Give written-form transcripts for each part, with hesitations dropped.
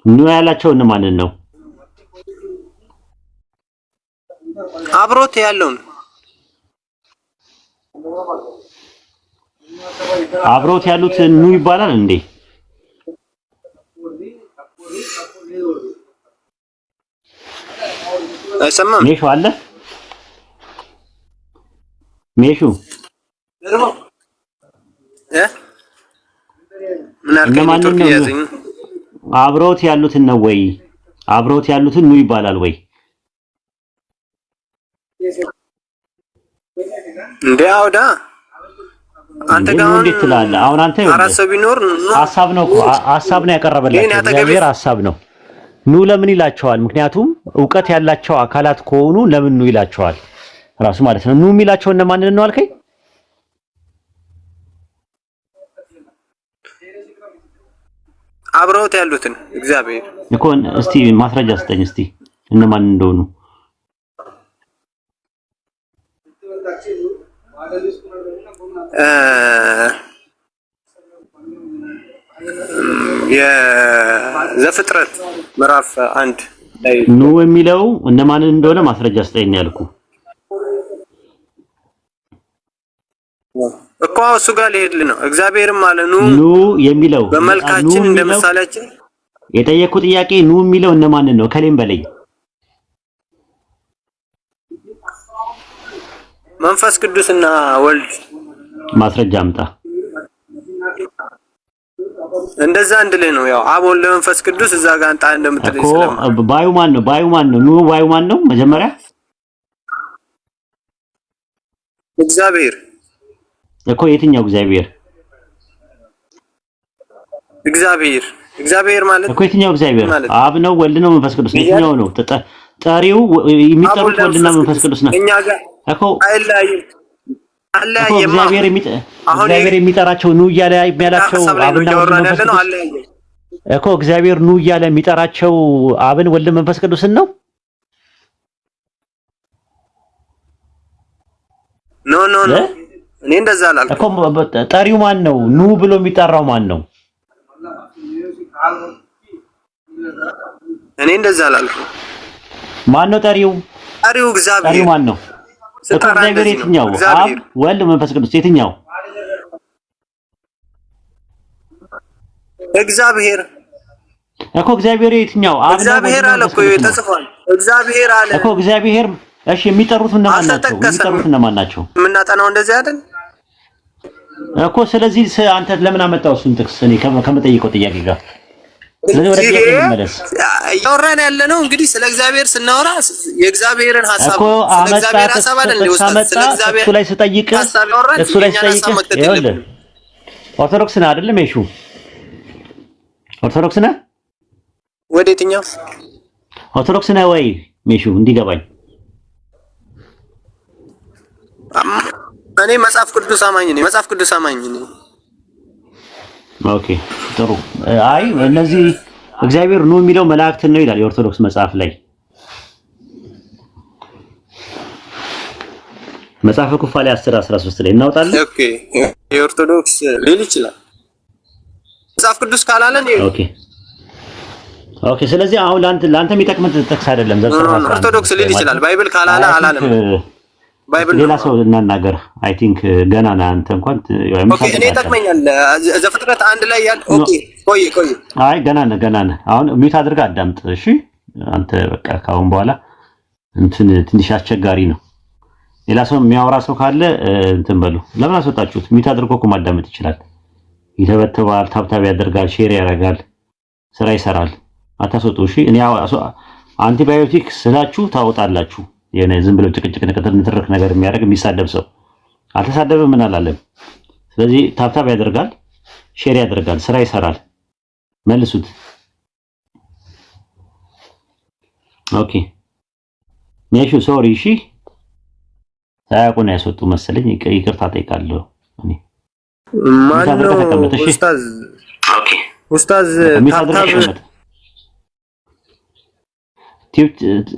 ኑ ያላቸው እነማንን ነው? አብሮት ያለውን አብሮት ያሉት ኑ ይባላል እንዴ? አይሰማም? ሜሹ አለ ሜሹ ምን አልከኝ? ኔትወርክ ያዘኝ። አብሮት ያሉትን ነው ወይ? አብሮት ያሉትን ኑ ይባላል ወይ? እንዴ አውዳ አንተ ጋር እንዴት ትላለህ? አሁን አንተ አራት ሰው ቢኖር ሐሳብ ነው ያቀረበላችሁ እግዚአብሔር ሐሳብ ነው። ኑ ለምን ይላቸዋል? ምክንያቱም ዕውቀት ያላቸው አካላት ከሆኑ ለምን ኑ ይላቸዋል? ራሱ ማለት ነው። ኑ የሚላቸው እነማንን ነው አልከኝ? አብረውት ያሉትን እግዚአብሔር እኮ እስቲ ማስረጃ ስጠኝ እስቲ እነማን እንደሆኑ። የዘፍጥረት ምዕራፍ 1 ላይ ኑ የሚለው እነማንን እንደሆነ ማስረጃ ስጠኝ ያልኩ እኮ እሱ ጋር ሊሄድልህ ነው። እግዚአብሔርም አለ ኑ የሚለው በመልካችን እንደ ምሳሌያችን። የጠየቁ ጥያቄ ኑ የሚለው እነማንን ነው? ከሌም በለኝ። መንፈስ ቅዱስና ወልድ ማስረጃ አምጣ። እንደዛ እንድልህ ነው። ያው አብ ወልድ መንፈስ ቅዱስ እዛ ጋር አንተ እንደምትልህ እኮ ባዩ ማን ነው? ኑ ባዩ ማን ነው? መጀመሪያ እግዚአብሔር እኮ የትኛው እግዚአብሔር? እግዚአብሔር ማለት እኮ የትኛው እግዚአብሔር? አብ ነው? ወልድ ነው? መንፈስ ቅዱስ ነው? የትኛው ነው? ጠሪው የሚጠሩት ወልድና መንፈስ ቅዱስ ነው እኮ። እግዚአብሔር የሚጠራቸው ኑ እያለ የሚያላቸው አብና ወልድ መንፈስ ቅዱስ እኮ። እግዚአብሔር ኑ እያለ የሚጠራቸው አብን ወልድ መንፈስ ቅዱስን ነው። ኖ እኔ እንደዛ አላልኩም እኮ። ጠሪው ማን ነው? ኑ ብሎ የሚጠራው ማን ነው? እኔ እንደዛ አላልኩም። ማን ነው ጠሪው? እግዚአብሔር። ጠሪው ማን ነው? እኮ እግዚአብሔር የትኛው? አብ ወልድ መንፈስ ቅዱስ የትኛው? እግዚአብሔር እኮ። እግዚአብሔር የትኛው? አብ ነው? እግዚአብሔር አለ እኮ ተጽፏል። እግዚአብሔር አለ እኮ። እግዚአብሔር እሺ፣ የሚጠሩት እነማን ናቸው? የምናጠናው እንደዚህ አይደል እኮ። ስለዚህ አንተ ለምን አመጣው እሱን ጥቅስ? እኔ ከመጠየቀው ጥያቄ ጋር ስለዚህ ወደ ጥያቄ እንመለስ። እያወራን ያለነው እንግዲህ ስለ እግዚአብሔር ስናወራ የእግዚአብሔርን ሐሳብ እኮ ስለ እግዚአብሔር ሐሳብ አይደል ሊወስድ ስለ እግዚአብሔር እሱ ላይ ስጠይቅ ኦርቶዶክስ ነህ አይደለም? እሺ ኦርቶዶክስ ነህ? ወደ የትኛው ኦርቶዶክስ ነህ ወይ ሜሹ? እንዲገባኝ እኔ መጽሐፍ ቅዱስ አማኝ ነኝ። ኦኬ ጥሩ። አይ እነዚህ እግዚአብሔር ኑ የሚለው መላእክትን ነው ይላል የኦርቶዶክስ መጽሐፍ ላይ። መጽሐፈ ኩፋሌ 10:13 ላይ እናውጣለን። ኦኬ የኦርቶዶክስ ሊል ይችላል መጽሐፍ ቅዱስ ካላለን። ኦኬ ስለዚህ አሁን ላንተ የሚጠቅም ጥቅስ አይደለም። ኦርቶዶክስ ሊል ይችላል። ባይብል ካላለ አላለም። ባይብል ሌላ ሰው እናናገር። አይ ቲንክ ገና ነህ አንተ እንኳን። ኦኬ እኔ ይጠቅመኛል። ዘፍጥረት 1 ላይ ያለ ኦኬ ቆይ አይ ገና ነህ። አሁን ሚውት አድርገህ አዳምጥ እሺ። አንተ በቃ ካሁን በኋላ ትንሽ አስቸጋሪ ነው። ሌላ ሰው የሚያወራ ሰው ካለ እንትን በሉ። ለምን አስወጣችሁት? ሚውት አድርጎ እኮ ማዳመጥ ይችላል። ይተበተባል፣ ታብታብ ያደርጋል፣ ሼር ያደርጋል፣ ስራ ይሰራል። አታስወጡ እሺ። እኔ አንቲባዮቲክ ስላችሁ ታወጣላችሁ። የኔ ዝም ብሎ ጭቅጭቅ ንትርክ ነገር የሚያደርግ የሚሳደብ ሰው አልተሳደበም ምን አላለም። ስለዚህ ታብታብ ያደርጋል፣ ሼር ያደርጋል፣ ስራ ይሰራል። መልሱት። ኦኬ ኔሹ ሶሪ እሺ። ሳያውቁ ነው ያስወጡ መሰለኝ። ይቅርታ ጠይቃለሁ። እኔ ማን ነው ኡስታዝ? ኦኬ ኡስታዝ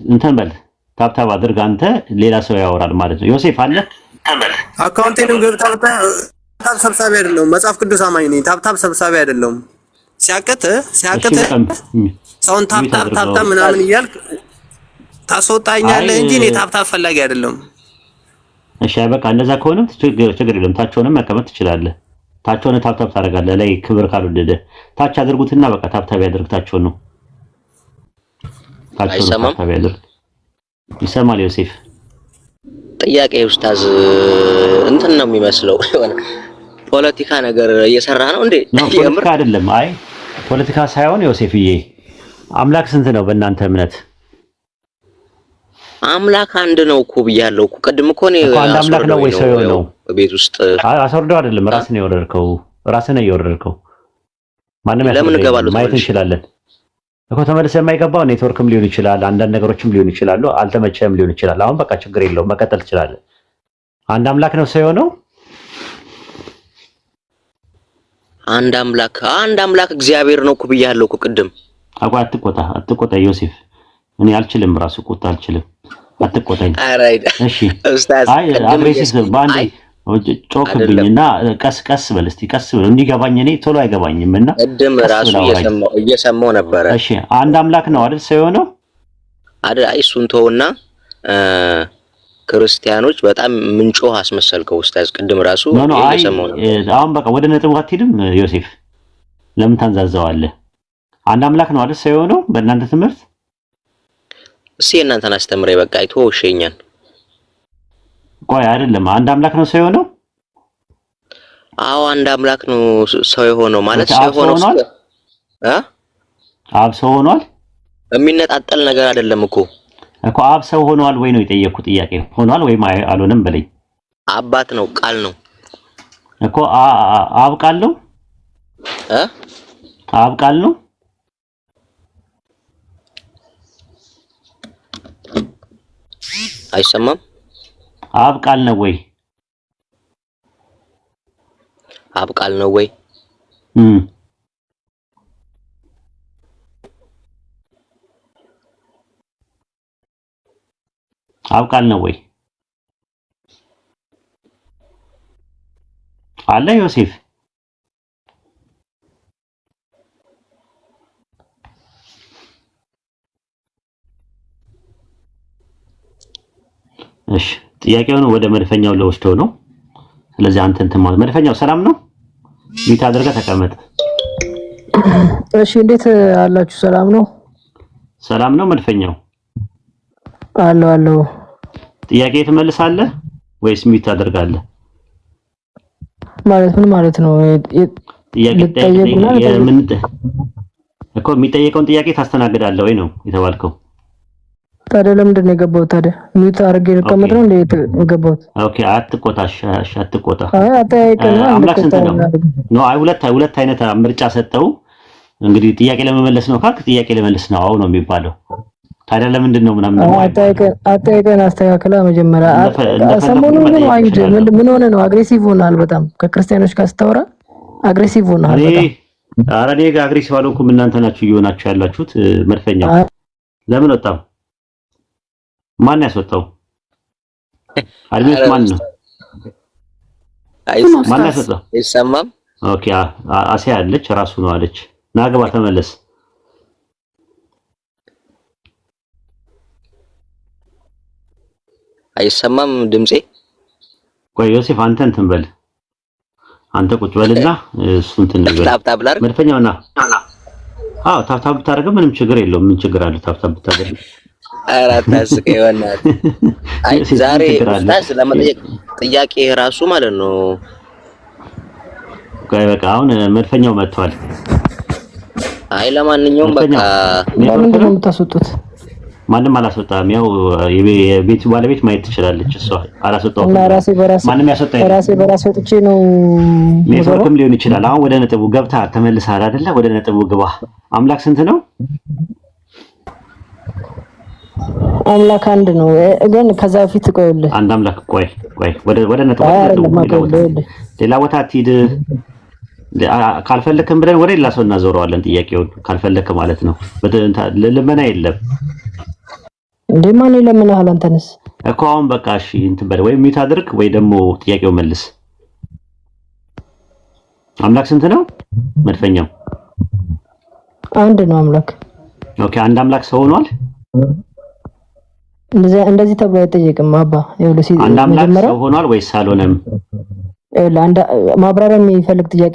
እንትን በል ታብታብ አድርግ። አንተ ሌላ ሰው ያወራል ማለት ነው። ዮሴፍ አለ አካውንቴንም ገብታ ታብታብ ሰብሳቢ አይደለሁም። መጽሐፍ ቅዱስ አማኝ ነኝ። ታብታብ ሰብሳቢ አይደለሁም። ሲያቅት ሰውን ታፕታፕ ምናምን እያልክ ታስወጣኛለህ እንጂ እኔ ታፕታፕ ፈላጊ አይደለም። እሺ በቃ እንደዛ ከሆነ ችግር የለም። ታች ሆነህ መቀመጥ ትችላለህ። ታች ሆነህ ታፕታፕ ታደርጋለህ። ላይ ክብር ካልወደደ ታች አድርጉትና በቃ ታፕታፕ ያድርግ። ታች ሆነህ ታፕታፕ ያድርግ። ይሰማል ዮሴፍ? ጥያቄ ኡስታዝ እንትን ነው የሚመስለው ፖለቲካ ነገር እየሰራ ነው እንዴ? ፖለቲካ አይደለም። አይ ፖለቲካ ሳይሆን ዮሴፍዬ፣ አምላክ ስንት ነው በእናንተ እምነት? አምላክ አንድ ነው እኮ ብያለሁ እኮ ቅድም እኮ ነው። አንድ አምላክ ነው ወይ ሰው ነው? ቤት ውስጥ አስወርደው አይደለም፣ ራስህ ነው የወረድከው። ራስህ ነው የወረድከው። ማንም ለምን እገባለሁ? ማየት እንችላለን እኮ ተመልሰህ የማይገባው ኔትወርክም ሊሆን ይችላል፣ አንዳንድ ነገሮችም ሊሆን ይችላሉ፣ አልተመቸህም ሊሆን ይችላል። አሁን በቃ ችግር የለውም፣ መቀጠል ትችላለህ። አንድ አምላክ ነው ሰው ነው? አንድ አምላክ እግዚአብሔር ነው እኮ ብያለሁ እኮ ቅድም። አትቆጣ ዮሴፍ፣ እኔ አልችልም፣ ራሱ ቁጣ አልችልም። አትቆጣኝ። እሺ አይ አግሬሲቭ ባንዴ ጮክብኝና ቀስ በል እስቲ፣ ቀስ በል እንዲገባኝ። እኔ ቶሎ አይገባኝም እና ቅድም ራሱ እየሰማው ነበረ። እሺ አንድ አምላክ ነው አይደል ሰው ነው አይደል? አይ እሱን ተውና ክርስቲያኖች በጣም ምንጮህ አስመሰልከው ኡስታዝ። ቅድም ራሱ እየሰማው ነበር። አሁን በቃ ወደ ነጥቡ አትሄድም ዮሴፍ? ለምን ታንዛዛዋለህ? አንድ አምላክ ነው አይደል ሰው ነው በእናንተ ትምህርት? እሺ እናንተን አስተምረኝ በቃ አይቶ እሺኛል። ቆይ አይደለም፣ አንድ አምላክ ነው ሰው የሆነው? አዎ አንድ አምላክ ነው ሰው የሆነው ማለት ሰው የሆነው አብ ሰው ሆኗል። የሚነጣጠል ነገር አይደለም እኮ አብ ሰው ሆኗል ወይ ነው የጠየቅኩት ጥያቄ። ሆኗል ወይም አልሆነም በለኝ። አባት ነው ቃል ነው እኮ አብ ቃል ነው አብ ቃል ነው። አይሰማም? አብ ቃል ነው ወይ? አብ ቃል ነው ወይ? አብ ቃል ነው ወይ? አለ ዮሴፍ? እሺ ጥያቄውን ወደ መድፈኛው ለወስደው ነው። ስለዚህ አንተ እንትን ማለት መድፈኛው ሰላም ነው? ቢታ አድርገህ ተቀመጥ። እሺ እንዴት አላችሁ? ሰላም ነው? ሰላም ነው መድፈኛው? አሎ ጥያቄ ትመልሳለህ ወይስ ቢታ አድርጋለህ? ማለት ምን ማለት ነው? እኮ የሚጠየቀውን ጥያቄ ታስተናግዳለህ ወይ ነው የተባልከው? ታዲያ ለምንድን ነው የገባው? ታዲያ ሚውት አድርጌ ልቀመጥ ነው እንዴ የገባሁት? ኦኬ አትቆጣሽ፣ አትቆጣ። አይ አጠያይቀና አምላክ ስንት ነው? ነው አይ ሁለት አይነት ምርጫ ሰጠው። እንግዲህ ጥያቄ ለመመለስ ነው ካልክ ጥያቄ ለመመለስ ነው አው ነው የሚባለው። ታዲያ ለምንድን ነው ምናምን ነው? አጠያይቀን አስተካክላ መጀመሪያ ሰሞኑን ነው አይድ ምን ሆነ ነው? አግሬሲቭ ሆናል በጣም ከክርስቲያኖች ጋር ስታወራ አግሬሲቭ ሆናል በጣም። ኧረ እኔ ጋር አግሬሲቭ አልሆንኩም፣ እናንተ ናችሁ እየሆናችሁ ያላችሁት። መድፈኛው ለምን ወጣው? ማን ያስወጣው? አድሚት ማን ነው? ማን ያስወጣው? አይሰማም? ኦኬ አሲያ አለች ራሱ ነው አለች። ናግባ ተመለስ። አይሰማም ድምጼ? ቆይ ዮሴፍ አንተ እንትን በል፣ አንተ ቁጭ በልና እሱን እንትን ነገር ታፕታፕ ላድርግ። መድፈኛውና አዎ ታፕታፕ ብታደርግ ምንም ችግር የለውም። ምን ችግር አለ ታፕታፕ ብታደርግ? አራት ታስቀኝ ወናት። አይ ዛሬ ኡስታዝ ለመጠየቅ ጥያቄ ራሱ ማለት ነው። ቆይ በቃ አሁን መድፈኛው መጥቷል። አይ ለማንኛውም በቃ ለምን ነው የምታስወጡት? ማንም አላስወጣም። ያው የቤቱ ባለቤት ማየት ትችላለች። እሷ አላስወጣውም። ማንም ያስወጣው ራሴ በራሴ ወጥቼ ነው። ኔትወርክም ሊሆን ይችላል። አሁን ወደ ነጥቡ ገብታ ተመልሰሃል አይደለ? ወደ ነጥቡ ግባ። አምላክ ስንት ነው? አምላክ አንድ ነው። ግን ከዛ በፊት ቆይልህ አንድ አምላክ ቆይ ወደ ነጥቡ ሌላ ቦታ አትሂድ። ካልፈለክም ብለን ወደ ሌላ ሰው እናዞረዋለን ጥያቄውን። ካልፈለክ ማለት ነው። ልመና የለም እንዴ? ማን ይለምናል? አንተንስ እኮ አሁን በቃ እሺ እንትን በል፣ ወይ ሚውት አድርግ ወይ ደግሞ ጥያቄው መልስ። አምላክ ስንት ነው? መድፈኛው አንድ ነው አምላክ። ኦኬ አንድ አምላክ ሰው ሆኗል። እንደዚህ ተብሎ አይጠየቅም አባ። ይኸውልህ አንድ አምላክ ሰው ሆኗል ወይስ አልሆነም? ማብራሪያ የሚፈልግ ጥያቄ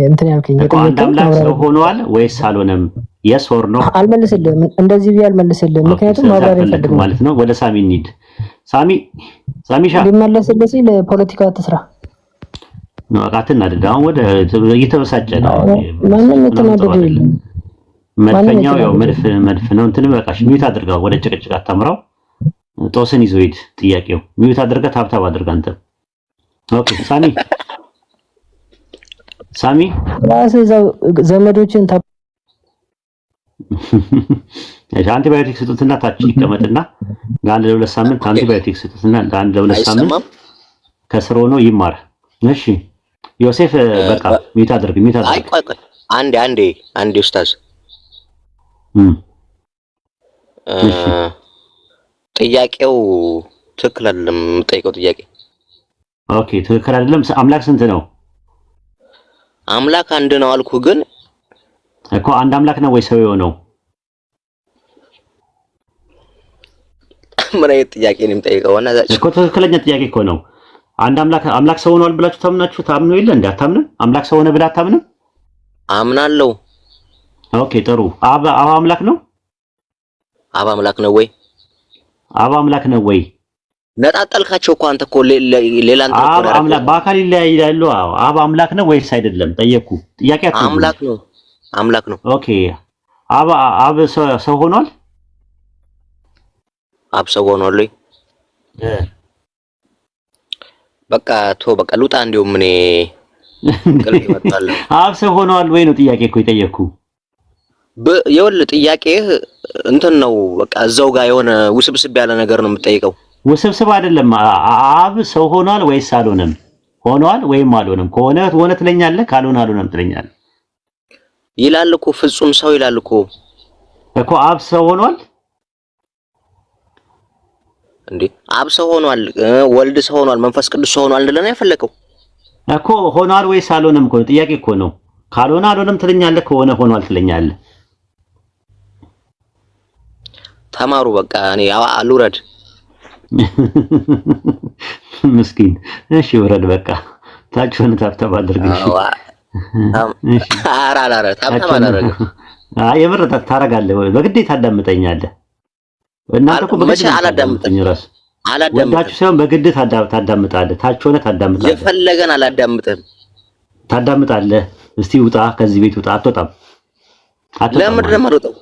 እንትን ያልከኝ አንድ አምላክ ሰው ሆኗል ወይስ አልሆነም? የስ ኦር ኖ አልመልስልህም። እንደዚህ ቢል አልመልስልህም፣ ምክንያቱም ማብራሪያ ይፈልግ ማለት ነው። ወደ ሳሚ እንሂድ። ሳሚሻ ሊመለስልህ ሲል ፖለቲካ ትስራ ነው አቃተን አይደል? አሁን ወደ እየተበሳጨ ነው። ማንም የተናደደ የለም። መድፈኛው ያው መድፍ ነው። እንትን በቃሽ ሚዩት አድርጋው። ወደ ጭቅጭቅ አታምራው። ጦስን ይዞ ሂድ። ጥያቄው ሚዩት አድርጋ ታብታብ አድርጋ አንተ። ኦኬ ሳሚ ራስህ ዘመዶችን አንቲባዮቲክ ስጡትና ታች ይቀመጥና ለአንድ ለሁለት ሳምንት አንቲባዮቲክ ስጡትና ለአንድ ለሁለት ሳምንት ከስር ሆኖ ይማር። እሺ ዮሴፍ በቃ ሚዩት አድርግ። አይ ቆይ አንዴ ኡስታዝ ጥያቄው ትክክል አይደለም። የምጠይቀው ጥያቄ ኦኬ ትክክል አይደለም። አምላክ ስንት ነው? አምላክ አንድ ነው አልኩ። ግን እኮ አንድ አምላክ ነው ወይ ሰው የሆነው? ምን አይነት ጥያቄ ነው የምጠይቀው? እና እኮ ትክክለኛ ጥያቄ እኮ ነው። አንድ አምላክ ሰው ሆኗል ብላችሁ ታምኑ የለ እንዴ? አታምንም? አምላክ ሰው ሆነ ብላ አታምንም? አምናለሁ። ኦኬ ጥሩ። አብ አምላክ ነው? አብ አምላክ ነው ወይ? አብ አምላክ ነው ወይ? ነጣጣልካቸው እኮ አንተ እኮ ሌላ እንትን እኮ አብ አምላክ በአካል ይለያያሉ። አዎ አብ አምላክ ነው ወይስ አይደለም? ጠየቅኩ። ጥያቄያችሁ አምላክ ነው። ኦኬ አብ ሰው ሆኗል? አብ ሰው ሆኗል ወይ? በቃ በቃ ልውጣ። እንደውም እኔ ቅልጥ ይመጣል። አብ ሰው ሆኗል ወይ ነው ጥያቄ እኮ የጠየቅኩ። ይኸውልህ ጥያቄህ እንትን ነው። በቃ እዛው ጋር የሆነ ውስብስብ ያለ ነገር ነው የምጠይቀው። ውስብስብ አይደለም። አብ ሰው ሆኗል ወይስ አልሆነም? ሆኗል ወይም አልሆነም? ከሆነ ሆነ ትለኛለህ፣ ካልሆነ አልሆነም ትለኛለህ ይላል እኮ። ፍጹም ሰው ይላል እኮ አብ ሰው ሆኗል እንዴ? አብ ሰው ሆኗል፣ ወልድ ሰው ሆኗል፣ መንፈስ ቅዱስ ሰው ሆኗል እንደለና ያፈለቀው እኮ። ሆኗል ወይስ አልሆነም እኮ ጥያቄ እኮ ነው። ካልሆነ አልሆነም ትለኛለህ፣ ከሆነ ሆኗል ትለኛለህ። ተማሩ በቃ። እኔ አልውረድ ምስኪን። እሺ ውረድ በቃ። ታች ሆነ ታብታብ አድርግ። እሺ አራራራ ታብታብ አደረገ። አይ የምር ታረጋለህ። በግዴታ ታዳምጠኛለህ። እናንተ እኮ በግዴታ አላዳምጠኝ ራስ ወዳችሁ ሳይሆን በግድ ታዳምጣለህ። ታች ሆነ ታዳምጣለህ። የፈለገን አላዳምጥም። ታዳምጣለህ። እስቲ ውጣ ከዚህ ቤት ውጣ። አትወጣም። ለምን ደማሮጠው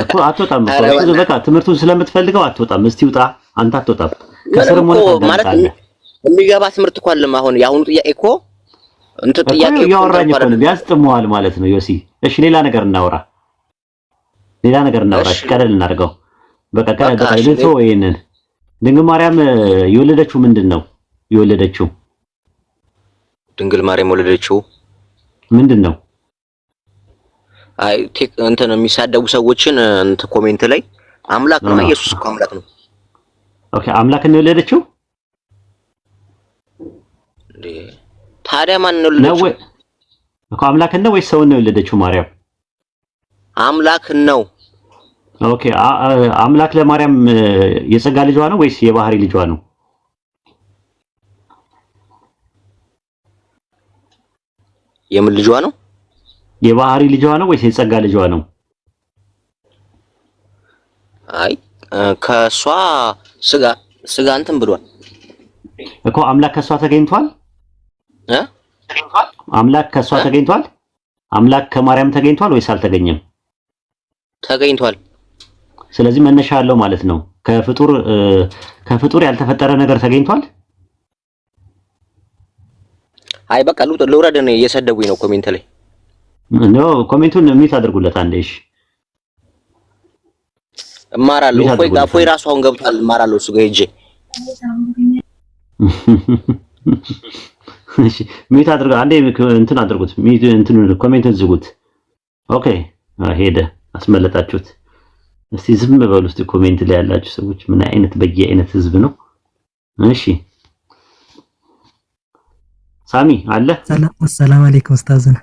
እኮ አትወጣም እኮ በቃ ትምህርቱን ስለምትፈልገው አትወጣም። እስቲ ውጣ። አንተ አትወጣም። ከስርም ሆነ ታዳምጣለህ። የሚገባ ትምህርት እኮ አለ። አሁን የአሁኑ ጥያቄ እኮ እንት ጥያቄ እኮ ያወራኝ እኮ ነው። ቢያስጥመዋል ማለት ነው ዮሲ። እሺ ሌላ ነገር እናውራ። እሺ ቀለል እናድርገው። በቃ ቀለል ልቶ ይሄንን ድንግል ማርያም የወለደችው ምንድን ነው? ድንግል ማርያም የወለደችው ምንድን ነው? አይ እንትን የሚሳደቡ ሰዎችን እንትን ኮሜንት ላይ አምላክ ነው፣ ኢየሱስ እኮ አምላክ ነው። ኦኬ አምላክ ነው የወለደችው። ታዲያ ማን ነው የወለደችው? እኮ አምላክ ነው ወይስ ሰው ነው የወለደችው? ማርያም አምላክ ነው። ኦኬ አምላክ ለማርያም የጸጋ ልጇ ነው ወይስ የባህሪ ልጇ ነው? የምን ልጇ ነው? የባህሪ ልጇ ነው ወይስ የጸጋ ልጇ ነው? አይ ከሷ ስጋ እንትን ብሏል እኮ። አምላክ ከሷ ተገኝቷል። አምላክ ከሷ ተገኝቷል። አምላክ ከማርያም ተገኝቷል ወይስ አልተገኘም? ተገኝቷል። ስለዚህ መነሻ አለው ማለት ነው። ከፍጡር ያልተፈጠረ ነገር ተገኝቷል። አይ በቃ ልውረድ። እኔ እየሰደቡኝ ነው ኮሜንት ላይ። ነው ኮሜንቱን ሚት አድርጉለት አንዴ። እሺ እማራለሁ። ፎይ ራሱ አሁን ገብቷል። እማራለሁ እሱ ጋር ሄጄ። እሺ ሚት አድርጉ አንዴ። እንትን አድርጉት። ሚት እንትን ኮሜንቱን ዝጉት። ኦኬ ሄደ። አስመለጣችሁት። እስቲ ዝም በሉ። እስቲ ኮሜንት ላይ ያላችሁ ሰዎች ምን አይነት በየአይነት ህዝብ ነው? እሺ ሳሚ አለ። ሰላም አለይኩም ኡስታዝና።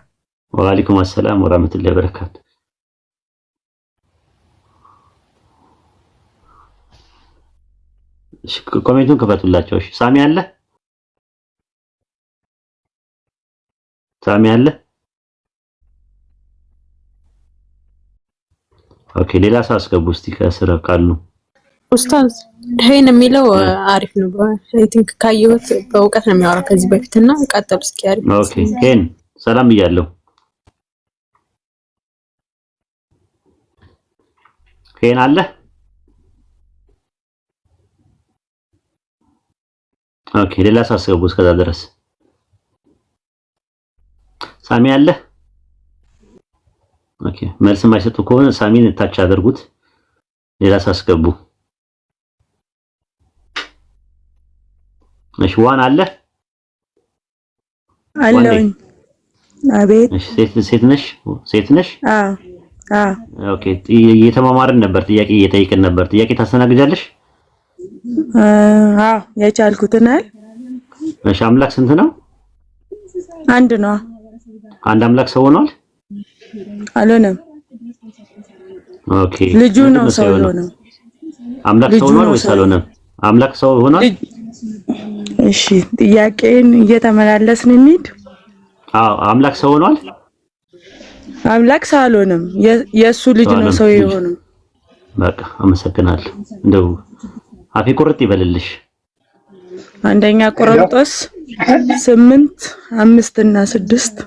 ወአለይኩም አሰላም ወራህመቱላሂ ወበረካቱ። ኮሜንቱን ክፈቱላቸው። እሺ ሳሚ አለ? ሳሚ አለ? ኦኬ ሌላ ሰው አስገቡ እስቲ ከስር ካሉ። ኡስታዝ ይሄን የሚለው አሪፍ ነው። አይ ቲንክ ካየሁት በእውቀት ነው የሚያወራው ከዚህ በፊትና ቀጥሉ እስኪ አሪፍ። ኦኬ ሄን ሰላም ብያለሁ። ሄን አለ? ኦኬ ሌላ ሰው አስገቡ እስከዛ ድረስ። ሳሚ አለ? ኦኬ መልስ የማይሰጡ ከሆነ ሳሚን ታች አድርጉት። ሌላ ሰው አስገቡ። እሺ ዋን አለ? አለኝ። አቤት። እሺ ሴት ነሽ? ሴት ነሽ? አዎ። ኦኬ እየተማማርን ነበር፣ ጥያቄ እየጠየቅን ነበር። ጥያቄ ታስተናግጃለሽ? አዎ የቻልኩትን አይደል? እሺ አምላክ ስንት ነው? አንድ ነው። አንድ አምላክ ሰው ሆኗል? አልሆነም። ኦኬ ልጁ ነው ሰው ሆኗል። አምላክ ሰው ሆኗል ወይስ አልሆነም? አምላክ ሰው ሆኗል? እሺ ጥያቄን እየተመላለስን እንሂድ። አዎ አምላክ ሰው ሆኗል? አምላክ ሰው አልሆነም። የእሱ ልጅ ነው ሰው የሆነው። በቃ አመሰግናለሁ። እንደው አፌ ቁርጥ ይበልልሽ። አንደኛ ቆሮንቶስ 8:5 እና 6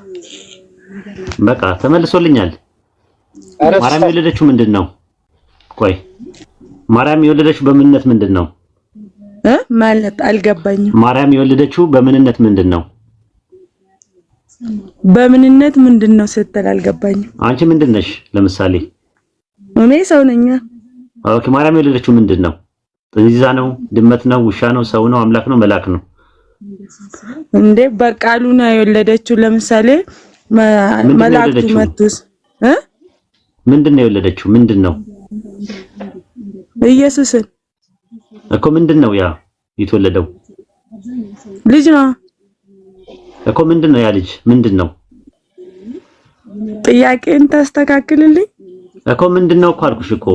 በቃ ተመልሶልኛል። ማርያም የወለደችው ምንድነው? ቆይ ማርያም የወለደችው በምንነት ምንድነው? ማለት አልገባኝም። ማርያም የወለደችው በምንነት ምንድነው? በምንነት ምንድነው ስትል አልገባኝም። አንቺ ምንድነሽ? ለምሳሌ እኔ ሰው ነኝ። ኦኬ ማርያም የወለደችው ምንድነው? ጥንዚዛ ነው? ድመት ነው? ውሻ ነው? ሰው ነው? አምላክ ነው? መልአክ ነው? እንዴ በቃሉ ነው የወለደችው። ለምሳሌ መልአክቱ መጥቶስ ምንድነው የወለደችው? ምንድነው? ኢየሱስን እኮ ምንድነው ያ የተወለደው? ልጅ ነው እኮ ምንድነው ያ ልጅ? ምንድነው? ጥያቄን ታስተካክልልኝ እኮ ምንድነው እኮ አልኩሽ እኮ።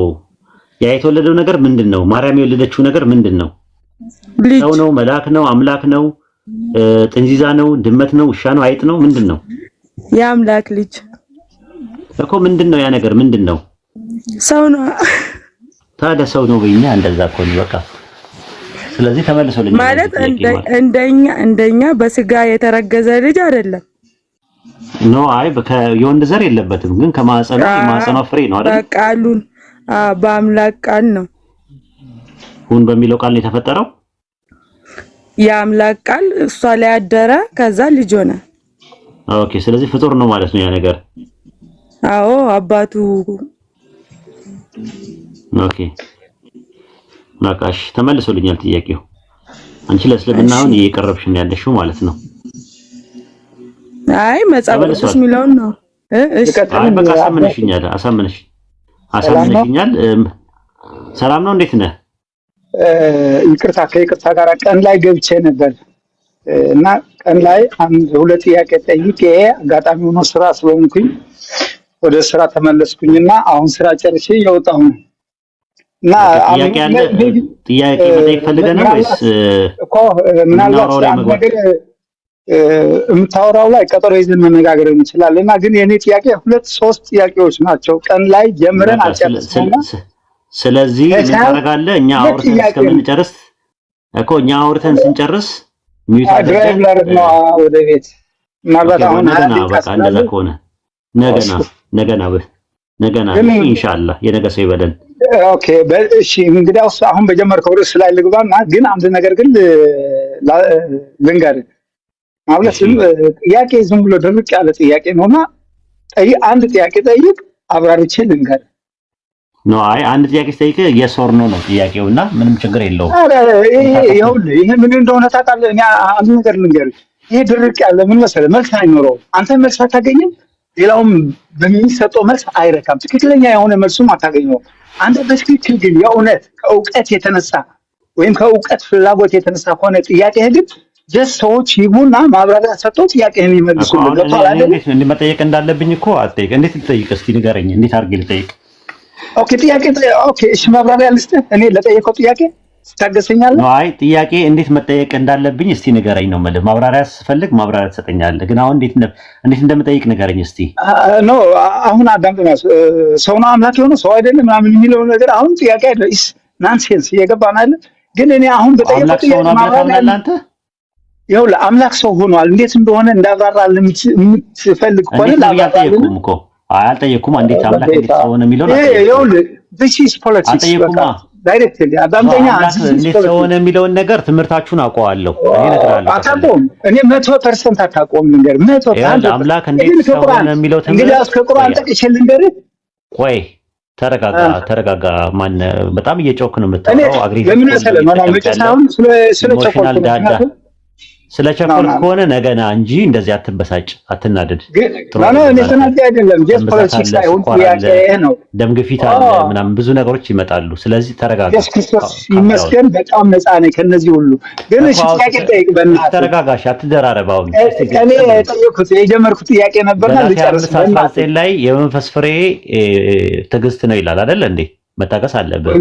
ያ የተወለደው ነገር ምንድነው? ማርያም የወለደችው ነገር ምንድነው? ሰው ነው? መልአክ ነው? አምላክ ነው? ጥንዚዛ ነው? ድመት ነው? ውሻ ነው? አይጥ ነው? ምንድነው? የአምላክ ልጅ እኮ ምንድነው ያ ነገር? ምንድነው? ሰው ነው። ታዲያ ሰው ነው በእኛ እንደዛ እኮ ነው በቃ። ስለዚህ ተመልሶልኝ ማለት እንደኛ በስጋ የተረገዘ ልጅ አይደለም። ኖ አይ የወንድ ዘር የለበትም፣ ግን ከማህፀኗ ፍሬ ነው አይደል? ቃሉን በአምላክ ቃል ነው። ሁን በሚለው ቃል ነው የተፈጠረው። የአምላክ ቃል እሷ ላይ አደረ፣ ከዛ ልጅ ሆነ። ኦኬ ስለዚህ ፍጡር ነው ማለት ነው ያ ነገር። አዎ አባቱ። ኦኬ ናቃሽ ተመልሶልኛል ጥያቄው። አንቺ ለእስልምና አሁን እየቀረብሽ ነው ያለሽው ማለት ነው። አይ መጽሐፍ ቅዱስ የሚለውን ነው። እሺ አይ በቃ አሳምነሽኛል። ሰላም ነው? እንዴት ነህ? ከይቅርታ ጋር ቀን ላይ ገብቼ ነበር እና ቀን ላይ አንድ ሁለት ጥያቄ ጠይቄ አጋጣሚ ሆኖ ስራ ስለሆንኩኝ ወደ ስራ ተመለስኩኝና አሁን ስራ ጨርሼ እየወጣሁ ነው። እና ጥያቄ መጠየቅ ፈልገህ ነው ወይስ እኮ ምናልባት አንድ ነገር የምታወራው ላይ ቀጠሮ ይዘን መነጋገር እንችላለን። እና ግን የኔ ጥያቄ 2-3 ጥያቄዎች ናቸው። ቀን ላይ ጀምረን አልጨረስንም። ስለዚህ ምን ታደርጋለህ? እኛ አውርተን እስከምንጨርስ እኮ እኛ አውርተን ስንጨርስ ሚዩት አድርገን ወደ ቤት ምናልባት አሁን በቃ እንደዛ ከሆነ ነገና ኢንሻአላህ የነገ ሰው ይበለን። ኦኬ እሺ እንግዲያውስ አሁን በጀመርከው ርዕስ ላይ ልግባና ግን አንድ ነገር ግን ልንገርህ። ማለት ጥያቄ ዝም ብሎ ድርቅ ያለ ጥያቄ ነውና አንድ ጥያቄ ጠይቅ፣ አብራርቼ ልንገርህ። ኖ አይ አንድ ጥያቄ ጠይቅ፣ የስ ኦር ኖ ነው ጥያቄውና ምንም ችግር የለውም። ይሄ ምን እንደሆነ ታውቃለህ? እኔ አንድ ነገር ልንገርህ። ይሄ ድርቅ ያለ ምን መሰለህ፣ መልስ አይኖረውም። አንተ መልስ አታገኝም፣ ሌላውም በሚሰጠው መልስ አይረካም። ትክክለኛ የሆነ መልሱም አታገኘውም። አንተ በትክክል ግን የእውነት ከእውቀት የተነሳ ወይም ከእውቀት ፍላጎት የተነሳ ከሆነ ጥያቄህ ግን ጀስት ሰዎች ይጉና ማብራሪያ ሰጥተው ጥያቄህን ይመልሱልህ። ገብቶሃል አይደል? እንዴት መጠየቅ እንዳለብኝ እኮ አትጠይቅ። እንዴት ልጠይቅ? እስኪ ንገረኝ። እንዴት አድርጌ ልጠይቅ? ኦኬ ጥያቄ ኦኬ እሺ ማብራሪያ ልስጥህ። እኔ ለጠየቀው ጥያቄ ትታገሰኛለህ? አይ ጥያቄ እንዴት መጠየቅ እንዳለብኝ እስቲ ንገረኝ ነው የምልህ። ማብራሪያ ስፈልግ ማብራሪያ ትሰጠኛለህ፣ ግን አሁን እንዴት እንደምጠይቅ ንገረኝ እስቲ። ኖ አሁን አዳምጠኝ። ሰው ነው አምላክ የሆነ ሰው አይደለም ምናምን የሚለው ነገር አሁን ጥያቄ አይደለም። ኢስ ናንሴንስ እየገባን አለ። ግን እኔ አሁን በጠየቀው ጥያቄ ማብራሪያ አንተ ይኸውልህ አምላክ ሰው ሆኗል እንዴት እንደሆነ እንዳብራራልህ የምትፈልግ ከሆነ ላብራራልህ እኮ አልጠየኩም። እንዴት አምላክ እንዴት ሰው ሆነ የሚለው ነው። ይኸውልህ this is politics ዳይሬክትሊ አዳምጠኛ። እንዴት ሰው ሆነ የሚለውን ነገር ትምህርታችሁን አውቀዋለሁ እኔ እነግርሃለሁ። አታውቀውም። እኔ 100% አታውቀውም። ልንገርህ 100% አምላክ እንዴት ሰው ሆነ የሚለው ትምህርት እንግዲህ ከቁርአን ጠቅሼ ልንገርህ። ቆይ ተረጋጋ። ማን በጣም እየጮክ ነው የምታወራው? አግሪ ለምን መሰለህ ማለት ነው ስለ ቸኮልኩ ስለ ቸኮልኩ ከሆነ ነገና እንጂ እንደዚህ አትበሳጭ፣ አትናደድ። እኔ ተናደድ አይደለም ጀስት ፖለቲክስ ላይ ሁሉ ጥያቄ ነው። ደም ግፊት አለ ምናምን ብዙ ነገሮች ይመጣሉ። ስለዚህ ተረጋጋ። ኢየሱስ ክርስቶስ ይመስገን በጣም ነፃ ነኝ ከነዚህ ሁሉ። ግን እሺ ጥያቄ ጠይቅ በእናትህ። ተረጋጋሽ፣ አትደራረብ። አሁን እኔ የጀመርኩት ጥያቄ ነበርና ልጨርስ። በእናትህ ላይ የመንፈስ ፍሬ ትዕግስት ነው ይላል አይደል እንዴ? መታገስ አለብህ።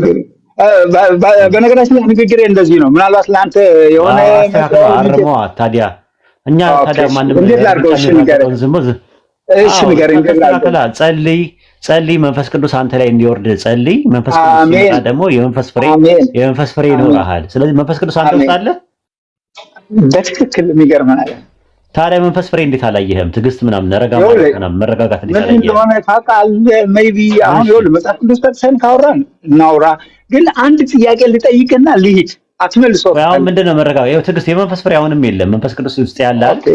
በነገራችን ላይ ንግግሬ እንደዚህ ነው። ምናልባት ለአንተ የሆነ አርሞ ታዲያ ማንም ጸልይ መንፈስ ቅዱስ አንተ ላይ እንዲወርድ ጸልይ። መንፈስ ቅዱስ ሲመጣ ደግሞ የመንፈስ ፍሬ ይኖርሃል። ስለዚህ መንፈስ ቅዱስ አንተ ውስጥ አለ በትክክል። የሚገርም ነገር ታዲያ መንፈስ ፍሬ እንዴት አላየህም? ትዕግስት ምናምን መረጋጋት እንዴት አላየህም? እንደሆነ ታውቃለህ። ሜይቢ አሁን ይኸውልህ መጽሐፍ ቅዱስ ጠቅሰን ካወራን እናውራ። ግን አንድ ጥያቄ ልጠይቅና ልሂድ። አትመልሰው። አሁን ምንድነው መረጋጋት? ይኸው ትዕግስት የመንፈስ ፍሬ አሁንም የለም። መንፈስ ቅዱስ ውስጥ ያለ አይደል?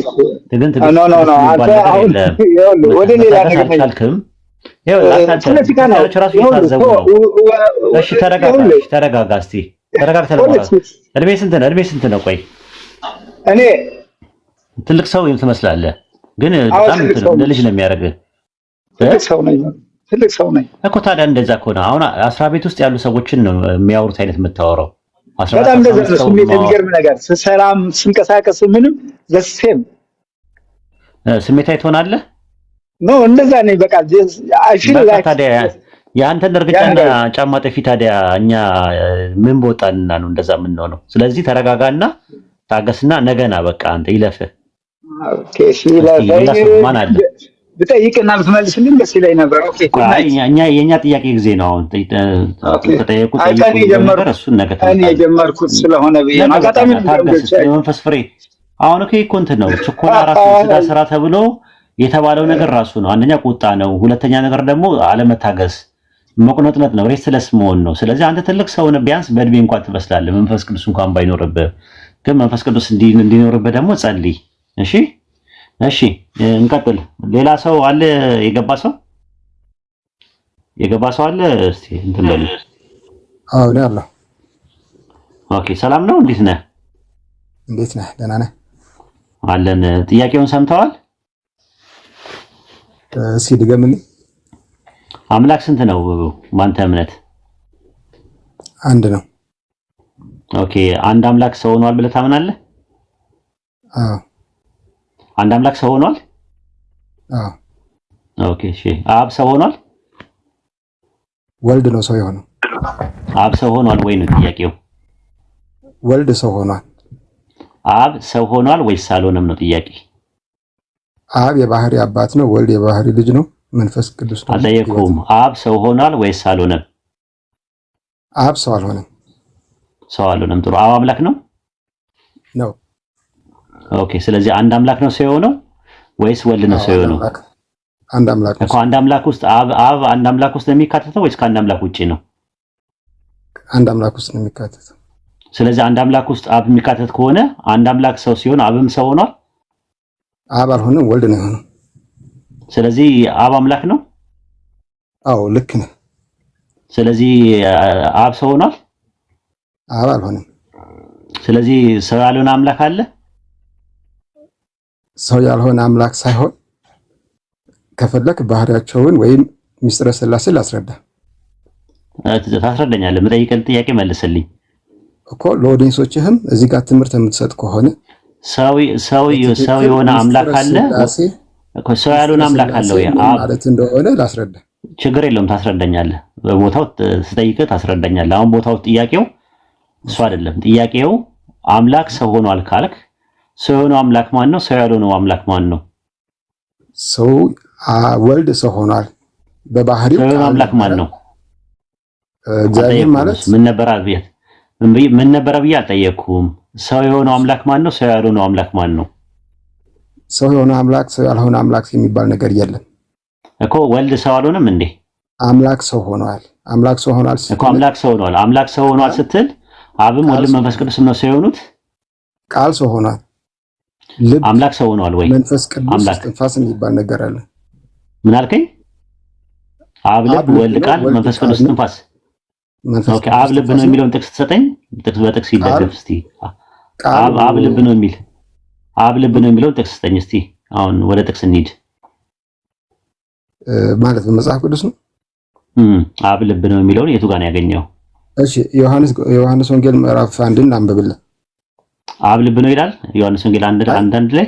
ወደ ሌላ ነገር አልከም። እሺ ተረጋጋ እስቲ እድሜ ስንት ነው? ቆይ እኔ ትልቅ ሰው ትመስላለህ፣ ግን በጣም እንደ ልጅ ነው የሚያደርግህ። ትልቅ ሰው ነኝ እኮ። ታዲያ እንደዛ ከሆነ አሁን አስራ ቤት ውስጥ ያሉ ሰዎችን ነው የሚያወሩት አይነት የምታወራው። በጣም እንደዛ ነው ስሜት። የሚገርም ነገር ስሰራም ስንቀሳቀስ ምንም ዘሴም ስሜታዊ ትሆናለህ። ኖ እንደዛ ነኝ በቃ አይሽል ላይ ታዲያ የአንተን እርግጫና ጫማ ጠፊ ታዲያ እኛ ምን ቦጣንና ነው እንደዛ የምንሆነው? ስለዚህ ተረጋጋና ታገስና ነገና በቃ አንተ ይለፍህ። ኦኬ እሺ ማን አለ ብጠይቅና ብትመልስልኝ ደስ ይለኝ ነበር። ኦኬ የኛ ጥያቄ ጊዜ ነው። አሁን ተጠየቁት ነገር እሱን ነገር እኔ የጀመርኩት ስለሆነ በየ አጋጣሚ መንፈስ ፍሬ አሁን እኮ እንትን ነው ችኮላ ራሱ ስራ ተብሎ የተባለው ነገር ራሱ ነው። አንደኛ ቁጣ ነው፣ ሁለተኛ ነገር ደግሞ አለመታገስ መቁነጥነጥ ነው፣ ሬስትለስ መሆን ነው። ስለዚህ አንተ ትልቅ ሰው ነህ፣ ቢያንስ በእድሜ እንኳን ትመስላለህ። መንፈስ ቅዱስ እንኳን ባይኖርብህ ግን መንፈስ ቅዱስ እንዲኖርብህ ደግሞ ጸልይ። እሺ እንቀጥል። ሌላ ሰው አለ? የገባ ሰው አለ? እስቲ እንትን በሉ። አዎ ነው ያለው። ኦኬ ሰላም ነው። እንዴት ነህ? ደህና ነህ? አለን። ጥያቄውን ሰምተዋል? እስኪ ድገምልኝ። አምላክ ስንት ነው ባንተ እምነት? አንድ ነው። ኦኬ አንድ አምላክ ሰው ሆኗል ብለህ ታምናለህ? አዎ። አንድ አምላክ ሰው ሆኗል? አዎ። ኦኬ እሺ። አብ ሰው ሆኗል? ወልድ ነው ሰው የሆነው። አብ ሰው ሆኗል ወይ ነው ጥያቄው? ወልድ ሰው ሆኗል። አብ ሰው ሆኗል ወይስ አልሆነም ነው ጥያቄ? አብ የባህሪ አባት ነው፣ ወልድ የባህሪ ልጅ ነው፣ መንፈስ ቅዱስ ነው። አልጠየኩም። አብ ሰው ሆኗል ወይስ አልሆነም? አብ ሰው አልሆነም። ሰው አልሆነም። ጥሩ። አብ አምላክ ነው? ነው። ኦኬ ስለዚህ አንድ አምላክ ነው ሰው የሆነው ወይስ ወልድ ነው ሰው የሆነው? አንድ አምላክ ነው። አንድ አምላክ ውስጥ አብ አንድ አምላክ ውስጥ ነው የሚካተተው ወይስ ከአንድ አምላክ ውጪ ነው? አንድ አምላክ ውስጥ ነው የሚካተተው። ስለዚህ አንድ አምላክ ውስጥ አብ የሚካተት ከሆነ አንድ አምላክ ሰው ሲሆን አብም ሰው ሆኗል? አብ አልሆነም፣ ወልድ ነው የሆነው። ስለዚህ አብ አምላክ ነው? አዎ ልክ ነህ። ስለዚህ አብ ሰው ሆኗል? አብ አልሆነም። ስለዚህ ሰው ያልሆነ አምላክ አለ? ሰው ያልሆነ አምላክ ሳይሆን ከፈለክ ባህሪያቸውን ወይም ሚስጥረ ሥላሴ ላስረዳ። ታስረዳኛለህ? የምጠይቅህን ጥያቄ መልስልኝ እኮ ለኦዲየንሶችህም እዚህ ጋር ትምህርት የምትሰጥ ከሆነ ሰው የሆነ አምላክ አለ እኮ ሰው ያልሆነ አምላክ አለ ወይ ማለት እንደሆነ ላስረዳ። ችግር የለውም ታስረዳኛለህ። በቦታው ስጠይቅህ ታስረዳኛለህ። አሁን ቦታው ጥያቄው እሱ አይደለም ጥያቄው። አምላክ ሰው ሆኗል ካልክ ሰው የሆነው አምላክ ማን ነው? ሰው ያልሆነው አምላክ ማን ነው? ሰው ወልድ ሰው ሆኗል በባህሪው። ሰው የሆነው አምላክ ማን ነው? እግዚአብሔር ማለት ምን ነበር ብዬ አልጠየቅኩም። ሰው የሆነው አምላክ ማን ነው? ሰው ያልሆነው አምላክ ማን ነው? ሰው የሆነው አምላክ ሰው ያልሆነው አምላክ የሚባል ነገር የለም እኮ። ወልድ ሰው አልሆነም እንዴ? አምላክ ሰው ሆኗል። አምላክ ሰው ሆኗል እኮ። አምላክ ሰው ሆኗል። አምላክ ሰው ሆኗል ስትል አብም ወልድም መንፈስ ቅዱስ ነው ሰው የሆኑት? ቃል ሰው ሆኗል። አምላክ ሰው ሆኗል ወይ? መንፈስ ቅዱስ እስትንፋስ የሚባል ነገር አለ። ምን አልከኝ? አብ ልብ፣ ወልድ ቃል፣ መንፈስ ቅዱስ እስትንፋስ። ኦኬ፣ አብ ልብ ነው የሚለውን ጥቅስ ትሰጠኝ? ጥቅስ በጥቅስ ይደገፍ እስቲ። አብ ልብ ነው የሚል አብ ልብ ነው የሚለውን ጥቅስ ስጠኝ እስቲ። አሁን ወደ ጥቅስ እንሂድ። ማለት በመጽሐፍ ቅዱስ ነው። አብ ልብ ነው የሚለውን የቱ ጋር ነው ያገኘው? እሺ ዮሐንስ ወንጌል ምዕራፍ 1ን አንብብልን። አብ ልብ ነው ይላል ዮሐንስ ወንጌል 1 ላይ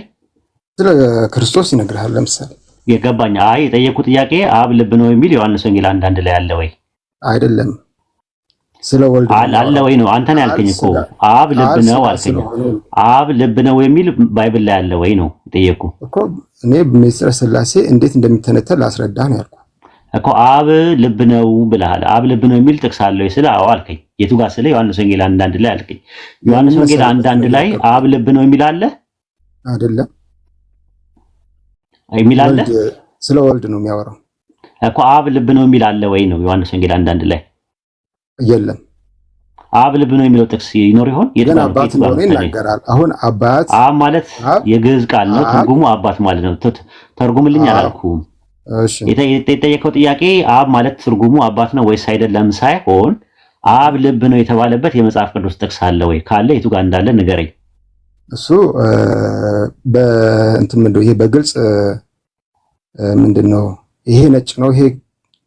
ስለ ክርስቶስ ይነግርሃል። ለምሳሌ የገባኝ የጠየቁ ጥያቄ አብ ልብ ነው የሚል ዮሐንስ ወንጌል 1 ላይ አለ ወይ? አይደለም። ስለ ወልድ አለ ወይ ነው አንተ ነው ያልከኝ እኮ። አብ ልብ ነው አልከኝ። አብ ልብ ነው የሚል ባይብል ላይ አለ ወይ ነው የጠየቁ እኮ። እኔ በምስጢረ ሥላሴ እንዴት እንደሚተነተል ላስረዳ ነው ያልኩ እኮ። አብ ልብ ነው ብለሃል። አብ ልብ ነው የሚል ጥቅስ አለ ወይ ስለ አዎ አልከኝ። የቱ ጋር ስለ ዮሐንስ ወንጌል 1 ላይ አልከኝ። ዮሐንስ ወንጌል 1 ላይ አብ ልብ ነው የሚል አለ አይደለም? የሚል አለ። ስለ ወልድ ነው የሚያወራው እኮ። አብ ልብ ነው የሚል አለ ወይ ነው ዮሐንስ ወንጌል 1 ላይ? የለም። አብ ልብ ነው የሚለው ጥቅስ ይኖር ይሆን? የት አባት ነው ይናገራል? አሁን አባት አብ ማለት የግዕዝ ቃል ነው። ትርጉሙ አባት ማለት ነው። ተርጉምልኝ አላልኩም። እሺ፣ የጠየቀው ጥያቄ አብ ማለት ትርጉሙ አባት ነው ወይስ አይደለም ሳይሆን አብ ልብ ነው የተባለበት የመጽሐፍ ቅዱስ ጥቅስ አለ ወይ? ካለ የቱ ጋር እንዳለ ንገረኝ። እሱ በእንትን ምንድነው ይሄ በግልጽ ምንድነው ይሄ ነጭ ነው ይሄ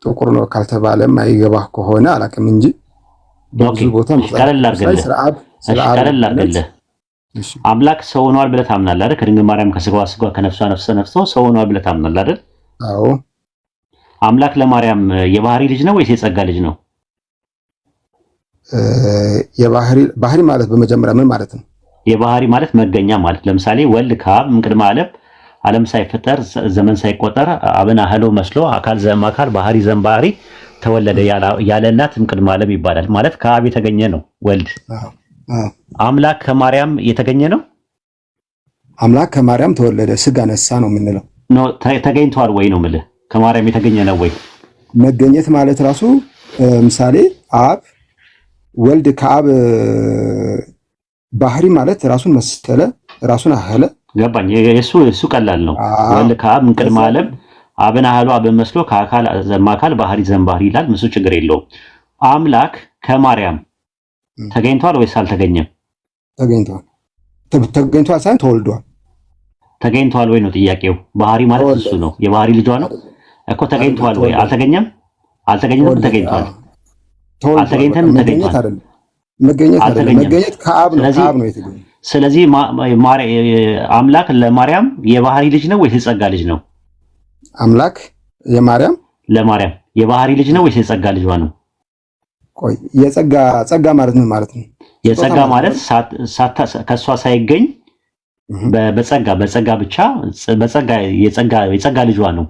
ጥቁር ነው ካልተባለ ማይገባህ ከሆነ አላውቅም እንጂ በብዙ ቦታ ቀለል አድርገህ አምላክ ሰው ሆኗል ብለህ ታምናለህ አይደል? ከድንግል ማርያም ከስጋዋ ስጋ ከነፍሷ ነፍስ ነፍሶ ሰው ሆኗል ብለህ ታምናለህ አይደል? አዎ። አምላክ ለማርያም የባህሪ ልጅ ነው ወይስ የጸጋ ልጅ ነው? ባህሪ ማለት በመጀመሪያ ምን ማለት ነው? የባህሪ ማለት መገኛ ማለት። ለምሳሌ ወልድ ከአብ እምቅድመ ዓለም ሳይፈጠር ዘመን ሳይቆጠር አብን አህሎ መስሎ አካል ዘእምአካል ባህሪ ዘእምባህሪ ተወለደ ያለ እናት እምቅድመ ዓለም ይባላል። ማለት ከአብ የተገኘ ነው ወልድ። አምላክ ከማርያም የተገኘ ነው። አምላክ ከማርያም ተወለደ ስጋ ነሳ ነው የምንለው። ተገኝቷል ወይ ነው የምልህ። ከማርያም የተገኘ ነው ወይ? መገኘት ማለት ራሱ ምሳሌ አብ ወልድ ከአብ ባህሪ ማለት ራሱን መሰለ ራሱን አህለ። ገባኝ። እሱ ቀላል ነው። ወልድ ከአብ እምቅድመ ዓለም አብን አህሎ አብን መስሎ ከአካል ዘእምአካል ባህሪ ዘእምባህሪ ይላል። ምሱ ችግር የለውም። አምላክ ከማርያም ተገኝቷል ወይስ አልተገኘም? ተገኝቷል። ተገኝቷል ሳይሆን ተወልዷል። ተገኝቷል ወይ ነው ጥያቄው። ባህሪ ማለት እሱ ነው። የባህሪ ልጇ ነው እኮ። ተገኝቷል ወይ? አልተገኘም። ተገኝቷል። አልተገኝተም። ተገኝቷል። መገኘት ከአብ ነው የተገኘው። ስለዚህ አምላክ ለማርያም የባህሪ ልጅ ነው ወይስ የጸጋ ልጅ ነው? አምላክ ለማርያም የባህሪ ልጅ ነው ወይስ የጸጋ ልጇ ነው? ቆይ ጸጋ ማለት ምን ማለት ነው? የጸጋ ማለት ከሷ ሳይገኝ በጸጋ ብቻ የጸጋ ልጇ ነው።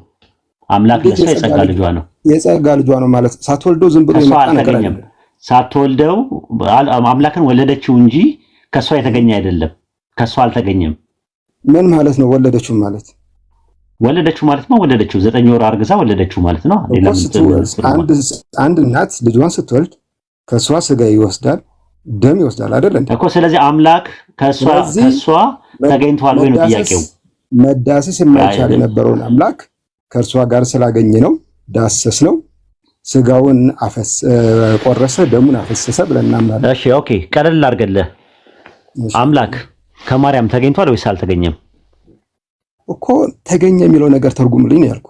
አምላክ ለሷ የጸጋ ልጇ ነው። የጸጋ ልጇ ነው ማለት ሳትወልደው ዝም ብሎ የመጣ ነገር አይደለም። ሳትወልደው አምላክን ወለደችው እንጂ ከሷ የተገኘ አይደለም። ከሷ አልተገኘም። ምን ማለት ነው? ወለደችው ማለት ወለደችው 9 ወር አርግዛ ወለደችው ማለት ነው። አንድ እናት ልጇን ስትወልድ ከሷ ስጋ ይወስዳል ደም ይወስዳል አይደል እንዴ እኮ። ስለዚህ አምላክ ከሷ ተገኝቷል ወይ ነው ጥያቄው። መዳሰስ የማይቻል የነበረውን አምላክ ከእርሷ ጋር ስላገኘ ነው ዳሰስ ነው። ስጋውን ቆረሰ ደሙን አፈሰሰ ብለን እናምናለን። እሺ ኦኬ፣ ቀለል አድርገልህ አምላክ ከማርያም ተገኝቷል ወይስ አልተገኘም እኮ። ተገኘ የሚለው ነገር ተርጉምልኝ ያልኩ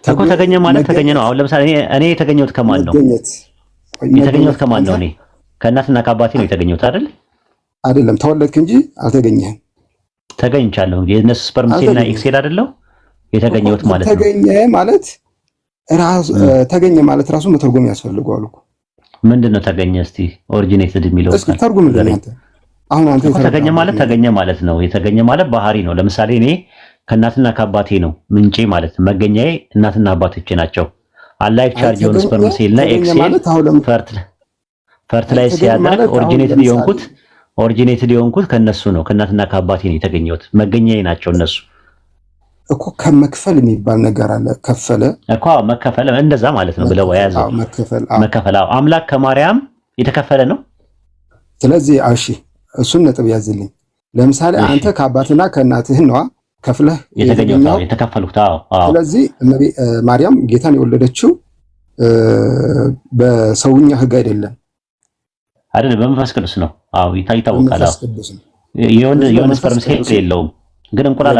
እኮ። ተገኘ ማለት ተገኘ ነው። አሁን ለምሳሌ እኔ የተገኘሁት ከማን ነው? የተገኘሁት ከማን ነው? እኔ ከእናትና ከአባቴ ነው የተገኘሁት አይደል? አይደለም፣ ተወለድክ እንጂ አልተገኘህም። ተገኝቻለሁ። የነሱ ስፐርም ሴልና ኤክሴል አይደለው የተገኘሁት ማለት ነው። ተገኘ ማለት ራሱ መተርጎም ያስፈልገዋል እኮ። ምንድነው ተገኘ? እስቲ ኦሪጂኔትድ የሚለው እስኪ ተርጉምልኝ አንተ። አሁን አንተ ተገኘ ማለት ነው። የተገኘ ማለት ባህሪ ነው። ለምሳሌ እኔ ከእናትና ከአባቴ ነው ምንጬ ማለት ነው። መገኛዬ እናትና አባቶቼ ናቸው። አላይክ ቻርጅ የሆነ ስፐርም ሴል እና ኤክሴል ፈርትላይዝ ሲያደርግ ኦሪጂኔትድ የሆንኩት ከነሱ ነው። ከእናትና ከአባቴ ነው የተገኘሁት። መገኛዬ ናቸው እነሱ እኮ። ከመክፈል የሚባል ነገር አለ። ከፈለ እኮ መከፈል እንደዛ ማለት ነው ብለው ያዘው። መከፈል አምላክ ከማርያም የተከፈለ ነው። ስለዚህ እሺ እሱን ነጥብ ያዝልኝ። ለምሳሌ አንተ ከአባትና ከእናትህ ነዋ ከፍለህ የተከፈሉት። ስለዚህ ማርያም ጌታን የወለደችው በሰውኛ ሕግ አይደለም፣ በመንፈስ ቅዱስ ነው። ይታወቃል። የወንድ ስፐርም ሴል የለውም፣ ግን እንቁላል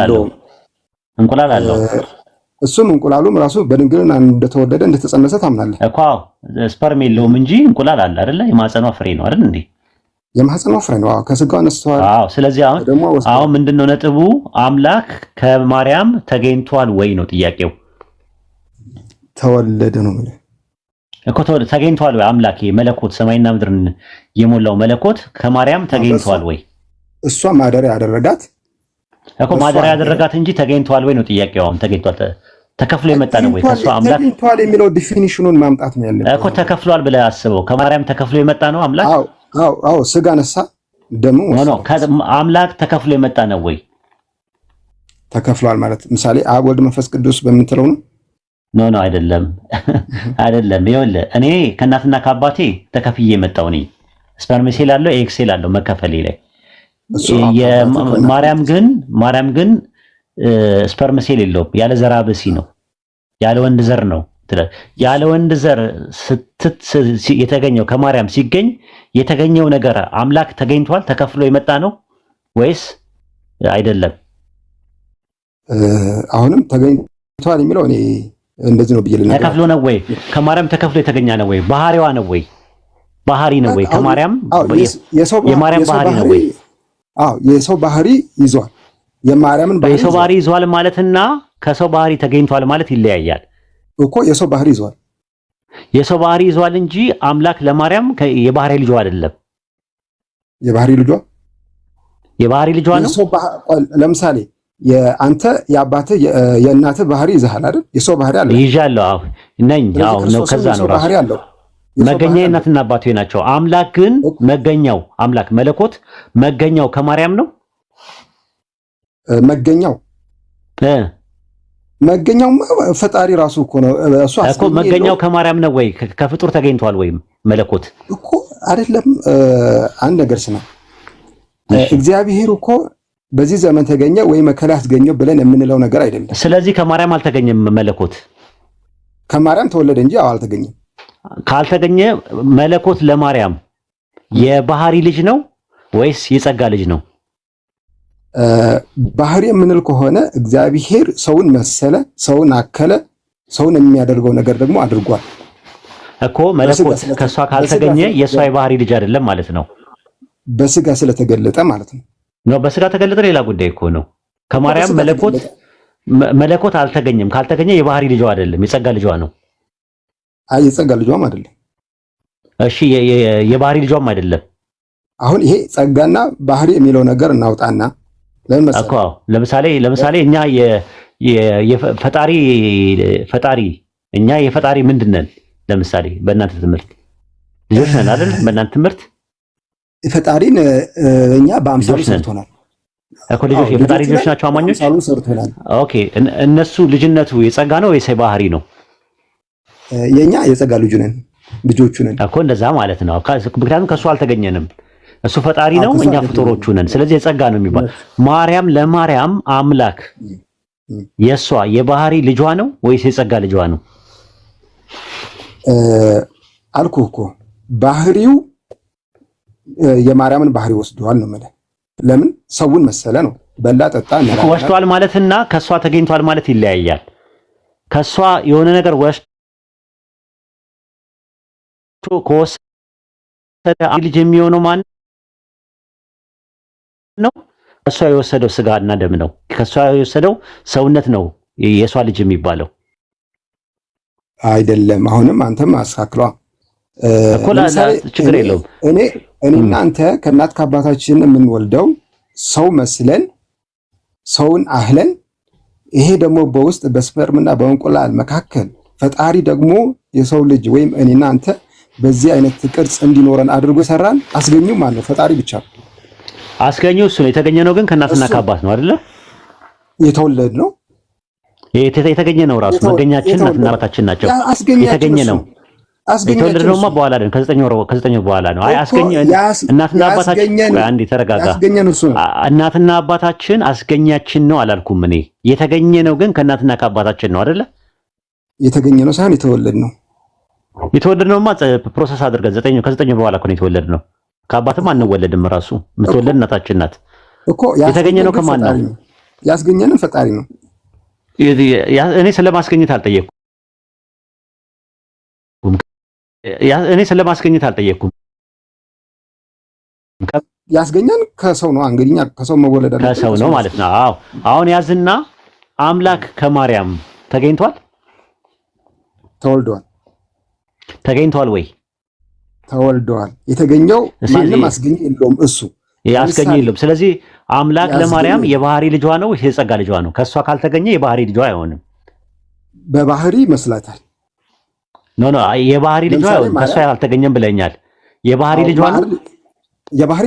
አለው። እሱም እንቁላሉም ራሱ በድንግልና እንደተወለደ እንደተጸነሰ ታምናለህ እኮ። ስፐርም የለውም እንጂ እንቁላል አለ አይደለ? የማህፀኗ ፍሬ ነው አይደል እንዴ? የማህፀኗ ፍሬ ነው። ከስጋው አነስተዋል። ስለዚህ አሁን ምንድነው ነጥቡ? አምላክ ከማርያም ተገኝቷል ወይ ነው ጥያቄው። ተወለደ ነው ማለት እኮ። ተገኝቷል ወይ? አምላክ መለኮት ሰማይና ምድርን የሞላው መለኮት ከማርያም ተገኝቷል ወይ? እሷ ማደሪያ ያደረጋት እኮ ማደሪያ ያደረጋት እንጂ ተገኝቷል ወይ ነው ጥያቄው። አሁን ተገኝቷል ተከፍሎ የመጣ ነው ወይ? ከሷ አምላክ ተገኝቷል የሚለው ዲፊኒሽኑን ማምጣት ነው ያለበት እኮ። ተከፍሏል ብለህ አስበው። ከማርያም ተከፍሎ የመጣ ነው አምላክ። አዎ ስጋ ነሳ ደሙ አምላክ ተከፍሎ የመጣ ነው ወይ? ተከፍሏል ማለት ምሳሌ አብ ወልድ መንፈስ ቅዱስ በምትለው ነው? ኖ አይደለም። ይኸውልህ እኔ ከእናትና ከአባቴ ተከፍዬ የመጣው ነኝ። ስፐርም ሴል አለው ኤክሴል አለው መከፈሌ ላይ። ማርያም ግን ስፐርም ሴል የለውም። ያለ ዘራ ብሲ ነው፣ ያለ ወንድ ዘር ነው። ያለ ወንድ ዘር የተገኘው ከማርያም ሲገኝ የተገኘው ነገር አምላክ ተገኝቷል ተከፍሎ የመጣ ነው ወይስ አይደለም? አሁንም ተገኝቷል የሚለው እኔ እንደዚህ ነው ብዬ ልነግርህ። ተከፍሎ ነው ወይ? ከማርያም ተከፍሎ የተገኘ ነው ወይ? ባህሪዋ ነው ወይ? ባህሪ ነው ወይ? ከማርያም የማርያም ባህሪ ነው ወይ? የሰው ባህሪ ይዟል። የማርያምን ባህሪ የሰው ባህሪ ይዟል ማለትና ከሰው ባህሪ ተገኝቷል ማለት ይለያያል እኮ። የሰው ባህሪ ይዟል። የሰው ባህሪ ይዟል እንጂ አምላክ ለማርያም የባህሪ ልጇ አይደለም። የባህሪ ልጇ ነው። ለምሳሌ የአንተ የአባትህ የእናትህ ባህሪ ይዘሃል አይደል? የሰው ባህሪ አለ። ይዣለሁ ነኝ ነው። ከዛ ነው ራሱ መገኛ እናትና አባቱ ናቸው። አምላክ ግን መገኛው አምላክ መለኮት መገኛው ከማርያም ነው። መገኛው ፈጣሪ ራሱ እኮ ነው እኮ። መገኛው ከማርያም ነው ወይ? ከፍጡር ተገኝቷል ወይም መለኮት እኮ አይደለም። አንድ ነገር ስማ፣ እግዚአብሔር እኮ በዚህ ዘመን ተገኘ ወይ መከራ አስገኘው ብለን የምንለው ነገር አይደለም። ስለዚህ ከማርያም አልተገኘም መለኮት። ከማርያም ተወለደ እንጂ አልተገኘም። ካልተገኘ መለኮት ለማርያም የባህሪ ልጅ ነው ወይስ የጸጋ ልጅ ነው? ባህሪ የምንል ከሆነ እግዚአብሔር ሰውን መሰለ፣ ሰውን አከለ፣ ሰውን የሚያደርገው ነገር ደግሞ አድርጓል እኮ። መለኮት ከሷ ካልተገኘ የሷ የባህሪ ልጅ አይደለም ማለት ነው። በስጋ ስለተገለጠ ማለት ነው። በስጋ ተገለጠ ሌላ ጉዳይ እኮ ነው። ከማርያም መለኮት አልተገኘም። ካልተገኘ የባህሪ ልጇ አይደለም፣ የጸጋ ልጇ ነው። የጸጋ ልጇም አይደለም። እሺ የባህሪ ልጇም አይደለም። አሁን ይሄ ጸጋና ባህሪ የሚለው ነገር እናውጣና ለምሳሌ እኛ ፈጣሪ እኛ የፈጣሪ ምንድን ነን? ለምሳሌ በእናንተ ትምህርት ልጆች ነን አይደል? በእናንተ ትምህርት ፈጣሪን እኛ በአምሳሉ ሰርቶናል እኮ። ልጆች የፈጣሪ ልጆች ናቸው አማኞች። ኦኬ እነሱ ልጅነቱ የጸጋ ነው ወይስ የባህሪ ነው? የኛ የጸጋ ልጆቹ ነን እኮ። እንደዛ ማለት ነው። ምክንያቱም ከሱ አልተገኘንም። እሱ ፈጣሪ ነው፣ እኛ ፍጡሮቹ ነን። ስለዚህ የጸጋ ነው የሚባል። ለማርያም አምላክ የሷ የባህሪ ልጇ ነው ወይስ የጸጋ ልጇ ነው? አልኩህ እኮ ባህሪው የማርያምን ባህሪ ወስደዋል ነው ማለት። ለምን ሰውን መሰለ ነው። በላ ጠጣ ወስደዋል ማለትና ከሷ ተገኝቷል ማለት ይለያያል። ከሷ የሆነ ነገር ወስዶ ከወሰደ ልጅ የሚሆነው ማን ነው? ከሷ የወሰደው ስጋና ደም ነው። ከሷ የወሰደው ሰውነት ነው የሷ ልጅ የሚባለው አይደለም። አሁንም አንተም አስካክሏ ችግር የለውም። እኔና አንተ ከእናት ከአባታችን የምንወልደው ሰው መስለን ሰውን አህለን፣ ይሄ ደግሞ በውስጥ በስፐርምና በእንቁላል መካከል ፈጣሪ ደግሞ የሰው ልጅ ወይም እኔና አንተ በዚህ አይነት ቅርጽ እንዲኖረን አድርጎ ሰራን። አስገኙ ማን ነው? ፈጣሪ ብቻ ነው። አስገኙ እሱ ነው። የተገኘ ነው ግን ከእናትና ከአባት ነው አይደለ? የተወለድ ነው የተገኘ ነው። ራሱ መገኛችን እናትና አባታችን ናቸው። የተገኘ ነው። የተወለደ ነውማ በኋላ አይደል? ከ9 ወር በኋላ ነው። አይ አስገኘ እናትና አባታችን አንዴ ተረጋጋ። እናትና አባታችን አስገኛችን ነው አላልኩም እኔ። የተገኘ ነው ግን ከእናትና ከአባታችን ነው አይደለ? የተገኘ ነው ሳይሆን የተወለድ ነው። የተወለድ ነውማ ፕሮሰስ አድርገን ከ9 ወር በኋላ እኮ ነው የተወለድ ነው። ከአባትም አንወለድም። ራሱ የምትወለድ እናታችን ናት እኮ። የተገኘ ነው ከማን ነው? ያስገኘንን ፈጣሪ ነው። እኔ ስለማስገኘት አልጠየቅኩም። ያስገኘን ከሰው ነው። እንግዲህ ከሰው መወለድ ከሰው ነው ማለት ነው። አዎ አሁን ያዝና አምላክ ከማርያም ተገኝቷል? ተገኝቷል ወይ? ተወልደዋል። የተገኘው ማንም አስገኘ የለውም፣ እሱ ያስገኘ የለውም። ስለዚህ አምላክ ለማርያም የባህሪ ልጇ ነው ወይስ የጸጋ ልጇ ነው? ከሷ ካልተገኘ የባህሪ ልጇ አይሆንም። በባህሪ ይመስላታል። ኖ የባህሪ ልጇ አይሆንም። ከሷ ያልተገኘም ብለኛል። የባህሪ ልጇ ነው። የባህሪ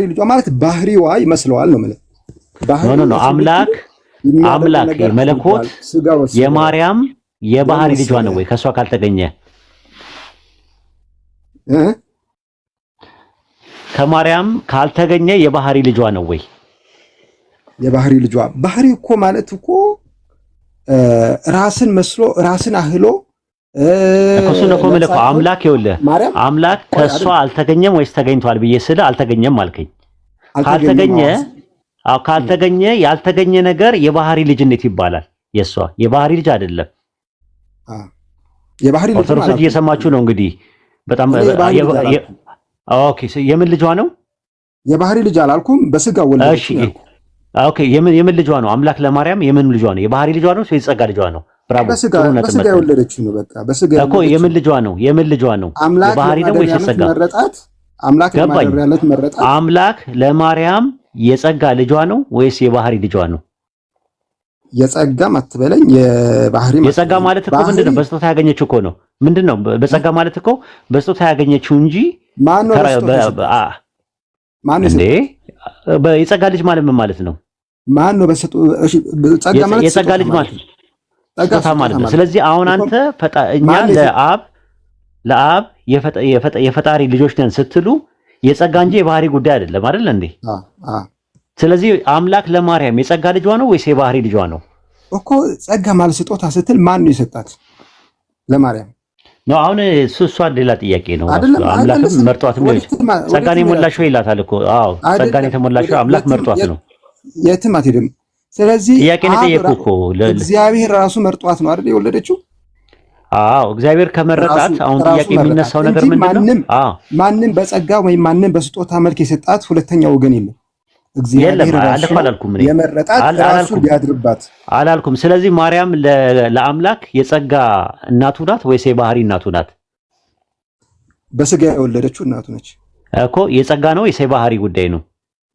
ልጇ ማለት ባህሪዋ ይመስለዋል ነው ማለት። ኖ አምላክ የመለኮት የማርያም የባህሪ ልጇ ነው ወይ? ከሷ ካልተገኘ ከማርያም ካልተገኘ የባህሪ ልጇ ነው ወይ? የባህሪ ልጇ ባህሪ እኮ ማለት እኮ ራስን መስሎ ራስን አህሎ እኮ ነው መልኩ። አምላክ ይኸውልህ፣ አምላክ ከሷ አልተገኘም ወይስ ተገኝቷል ብዬ ስለ አልተገኘም አልከኝ። ካልተገኘ ያልተገኘ ነገር የባህሪ ልጅነት ይባላል። የሷ የባህሪ ልጅ አይደለም። የባህሪ ልጅ ኦርቶዶክስ እየሰማችሁ ነው እንግዲህ በጣም ኦኬ። የምን ልጇ ነው? የባህሪ ልጅ አላልኩም፣ በስጋ ወለደች። እሺ ኦኬ። የምን ልጇ ነው? አምላክ ለማርያም የምን ልጇ ነው? የባህሪ ልጇ ነው ወይስ የጸጋ ልጇ ነው? ብራቮ። በስጋ የወለደችው ነው። በቃ በስጋ እኮ የምን ልጇ ነው? የባህሪ ነው ወይስ የጸጋ? አምላክ ለማርያም የጸጋ ልጇ ነው ወይስ የባህሪ ልጇ ነው? የጸጋም አትበለኝ፣ የባህሪ የጸጋ ማለት እኮ ምንድነው? በስጦታ ያገኘችው እኮ ነው። ምንድነው በጸጋ ማለት እኮ በስጦታ ያገኘችው እንጂ ማን ነው እንዴ? የጸጋ ልጅ ማለት ምን ማለት ነው? ማን ነው ጸጋ ማለት? የጸጋ ልጅ ማለት ስጦታ ማለት ነው። ስለዚህ አሁን አንተ እኛ ለአብ የፈጣሪ ልጆች ነን ስትሉ የጸጋ እንጂ የባህሪ ጉዳይ አይደለም አይደል እንዴ? ስለዚህ አምላክ ለማርያም የጸጋ ልጇ ነው ወይስ የባህሪ ልጇ ነው እኮ? ጸጋ ማለት ስጦታ ስትል ማን ነው የሰጣት ለማርያም ነው? አሁን እሷ ሌላ ጥያቄ ነው። አምላክም መርጧትም ነው። ጸጋን የሞላሽው ይላታል እኮ። አዎ ጸጋን የተሞላሽው አምላክ መርጧት ነው። የትም አትሄድም። ስለዚህ ጥያቄ ነው የጠየኩህ እኮ እግዚአብሔር ራሱ መርጧት ነው አይደል የወለደችው? አዎ እግዚአብሔር ከመረጣት አሁን ጥያቄ የሚነሳው ነገር ምንድነው? ማንም በጸጋ ወይም ማንም በስጦታ መልክ የሰጣት ሁለተኛ ወገን የለም። እግዚአብሔር ራሱ የመረጣት ራሱ ሊያድርባት አላልኩም። ስለዚህ ማርያም ለአምላክ የጸጋ እናቱ ናት ወይስ የባህሪ እናቱ ናት? በስጋ የወለደችው እናቱ ነች እኮ። የጸጋ ነው ወይስ የባህሪ ጉዳይ ነው?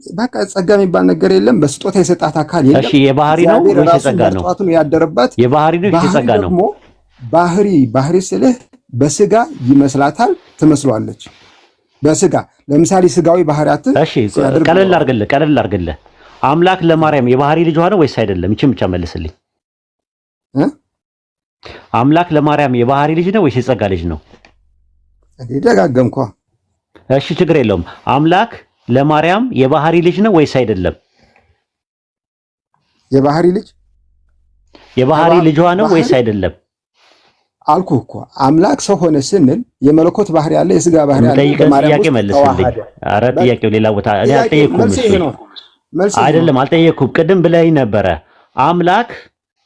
በቃ ጸጋ የሚባል ነገር የለም። በስጦታ የሰጣት አካል የለም። እሺ የባህሪ ነው ወይስ የጸጋ ነው? ያደረባት የባህሪ ነው ወይስ የጸጋ ነው? ባህሪ ስልህ በስጋ ይመስላታል፣ ትመስሏለች በስጋ ለምሳሌ ስጋዊ ባህሪያትን። እሺ ቀለል አድርግልህ። አምላክ ለማርያም የባህሪ ልጇ ነው ወይስ አይደለም? ይቺን ብቻ መልስልኝ። አምላክ ለማርያም የባህሪ ልጅ ነው ወይስ የጸጋ ልጅ ነው? ደጋገምኳ። እሺ ችግር የለውም። አምላክ ለማርያም የባህሪ ልጅ ነው ወይስ አይደለም? የባህሪ ልጇ ነው ወይስ አይደለም? አልኩህ እኮ አምላክ ሰው ሆነ ስንል የመለኮት ባህሪ ያለ የስጋ ባህሪ ያለ ጥያቄ መልስልኝ። ኧረ ጥያቄው ሌላ ቦታ እኔ አልጠየኩም። አይደለም አልጠየኩም። ቅድም ብለኸኝ ነበረ አምላክ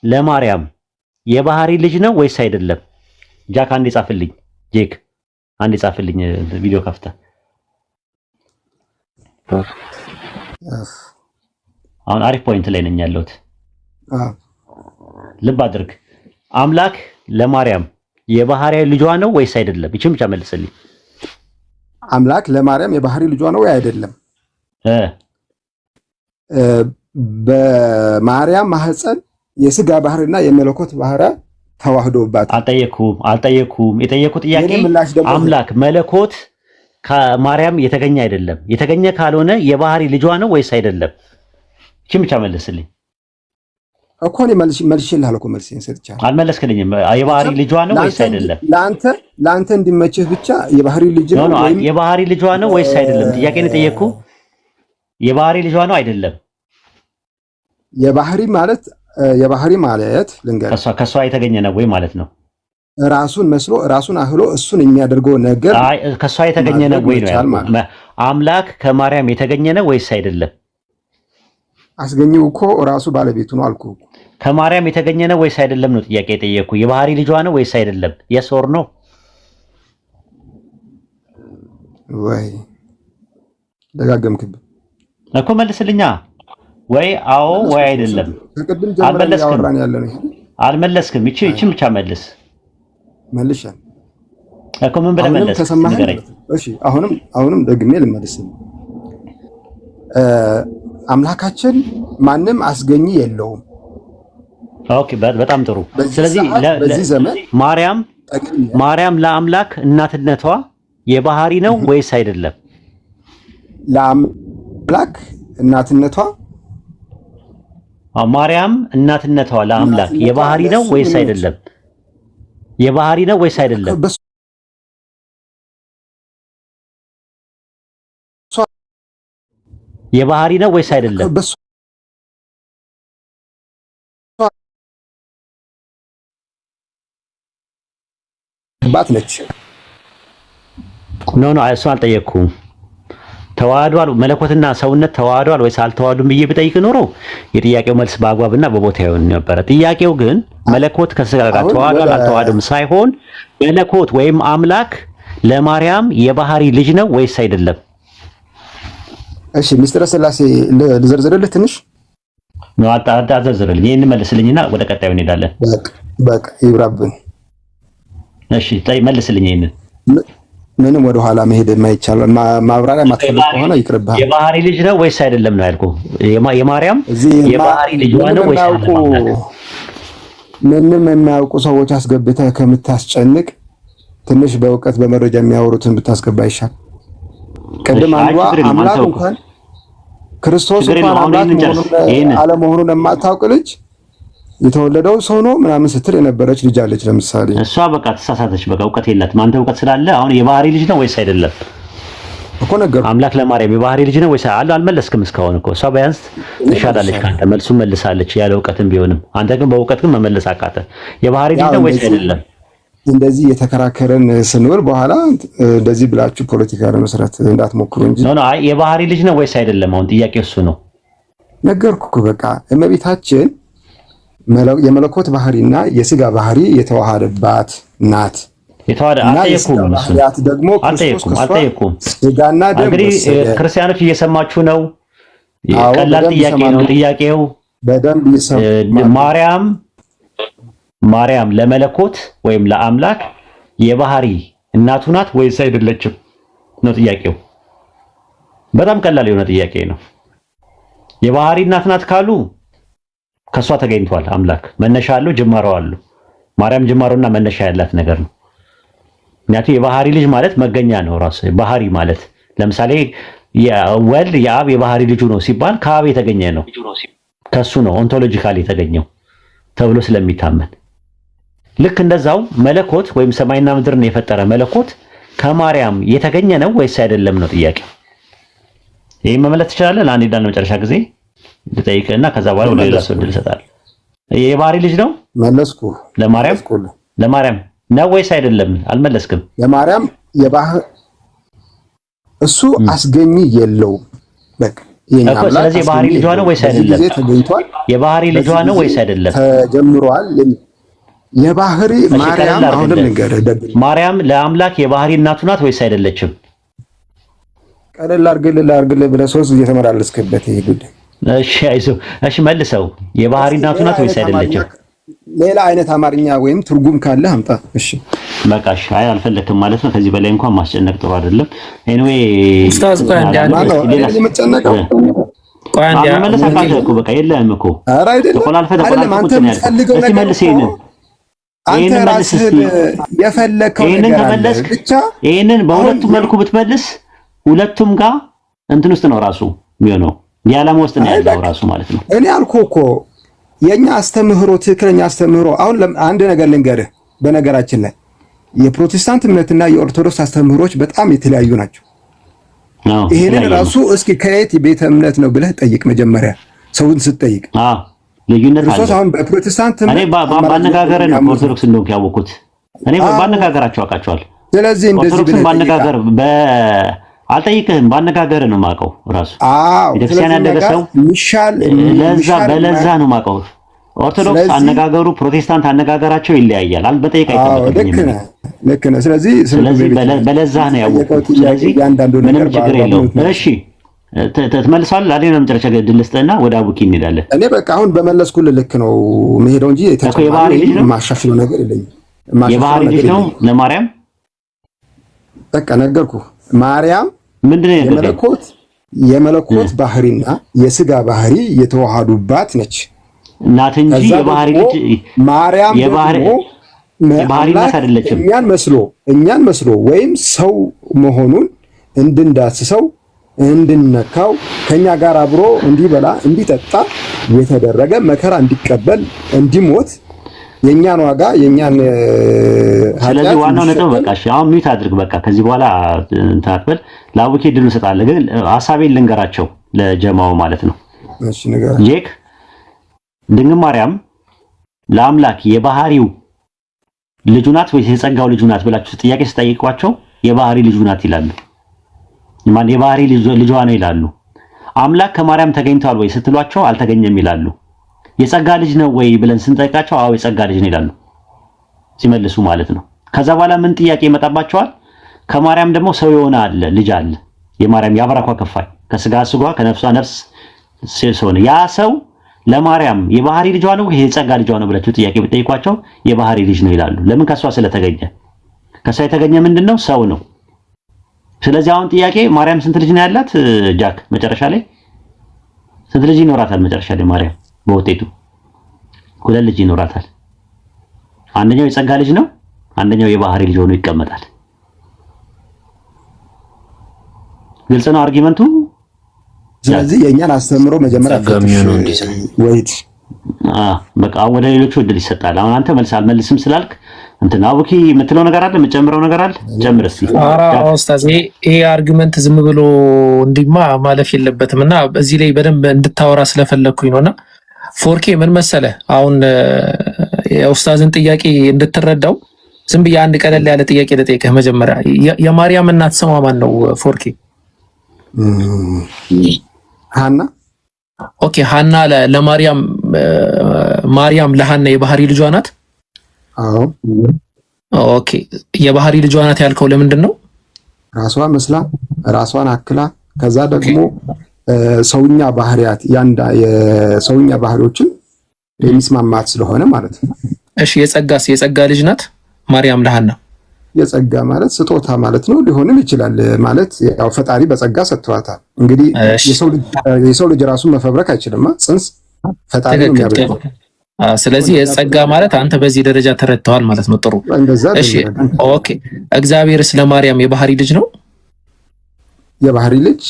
ለማርያም የባህሪ ልጅ ነው ወይስ አይደለም? ጃክ አንዴ ጻፍልኝ። ጄክ አንዴ ጻፍልኝ። ቪዲዮ ከፍተህ አሁን አሪፍ ፖይንት ላይ ነኝ ያለሁት። ልብ አድርግ። አምላክ ለማርያም የባህሪ ልጇ ነው ወይስ አይደለም? ይህችን ብቻ መልስልኝ። አምላክ ለማርያም የባህሪ ልጇ ነው ወይ አይደለም? በማርያም ማህፀን የስጋ ባህርና የመለኮት ባህሪ ተዋህዶባት። አልጠየኩም። የጠየቁ ጥያቄ አምላክ መለኮት ከማርያም የተገኘ አይደለም። የተገኘ ካልሆነ የባህሪ ልጇ ነው ወይስ አይደለም? ይህችን ብቻ መልስልኝ እኮ እኔ መልሼልሃለሁ እኮ መልሴን ሰጥቻለሁ። አልመለስክልኝም። የባህሪ ልጇ ነው ወይስ አይደለም? ለአንተ እንዲመችህ ብቻ የባህሪ ልጅ ነው ወይም የባህሪ ልጇ ነው ወይስ አይደለም? ጥያቄን የጠየቅኩ የባህሪ ልጇ ነው አይደለም? የባህሪ ማለት ልንገርህ ከሷ የተገኘ ነው ወይ ማለት ነው? ራሱን መስሎ ራሱን አህሎ እሱን የሚያደርገው ነገር ከሷ የተገኘ ነው ወይ ነው? አምላክ ከማርያም የተገኘ ነው ወይስ አይደለም? አስገኘው እኮ ራሱ ባለቤቱ ነው አልኩህ። ከማርያም የተገኘ ነው ወይስ አይደለም ነው ጥያቄ የጠየቅኩ። የባህሪ ልጇ ነው ወይስ አይደለም? የስ ኦር ኖ ወይ ደጋገምክብኝ እኮ መልስልኛ። ወይ አዎ ወይ አይደለም። አልመለስክም። ይቺን ብቻ መልስ። መልሻል እኮ ምን ብለህ መለስ? እሺ አሁንም ደግሜ ልመልስ። አምላካችን ማንም አስገኝ የለውም። ኦኬ በጣም ጥሩ። ስለዚህ በዚህ ዘመን ማርያም ለአምላክ እናትነቷ የባህሪ ነው ወይስ አይደለም? ለአምላክ እናትነቷ ማርያም እናትነቷ ለአምላክ የባህሪ ነው ወይስ አይደለም? የባህሪ ነው ወይስ አይደለም? የባህሪ ነው ወይስ አይደለም? ባት ነች። ኖ እሱ አልጠየቅኩም። ተዋህዷል መለኮትና ሰውነት ተዋህዷል ወይስ አልተዋህዱም ብዬ ብጠይቅ ኖሮ የጥያቄው መልስ በአግባብና በቦታ ይሆን ነበር። ጥያቄው ግን መለኮት ከስጋ ጋር ተዋህዷል አልተዋህዱም ሳይሆን መለኮት ወይም አምላክ ለማርያም የባህሪ ልጅ ነው ወይስ አይደለም? እሺ ምስጢረ ሥላሴ ልዘርዝርልህ ትንሽ ነው። አታዘርዝርልኝ። ይሄን መልስልኝና ወደ ቀጣዩ እንሄዳለን። በቃ ይብራብን። እሺ መልስልኝ። ይሄን ምንም ወደ ኋላ መሄድ የማይቻለው ማብራሪያ ማትፈልግ ከሆነ ይቅርብህ። የባህሪ ልጅ ነው ወይስ አይደለም ነው ያልኩህ። የማርያም የባህሪ ልጅ ነው ወይስ አይደለም? ምንም የማያውቁ ሰዎች አስገብተህ ከምታስጨንቅ ትንሽ በእውቀት በመረጃ የሚያወሩትን ብታስገባ ይሻል። ቅድም አንዷ አምላክ እንኳን ክርስቶስ እንኳን አምላክ አለመሆኑን የማታውቅ ልጅ የተወለደው ሰው ነው ምናምን ስትል የነበረች ልጅ አለች። ለምሳሌ እሷ በቃ ተሳሳተች። በቃ እውቀት የላትም። አንተ እውቀት ስላለ አሁን የባህሪ ልጅ ነው ወይስ አይደለም እኮ ነገርኩህ። አምላክ ለማርያም የባህሪ ልጅ ነው ወይስ አልመለስክም እስካሁን እኮ። እሷ ቢያንስ ትሻላለች ካንተ መልሱን መልሳለች ያለ እውቀትም ቢሆንም፣ አንተ ግን በእውቀት ግን መመለስ አቃተ። የባህሪ ልጅ ነው ወይስ አይደለም? እንደዚህ የተከራከረን ስንውል በኋላ እንደዚህ ብላችሁ ፖለቲካ ለመስራት እንዳትሞክሩ እንጂ አይ የባህሪ ልጅ ነው ወይስ አይደለም? አሁን ጥያቄው እሱ ነው። ነገርኩህ በቃ እመቤታችን የመለኮት ባህሪና የስጋ ባህሪ የተዋሃደባት ናት። ደግሞ አልጠየኩም። ስጋና ደም እንግዲህ ክርስቲያኖች እየሰማችሁ ነው። ቀላል ጥያቄ ነው ጥያቄው። በደንብ ይሰማል። ማርያም ለመለኮት ወይም ለአምላክ የባህሪ እናቱ ናት ወይስ አይደለችም ነው ጥያቄው። በጣም ቀላል የሆነ ጥያቄ ነው። የባህሪ እናት ናት ካሉ ከሷ ተገኝቷል። አምላክ መነሻ አለው፣ ጅማሮ አለው። ማርያም ጅማሮና መነሻ ያላት ነገር ነው። ምክንያቱም የባህሪ ልጅ ማለት መገኛ ነው ራሱ ባህሪ ማለት። ለምሳሌ ወልድ የአብ የባህሪ ልጁ ነው ሲባል ከአብ የተገኘ ነው፣ ከሱ ነው ኦንቶሎጂካሊ የተገኘው ተብሎ ስለሚታመን፣ ልክ እንደዛው መለኮት ወይም ሰማይና ምድርን የፈጠረ መለኮት ከማርያም የተገኘ ነው ወይስ አይደለም ነው ጥያቄ። ይሄ መመለስ ትችላለህ። ለአንድ ዳን መጨረሻ ጊዜ ልጠይቅህና ከዛ በኋላ ወደ ሌላ ሰው ልሰጣል። የባህሪ ልጅ ነው መለስኩ። ለማርያም ነው ወይስ አይደለም? አልመለስክም። ለማርያም እሱ አስገኝ የለውም። በቃ ስለዚህ የባህሪ ልጇ ነው ወይስ አይደለም? የባህሪ ልጇ ነው ወይስ አይደለም? ተጀምሯል። የባህሪ ማርያም አሁንም ንገረህ፣ ማርያም ለአምላክ የባህሪ እናቱ ናት ወይስ አይደለችም? ቀለል አድርግልህ ብለህ ሶስት እየተመላለስክበት ይሄ ጉዳይ። እሺ አይዞህ። እሺ መልሰው። የባህሪ እናቱ ናት ወይስ አይደለችም? ሌላ አይነት አማርኛ ወይም ትርጉም ካለ አምጣ። እሺ በቃ እሺ። አይ አልፈለክም ማለት ነው። ከዚህ በላይ እንኳን ማስጨነቅ ጥሩ አይደለም። ኤኒዌይ ኡስታዝ ቆይ አንዴ የምትጨነቀው ቆይ አንዴ መመለስ አቃተህ እኮ በቃ የለህም እኮ ኧረ አይደለም ተቆላልፈህ አንተ የምትፈልገው ነገር አንተ ራስህ የፈለከው ነገር አለ ብቻ ይሄንን በሁለቱም መልኩ ብትመልስ ሁለቱም ጋር እንትን ውስጥ ነው ራሱ የሚሆነው የዓለም ውስጥ ነው ያለው ራሱ ማለት ነው። እኔ አልኩህ እኮ የኛ አስተምህሮ ትክክለኛ አስተምህሮ አሁን አንድ ነገር ልንገርህ። በነገራችን ላይ የፕሮቴስታንት እምነትና የኦርቶዶክስ አስተምህሮች በጣም የተለያዩ ናቸው። ይሄንን ራሱ እስኪ ከየት ቤተ እምነት ነው ብለህ ጠይቅ። መጀመሪያ ሰውን ስትጠይቅ ልዩነት አለ። አሁን በፕሮቴስታንት እኔ ባነጋገር ነው ኦርቶዶክስ እንደሆንክ ያወቅሁት። እኔ ባነጋገራቸው አውቃቸዋለሁ። ስለዚህ እንደዚህ ብለህ ባነጋገር አልጠይቅህም፣ ባነጋገር ነው የማውቀው ራሱ። ቤተክርስቲያን ያደገ ሰው በለዛ ነው የማውቀው። ኦርቶዶክስ አነጋገሩ፣ ፕሮቴስታንት አነጋገራቸው ይለያያል። አልበጠይቅ አይጠበቅብኝም። ልክ ነህ። ስለዚህ በለዛ ነው ያወቅሁት። ስለዚህ ምንም ችግር የለውም። እሺ ትመልሳለህ። አዴ ነው መጨረሻ ድል ልስጥህና ወደ አቡኪ እንሄዳለን። እኔ በቃ አሁን በመለስኩልህ ልክ ነው መሄደው እንጂ የባህሪ ልጅ ነው ማሻሽለው ነገር የለኝም። የባህሪ ልጅ ነው ለማርያም በቃ ነገርኩህ። ማርያም ምንድነው የመለኮት ባህሪና የስጋ ባህሪ የተዋሃዱባት ነች እናት እንጂ የባህሪ ልጅ ማርያም የባህሪ ልጅ አይደለችም። እኛን መስሎ ወይም ሰው መሆኑን እንድንዳስሰው እንድንነካው ከኛ ጋር አብሮ እንዲበላ እንዲጠጣ የተደረገ መከራ እንዲቀበል እንዲሞት የኛን ዋጋ የኛን ስለዚህ ዋናው ነጥብ በቃ እሺ አሁን ሚት አድርግ በቃ ከዚህ በኋላ እንታጥበል ለአቡኪ ድል እንሰጣለን። ግን ሐሳቤን ልንገራቸው ለጀማው ማለት ነው። እሺ ነገር ጄክ ድንግል ማርያም ለአምላክ የባህሪው ልጁ ናት ወይስ የጸጋው ልጁ ናት ብላችሁ ጥያቄ ስጠይቋቸው የባህሪ ልጁ ናት ይላሉ። ማን የባህሪ ልጇ ነው ይላሉ። አምላክ ከማርያም ተገኝቷል ወይ ስትሏቸው አልተገኘም ይላሉ። የጸጋ ልጅ ነው ወይ ብለን ስንጠይቃቸው አዎ የጸጋ ልጅ ነው ይላሉ ሲመልሱ ማለት ነው። ከዛ በኋላ ምን ጥያቄ ይመጣባቸዋል? ከማርያም ደግሞ ሰው የሆነ አለ ልጅ አለ የማርያም ያበራኳ ከፋይ ከስጋ ስጋ ከነፍሷ ነፍስ ሰው ነው። ያ ሰው ለማርያም የባህሪ ልጇ ነው ወይ የጸጋ ልጇ ነው ብላችሁ ጥያቄ ብትጠይቋቸው የባህሪ ልጅ ነው ይላሉ። ለምን? ከሷ ስለተገኘ። ከሷ የተገኘ ምንድነው? ሰው ነው። ስለዚህ አሁን ጥያቄ ማርያም ስንት ልጅ ነው ያላት? ጃክ መጨረሻ ላይ ስንት ልጅ ይኖራታል? መጨረሻ ላይ ማርያም በውጤቱ 2 ልጅ ይኖራታል። አንደኛው የጸጋ ልጅ ነው፣ አንደኛው የባህሪ ልጅ ሆኖ ይቀመጣል። ግልጽ ነው አርጊመንቱ። ስለዚህ የኛን አስተምሮ መጀመሪያ ገሚያኑ እንዴት ነው ወይት በቃ ወደ ሌሎቹ እድል ይሰጣል። አሁን አንተ መልስ አልመልስም ስላልክ እንትና አቡኪ የምትለው ነገር አለ? የምትጨምረው ነገር አለ? ጨምር እስኪ። ኧረ ኡስታዝ ይሄ አርጊመንት ዝም ብሎ እንዲማ ማለፍ የለበትም እና እዚህ ላይ በደንብ እንድታወራ ስለፈለኩኝ ነውና ፎርኬ ምን መሰለ አሁን የኡስታዝን ጥያቄ እንድትረዳው ዝም ብዬ አንድ ቀለል ያለ ጥያቄ ልጠይቅህ። መጀመሪያ የማርያም እናት ስሟ ማን ነው ፎርኬ? ሃና። ኦኬ ሃና ለማርያም ማርያም ለሃና የባህሪ ልጇ ናት? አዎ። ኦኬ የባህሪ ልጇ ናት ያልከው ለምንድን ነው? ራሷን መስላ ራሷን አክላ ከዛ ደግሞ ሰውኛ ባህሪያት የሰውኛ ባህሪዎችን የሚስማማት ስለሆነ ማለት ነው። እሺ የጸጋ ልጅ ናት ማርያም ለሃና? የጸጋ ማለት ስጦታ ማለት ነው። ሊሆንም ይችላል ማለት ያው ፈጣሪ በጸጋ ሰጥቷታል። እንግዲህ የሰው ልጅ ራሱን መፈብረክ አይችልም። ጽንስ ፈጣሪ ነው የሚያበረው። ስለዚህ የጸጋ ማለት አንተ በዚህ ደረጃ ተረድተዋል ማለት ነው። ጥሩ። እሺ ኦኬ። እግዚአብሔር ስለ ማርያም የባህሪ ልጅ ነው? የባህሪ ልጅ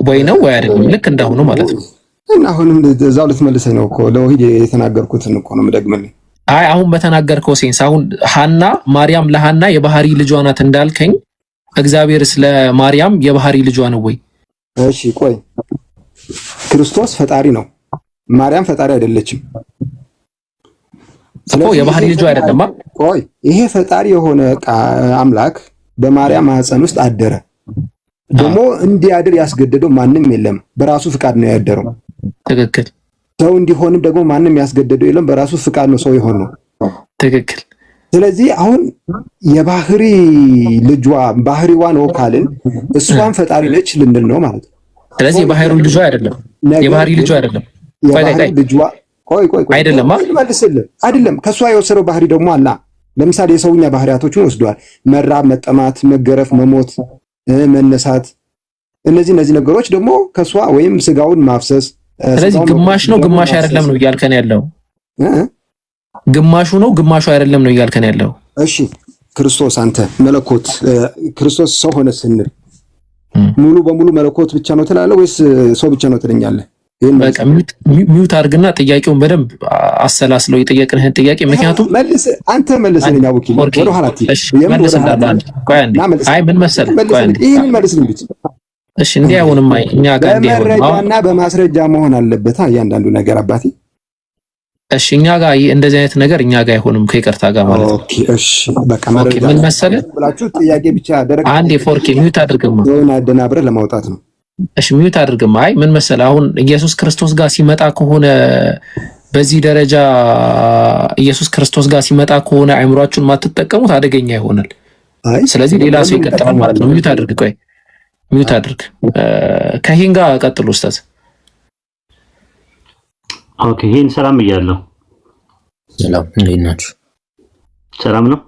ወይ ነው ወይ አይደለም? ልክ እንዳሁኑ ማለት ነው። እና አሁንም እዛው ልትመልሰኝ ነው እኮ ለወሂድ የተናገርኩትን እኮ ነው የምደግምልኝ። አይ አሁን በተናገርከው ሴንስ አሁን ሃና ማርያም ለሃና የባህሪ ልጇ ናት እንዳልከኝ እግዚአብሔር ስለ ማርያም የባህሪ ልጇ ነው ወይ? እሺ ቆይ ክርስቶስ ፈጣሪ ነው፣ ማርያም ፈጣሪ አይደለችም። ስለዚህ የባህሪ ልጇ አይደለም። ቆይ ይሄ ፈጣሪ የሆነ አምላክ በማርያም ማህፀን ውስጥ አደረ። ደግሞ እንዲያድር ያስገደደው ማንም የለም፣ በራሱ ፍቃድ ነው ያደረው። ትክክል። ሰው እንዲሆንም ደግሞ ማንም ያስገደደው የለም፣ በራሱ ፍቃድ ነው ሰው የሆነው። ትክክል። ስለዚህ አሁን የባህሪ ልጇ ባህሪዋ ነው ካልን እሷን ፈጣሪ ነች ልንል ነው ማለት ነው። ስለዚህ የባህሪ ልጇ አይደለም፣ የባህሪ ልጇ አይደለም። ቆይ አይደለም መልስልህ። አይደለም ከሷ የወሰደው ባህሪ ደግሞ አላ። ለምሳሌ የሰውኛ ባህሪያቶችን ወስዷል። መራብ፣ መጠማት፣ መገረፍ፣ መሞት፣ መነሳት። እነዚህ ነገሮች ደግሞ ከሷ ወይም ስጋውን ማፍሰስ። ስለዚህ ግማሽ ነው ግማሽ አይደለም ነው እያልከን ያለው? ግማሹ ነው ግማሹ አይደለም ነው እያልከን ያለው? እሺ ክርስቶስ አንተ መለኮት ክርስቶስ ሰው ሆነ ስንል ሙሉ በሙሉ መለኮት ብቻ ነው ትላለህ ወይስ ሰው ብቻ ነው ትለኛለህ? በቃ ሚውት አድርግና ጥያቄውን በደንብ አሰላስለው የጠየቅንህን ጥያቄ። ምክንያቱም አንተ መልስልኝ። አቡኪ ወደ ኋላ አይ ምን መሰለህ ይሄን መልስልኝ ብቻ። እሺ እንዲህ አይሆንም። አይ እኛ ጋር በመረጃና በማስረጃ መሆን አለበት እያንዳንዱ ነገር አባቴ። እሺ እኛ ጋር እንደዚህ አይነት ነገር እኛ ጋር አይሆንም ከይቅርታ ጋር ማለት ነው። ኦኬ እሺ በቃ መረጃ ምን መሰለህ ብላችሁ ጥያቄ ብቻ ደረቅ አንዴ ፎርኬ ሚውት አድርግማ የሆነ አደናብረህ ለማውጣት ነው። እሺ ሚውት አድርግማ። አይ ምን መሰለህ አሁን ኢየሱስ ክርስቶስ ጋር ሲመጣ ከሆነ በዚህ ደረጃ ኢየሱስ ክርስቶስ ጋር ሲመጣ ከሆነ አእምሯችሁን ማትጠቀሙት አደገኛ ይሆናል። ስለዚህ ሌላ ሰው ይቀጥላል ማለት ነው። ሚውት አድርግ። ቆይ ሚውት አድርግ። ከሂን ጋር ቀጥሉ ኡስታዝ። ኦኬ ይሄን ሰላም እያለሁ። ሰላም እንዴት ናችሁ? ሰላም ነው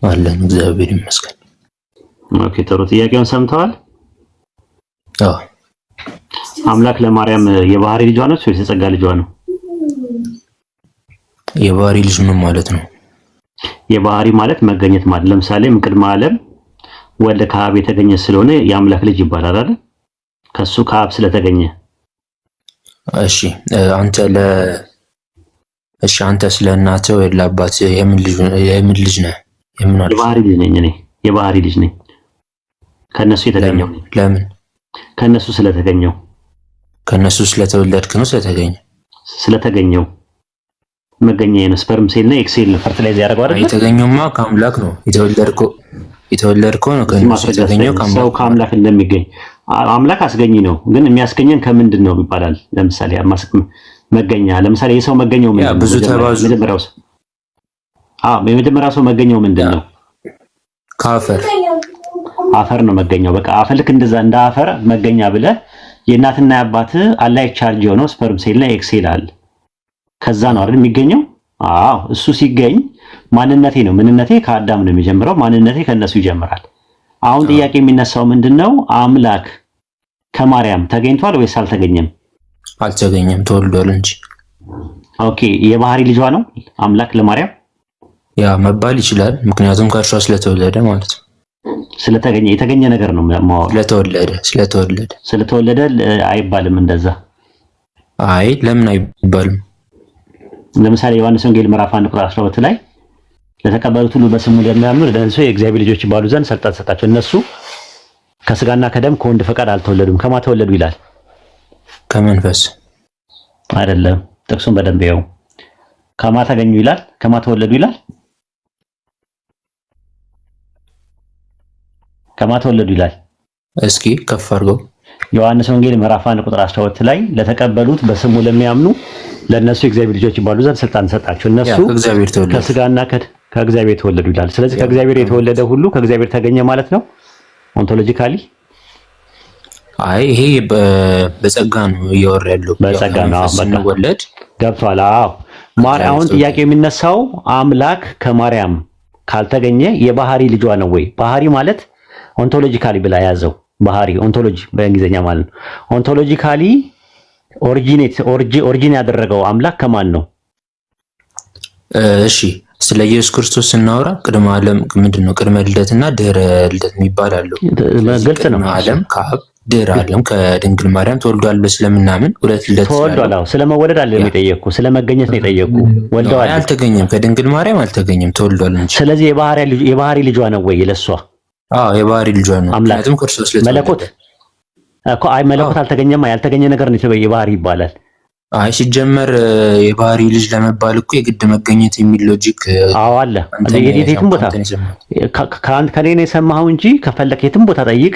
አለን እግዚአብሔር ይመስገን። ኦኬ ጥሩ። ጥያቄውን ሰምተዋል? አዎ። አምላክ ለማርያም የባህሪ ልጇ ነው ወይስ የጸጋ ልጇ ነው? የባህሪ ልጅ ምን ማለት ነው? የባህሪ ማለት መገኘት ማለት ለምሳሌ ቅድመ ዓለም ወልደ ከአብ የተገኘ ስለሆነ የአምላክ ልጅ ይባላል አይደል? ከሱ ከአብ ስለተገኘ። እሺ አንተ ስለ እናትህ ወይ ለአባትህ የምን ልጅ ነህ? የባህሪ ልጅ ነኝ እኔ። የባህሪ ልጅ ነኝ ከነሱ የተገኘው። ለምን? ከነሱ ስለተገኘው። ከነሱ ስለተወለድክ ነው? ስለተገኘው መገኛዬ ነው። ስፐርም ሴል እና ኤክስ ሴል ነው ፈርቲላይዝ ያደርገው አይደል? የተገኘውማ ከአምላክ ነው። የተወለድከው ነው ከነሱ የተገኘው ከአምላክ። ሰው ከአምላክ እንደሚገኝ አምላክ አስገኝ ነው። ግን የሚያስገኘን ከምንድን ነው ይባላል? ለምሳሌ መገኛ ለምሳሌ የሰው መገኛው ምንድን ነው? ብዙ ተባዙ። የመጀመሪያው ሰው መገኛው ምንድን ነው? ከአፈር አፈር ነው መገኛው። በቃ አፈር ልክ እንደዛ እንደ አፈር መገኛ ብለህ የእናትና የአባት አላይ ቻርጅ የሆነው ስፐርም ሴል እና ኤክስ ሴል አለ። ከዛ ነው አይደል የሚገኘው? አዎ እሱ ሲገኝ ማንነቴ ነው። ምንነቴ ከአዳም ነው የሚጀምረው። ማንነቴ ከነሱ ይጀምራል። አሁን ጥያቄ የሚነሳው ምንድነው? አምላክ ከማርያም ተገኝቷል ወይስ አልተገኘም? አልተገኘም፣ ተወልዷል እንጂ። ኦኬ የባህሪ ልጇ ነው አምላክ ለማርያም ያ መባል ይችላል። ምክንያቱም ከእርሷ ስለተወለደ ማለት ነው። ስለተገኘ የተገኘ ነገር ነው ማወቅ። ስለተወለደ አይባልም እንደዛ። አይ ለምን አይባልም? ለምሳሌ ዮሐንስ ወንጌል ምዕራፍ 1 ቁጥር 12 ላይ ለተቀበሉት ሁሉ በስሙ ለሚያምኑ ለእነሱ የእግዚአብሔር ልጆች ይባሉ ዘንድ ስልጣን ሰጣቸው። እነሱ ከስጋና ከደም ከወንድ ፈቃድ አልተወለዱም። ከማን ተወለዱ ይላል? ከመንፈስ አይደለም። ጥቅሱን በደንብ ያው ከማን ተገኙ ይላል? ከማን ተወለዱ ይላል? ከማን ተወለዱ ይላል? እስኪ ከፍ አድርገው። ዮሐንስ ወንጌል ምዕራፍ 1 ቁጥር 12 ላይ ለተቀበሉት በስሙ ለሚያምኑ ለነሱ የእግዚአብሔር ልጆች ይባሉ ዘንድ ስልጣን ሰጣቸው። እነሱ ከስጋና ከእግዚአብሔር ተወለዱ ይላል። ስለዚህ ከእግዚአብሔር የተወለደ ሁሉ ከእግዚአብሔር ተገኘ ማለት ነው ኦንቶሎጂካሊ። አይ ይሄ በጸጋ ነው እያወራ ያለው። በጸጋ ነው ስንወለድ ገብቷል። አዎ አሁን ጥያቄ የሚነሳው አምላክ ከማርያም ካልተገኘ የባህሪ ልጇ ነው ወይ? ባህሪ ማለት ኦንቶሎጂካሊ ብላ ያዘው። ባህሪ ኦንቶሎጂ በእንግሊዝኛ ማለት ነው። ኦንቶሎጂካሊ ኦሪጂን ያደረገው አምላክ ከማን ነው? እሺ ስለ ኢየሱስ ክርስቶስ ስናወራ ቅድመ ዓለም ምንድነው? ቅድመ ልደትና ድህረ ልደት የሚባል አለው። ግልጽ ነው። ዓለም ከአብ ድህረ ዓለም ከድንግል ማርያም ተወልዷል ስለምናምን ሁለት ልደት ተወልዷል። አዎ ስለመወለድ አይደለም የጠየቁ፣ ስለመገኘት ነው የጠየቁ። ወልደዋል። አልተገኘም፣ ከድንግል ማርያም አልተገኘም፣ ተወልዷል እንጂ። ስለዚህ የባህሪ ልጇ ነው ወይ ለሷ? አዎ የባህሪ ልጇ ነው። ምክንያቱም ክርስቶስ መለኮት እኮ አይ መለኮት አልተገኘም። ያልተገኘ ነገር ነው የባህሪ ይባላል። አይ ሲጀመር የባህሪ ልጅ ለመባል እኮ የግድ መገኘት የሚል ሎጂክ አዎ አለ። የትም ቦታ ከኔ ነው የሰማኸው እንጂ ከፈለክ የትም ቦታ ጠይቅ።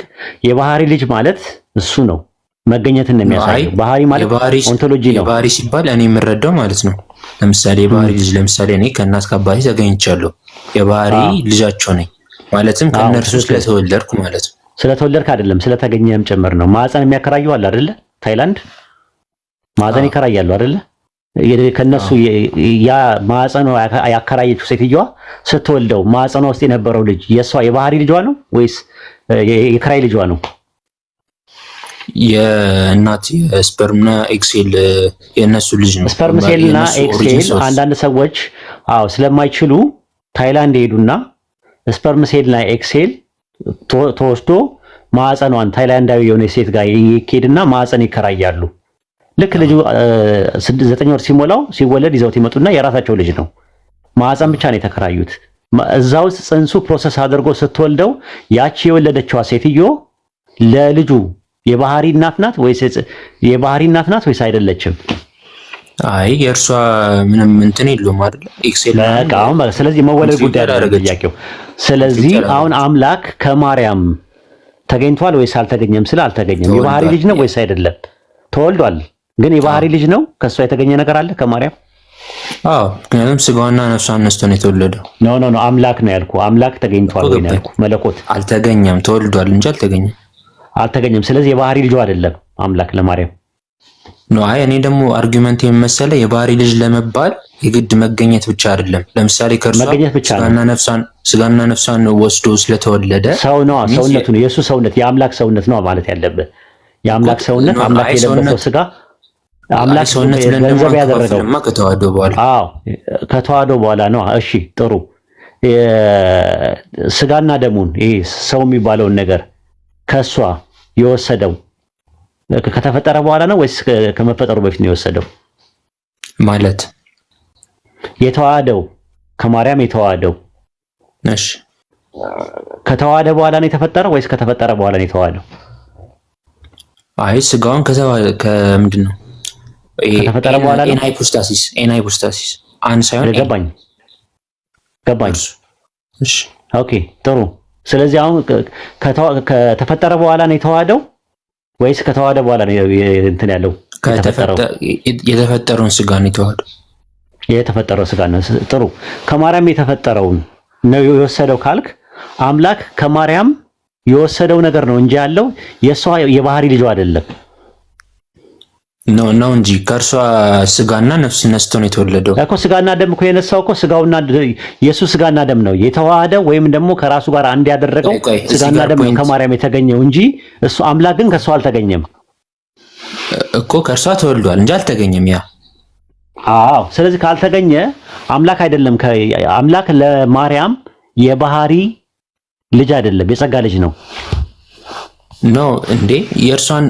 የባህሪ ልጅ ማለት እሱ ነው፣ መገኘትን ነው የሚያሳየው። ባህሪ ማለት ኦንቶሎጂ ነው። የባህሪ ሲባል እኔ የምረዳው ማለት ነው። ለምሳሌ የባህሪ ልጅ ለምሳሌ እኔ ከእናት ከአባቴ ተገኝቻለሁ፣ የባህሪ ልጃቸው ነኝ ማለትም ከእነርሱ ስለተወለድኩ ማለት ነው። ስለተወለድክ አይደለም ስለተገኘህም ጭምር ነው። ማዕፀን የሚያከራየው አለ አይደለ? ታይላንድ ማዕፀን ይከራያሉ አይደለ? ከነሱ ያ ማዕፀኗ ያከራየችው ሴትዮዋ ስትወልደው ማዕፀኗ ውስጥ የነበረው ልጅ የሷ የባህሪ ልጇ ነው ወይስ የክራይ ልጇ ነው? የእናት የስፐርምና ኤክሴል የነሱ ልጅ ነው። ስፐርም ሴልና ኤክሴል አንዳንድ ሰዎች ስለማይችሉ ታይላንድ ሄዱና ስፐርም ሴልና ኤክሴል ተወስዶ ማዕፀኗን ታይላንዳዊ የሆነ ሴት ጋር ይኬድና ማዕፀን ይከራያሉ። ልክ ልጁ 9 ወር ሲሞላው ሲወለድ ይዘውት ይመጡና የራሳቸው ልጅ ነው። ማዕፀን ብቻ ነው የተከራዩት። እዛው ጽንሱ ፕሮሰስ አድርጎ ስትወልደው ያቺ የወለደችዋ ሴትዮ ለልጁ የባህሪ እናት ናት ወይስ አይደለችም? አይ የእርሷ ምንም እንትን የለውም አይደል? ኤክሴል ስለዚህ መወለድ ጉዳይ አይደለም ጥያቄው። ስለዚህ አሁን አምላክ ከማርያም ተገኝቷል ወይስ አልተገኘም? አልተገኘም። የባህሪ ልጅ ነው ወይስ አይደለም? ተወልዷል፣ ግን የባህሪ ልጅ ነው። ከሷ የተገኘ ነገር አለ ከማርያም? ምክንያቱም ስጋውና ነፍሷ አነስቶ ነው የተወለደው። ኖ አምላክ ነው ያልኩ። አምላክ ተገኝቷል ወይ ነው ያልኩ። መለኮት አልተገኘም፣ ተወልዷል እንጂ አልተገኘም። ስለዚህ የባህሪ ልጅ አይደለም አምላክ ለማርያም ነው። አይ እኔ ደግሞ አርጊውመንት የመሰለ የባህሪ ልጅ ለመባል የግድ መገኘት ብቻ አይደለም። ለምሳሌ ከእርሷ ስጋና ነፍሷን ወስዶ ስለተወለደ ሰው ነው፣ ሰውነቱ ነው፣ የሱ ሰውነት የአምላክ ሰውነት ነው ማለት ያለበት። የአምላክ ሰውነት አምላክ የለበሰው ስጋ አምላክ ሰውነት ገንዘብ ያደረገው ከተዋህዶ በኋላ ከተዋህዶ በኋላ ነው። እሺ ጥሩ። ስጋና ደሙን ይሄ ሰው የሚባለውን ነገር ከሷ የወሰደው ከተፈጠረ በኋላ ነው ወይስ ከመፈጠሩ በፊት ነው የወሰደው? ማለት የተዋሃደው ከማርያም የተዋሃደው እሺ ከተዋሃደ በኋላ ነው የተፈጠረው ወይስ ከተፈጠረ በኋላ ነው የተዋሃደው? አይ ስጋውን ከምንድን ነው ከተፈጠረ በኋላ ነው። ኤናይፖስታሲስ አንድ ሳይሆን ገባኝ። እሺ ኦኬ ጥሩ። ስለዚህ አሁን ከተፈጠረ በኋላ ነው የተዋሃደው ወይስ ከተዋሃደ በኋላ ነው እንትን ያለው? የተፈጠረውን ስጋ ነው የተዋሃደው። የተፈጠረው ስጋ ነው። ጥሩ። ከማርያም የተፈጠረውን ነው የወሰደው ካልክ አምላክ ከማርያም የወሰደው ነገር ነው እንጂ ያለው የሷ የባህሪ ልጅ አይደለም። ነው እንጂ ከእርሷ ስጋና ነፍስ ነስቶ ነው የተወለደው እኮ። ስጋና ደም እኮ የነሳው እኮ ስጋውና የኢየሱስ ስጋና ደም ነው የተዋሃደው፣ ወይም ደግሞ ከራሱ ጋር አንድ ያደረገው ስጋና ደም ከማርያም የተገኘው እንጂ እሱ አምላክ ግን ከሷ አልተገኘም እኮ። ከእርሷ ተወልዷል እንጂ አልተገኘም። ያ ስለዚህ ካልተገኘ አምላክ አይደለም። አምላክ ለማርያም የባህሪ ልጅ አይደለም፣ የጸጋ ልጅ ነው። እንዴ የእርሷን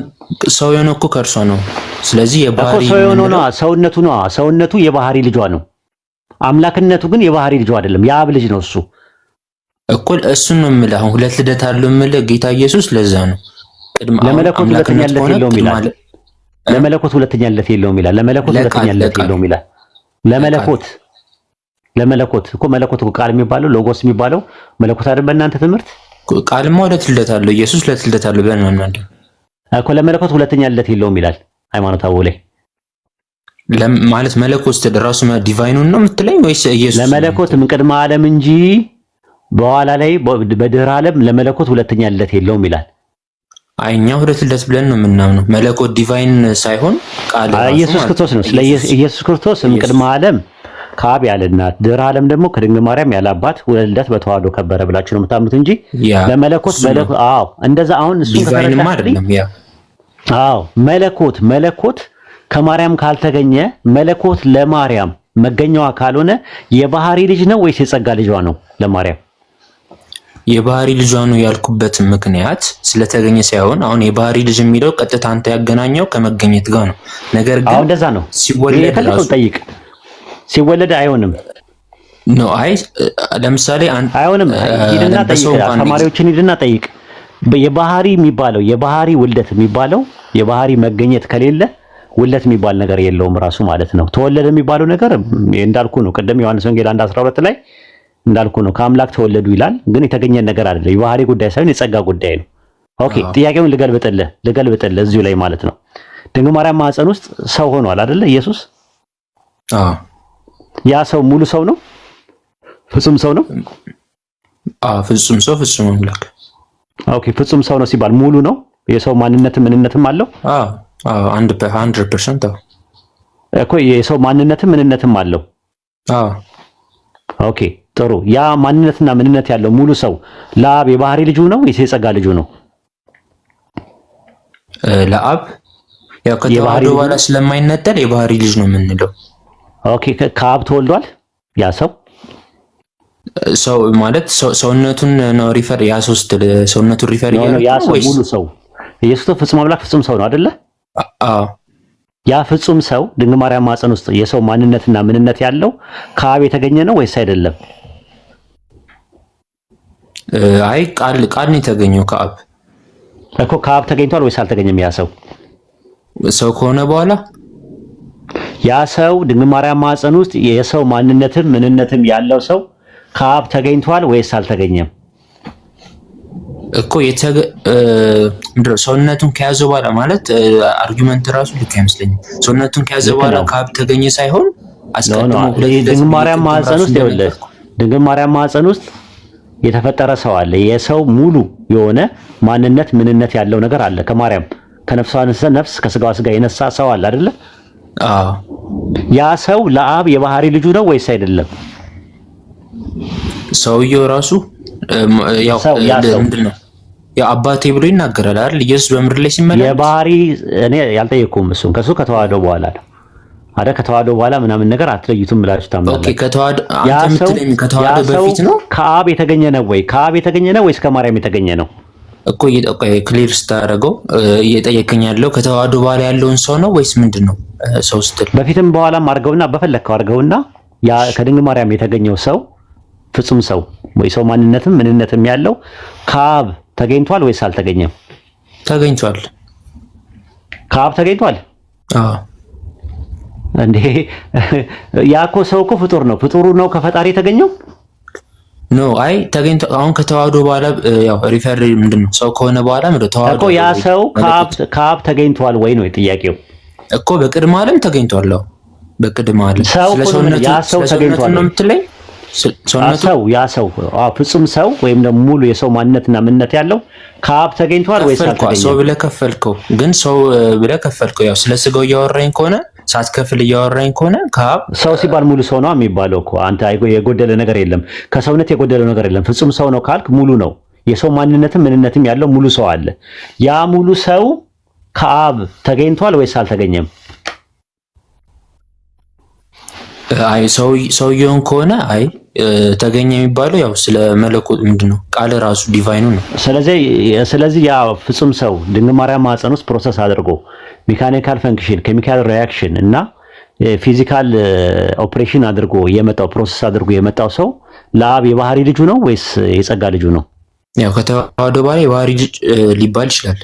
ሰው የሆነው እኮ ከእርሷ ነው። ስለዚህ የባህሪ ሰው የሆነው ነው፣ ሰውነቱ የባህሪ ልጇ ነው። አምላክነቱ ግን የባህሪ ልጇ አይደለም፣ የአብ ልጅ ነው እሱ እኮ። እሱን ነው የምልህ። አሁን ሁለት ልደት አለው የምልህ ጌታ ኢየሱስ። ለዛ ነው ለመለኮት ሁለተኛ ልደት የለውም ይላል። ለመለኮት ሁለተኛ ልደት የለውም ይላል። ለመለኮት እኮ መለኮት እኮ ቃል የሚባለው ሎጎስ የሚባለው መለኮት አይደል? በእናንተ ትምህርት ቃልማ ሁለት ልደት አለው ኢየሱስ፣ ሁለት ልደት አለው ብለን እናምናለን እኮ። ለመለኮት ሁለተኛ ልደት የለውም ይላል ሃይማኖታው ላይ። ማለት መለኮት ራሱ ዲቫይኑን ነው የምትለኝ ወይስ ኢየሱስ? ለመለኮት ቅድመ ዓለም እንጂ በኋላ ላይ በድህረ ዓለም ለመለኮት ሁለተኛ ልደት የለውም ይላል። እኛ ሁለት ልደት ብለን ነው የምናምነው። መለኮት ዲቫይን ሳይሆን ቃል ኢየሱስ ክርስቶስ ነው። ስለ ኢየሱስ ክርስቶስ ቅድመ ዓለም ከአብ ያለ እናት ድህረ ዓለም ደግሞ ከድንግል ማርያም ያለ አባት ልደት በተዋህዶ ከበረ ብላችሁ ነው የምታምኑት እንጂ ለመለኮት እንደዛ አሁን እሱ ዲቫይንም አይደለም። መለኮት ከማርያም ካልተገኘ መለኮት ለማርያም መገኘዋ ካልሆነ የባህሪ ልጅ ነው ወይስ የጸጋ ልጇ ነው? ለማርያም የባህሪ ልጇ ነው ያልኩበት ምክንያት ስለተገኘ ሳይሆን አሁን የባህሪ ልጅ የሚለው ቀጥታ አንተ ያገናኘው ከመገኘት ጋር ነው። ነገር ግን እንደዛ ነው። ሲወለድ አይሆንም ነው። ለምሳሌ አይሆንም። ሂድና ጠይቅ፣ ተማሪዎችን ሂድና ጠይቅ። የባህሪ የሚባለው የባህሪ ውልደት የሚባለው የባህሪ መገኘት ከሌለ ውልደት የሚባል ነገር የለውም ራሱ ማለት ነው። ተወለደ የሚባለው ነገር እንዳልኩ ነው። ቅድም ዮሐንስ ወንጌል 1:12 ላይ እንዳልኩ ነው። ከአምላክ ተወለዱ ይላል፣ ግን የተገኘ ነገር አይደለም። የባህሪ ጉዳይ ሳይሆን የጸጋ ጉዳይ ነው። ኦኬ፣ ጥያቄውን ልገልብጥልህ እዚሁ ላይ ማለት ነው። ድንግል ማርያም ማህፀን ውስጥ ሰው ሆኗል አይደለ? ኢየሱስ ያ ሰው ሙሉ ሰው ነው? ፍጹም ሰው ነው? ፍጹም ሰው፣ ፍጹም አምላክ። ኦኬ፣ ፍጹም ሰው ነው ሲባል ሙሉ ነው? የሰው ማንነትም ምንነትም አለው? 100%። እኮ የሰው ማንነትም ምንነትም አለው። አዎ ኦኬ ጥሩ። ያ ማንነትና ምንነት ያለው ሙሉ ሰው ለአብ የባህሪ ልጁ ነው ወይስ የጸጋ ልጁ ነው? ለአብ ያው ከተዋህዶ በኋላ ስለማይነጠል የባህሪ ልጅ ነው የምንለው። ኦኬ ከአብ ተወልዷል ያ ሰው ማለት ሰውነቱን ነው ሪፈር ያ ሶስት ሰውነቱን ሪፈር ያደርጋል ወይስ ሙሉ ሰው? ኢየሱስ ፍጹም አምላክ ፍጹም ሰው ነው አይደለ? አዎ ያ ፍጹም ሰው ድንግል ማርያም ማፀን ውስጥ የሰው ማንነትና ምንነት ያለው ከአብ የተገኘ ነው ወይስ አይደለም? አይ ቃል ነው የተገኘው ከአብ እኮ ከአብ ተገኝቷል ወይስ አልተገኘም? ያ ሰው ከሆነ በኋላ ያ ሰው ድንግል ማርያም ማፀን ውስጥ የሰው ማንነትም ምንነትም ያለው ሰው ከአብ ተገኝቷል ወይስ አልተገኘም? እኮ ምንድነው ሰውነቱን ከያዘ በኋላ ማለት አርጊውመንት ራሱ ልክ አይመስለኝም። ሰውነቱን ከያዘ በኋላ ከአብ ተገኘ ሳይሆን አስቀድሞ ድንግል ማርያም ማፀን ውስጥ ይኸውልህ ድንግል ማርያም ማፀን ውስጥ የተፈጠረ ሰው አለ። የሰው ሙሉ የሆነ ማንነት ምንነት ያለው ነገር አለ። ከማርያም ከነፍሷ ነፍስ ከስጋዋ ስጋ የነሳ ሰው አለ አይደለ? አዎ ያ ሰው ለአብ የባህሪ ልጁ ነው ወይስ አይደለም? ሰውየው ራሱ ያው ምንድነው ያው አባቴ ብሎ ይናገራል አይደል? ኢየሱስ በምድር ላይ ሲመላለስ የባህሪ እኔ ያልጠየቅኩም እሱን ከሱ ከተዋህዶ በኋላ ነው አይደል? ከተዋህዶ በኋላ ምናምን ነገር አትለዩትም ብላችሁ ታምናላችሁ? ኦኬ ከተዋህዶ አንተ የምትለኝ ከተዋህዶ በፊት ነው? ከአብ የተገኘ ነው ወይ? ከአብ የተገኘ ነው ወይስ ከማርያም የተገኘ ነው? እኮ ክሊር ስታደርገው እየጠየቀኝ ያለው ከተዋህዶ በኋላ ያለውን ሰው ነው ወይስ ምንድነው? ሰው ስትል በፊትም በኋላም አድርገውና በፈለከው አድርገውና ያ ከድንግል ማርያም የተገኘው ሰው ፍጹም ሰው ወይ ሰው ማንነትም ምንነትም ያለው ከአብ ተገኝቷል ወይስ አልተገኘም? ተገኝቷል። ከአብ ተገኝቷል? አዎ። እንዴ ያኮ ሰው እኮ ፍጡር ነው። ፍጡሩ ነው ከፈጣሪ የተገኘው? ኖ አይ ተገኝቶ አሁን ከተዋህዶ በኋላ ያው ሪፈር ምንድነው ሰው ከሆነ በኋላ ተዋህዶ እኮ ያ ሰው ከአብ ተገኝቷል ወይ ነው ጥያቄው እኮ። በቅድመ ዓለም ተገኝቷል። አዎ በቅድመ ዓለም ስለሰውነቱ ያ ሰው ተገኝቷል ነው የምትለኝ? ሰው ያ ሰው ፍጹም ሰው ወይም ደግሞ ሙሉ የሰው ማንነትና ምንነት ያለው ከአብ ተገኝቷል ወይስ አልተገኘም? ሰው ብለህ ከፈልከው ግን ሰው ብለህ ከፈልከው ያው ስለ ስጋው እያወራኝ ከሆነ ሳትከፍል እያወራኝ ከሆነ ከአብ ሰው ሲባል ሙሉ ሰው ነው የሚባለው እኮ። አንተ የጎደለ ነገር የለም፣ ከሰውነት የጎደለ ነገር የለም። ፍጹም ሰው ነው ካልክ ሙሉ ነው። የሰው ማንነትም ምንነትም ያለው ሙሉ ሰው አለ። ያ ሙሉ ሰው ከአብ ተገኝቷል ወይስ አልተገኘም? አይ ሰውየውን ከሆነ አይ ተገኘ የሚባለው ያው ስለ መለኮት ምንድነው ቃል ራሱ ዲቫይኑ ነው። ስለዚህ ያ ፍጹም ሰው ድንግል ማርያም ማፀን ውስጥ ፕሮሰስ አድርጎ ሜካኒካል ፈንክሽን ኬሚካል ሪአክሽን እና ፊዚካል ኦፕሬሽን አድርጎ የመጣው ፕሮሰስ አድርጎ የመጣው ሰው ለአብ የባህሪ ልጁ ነው ወይስ የጸጋ ልጁ ነው? ያው ከተዋህዶ በኋላ የባህሪ ልጅ ሊባል ይችላል።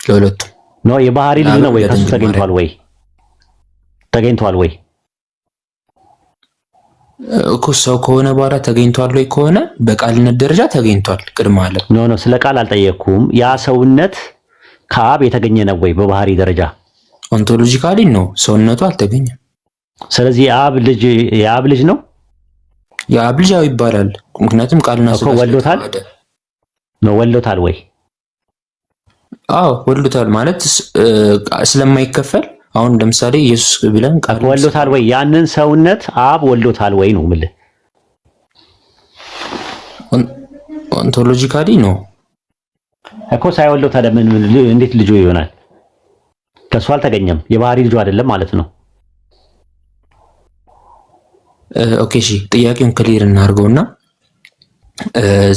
ለሁለቱም ነው የባህሪ ልጅ ነው ወይ ከሱ ተገኝቷል ወይ እኮ ሰው ከሆነ በኋላ ተገኝቷል ወይ ከሆነ በቃልነት ደረጃ ተገኝቷል። ቅድመ ዓለም ኖ ስለ ቃል አልጠየቅኩም። ያ ሰውነት ከአብ የተገኘ ነው ወይ በባህሪ ደረጃ? ኦንቶሎጂካሊ ነው ሰውነቱ አልተገኘም። ስለዚህ የአብ ልጅ ነው። የአብ ልጅ ያው ይባላል ምክንያቱም ቃልና ስጋ ወልዶታል ወይ? አዎ ወልዶታል ማለት ስለማይከፈል አሁን ለምሳሌ ኢየሱስ ብለን ቃል ወልዶታል ወይ? ያንን ሰውነት አብ ወልዶታል ወይ ነው የምልህ። ኦንቶሎጂካሊ ነው እኮ ሳይወልደው ታዲያ እንዴት ልጁ ይሆናል? ከሱ አልተገኘም። የባህሪ ልጁ አይደለም ማለት ነው። ኦኬ እሺ ጥያቄውን ክሊር እናድርገውና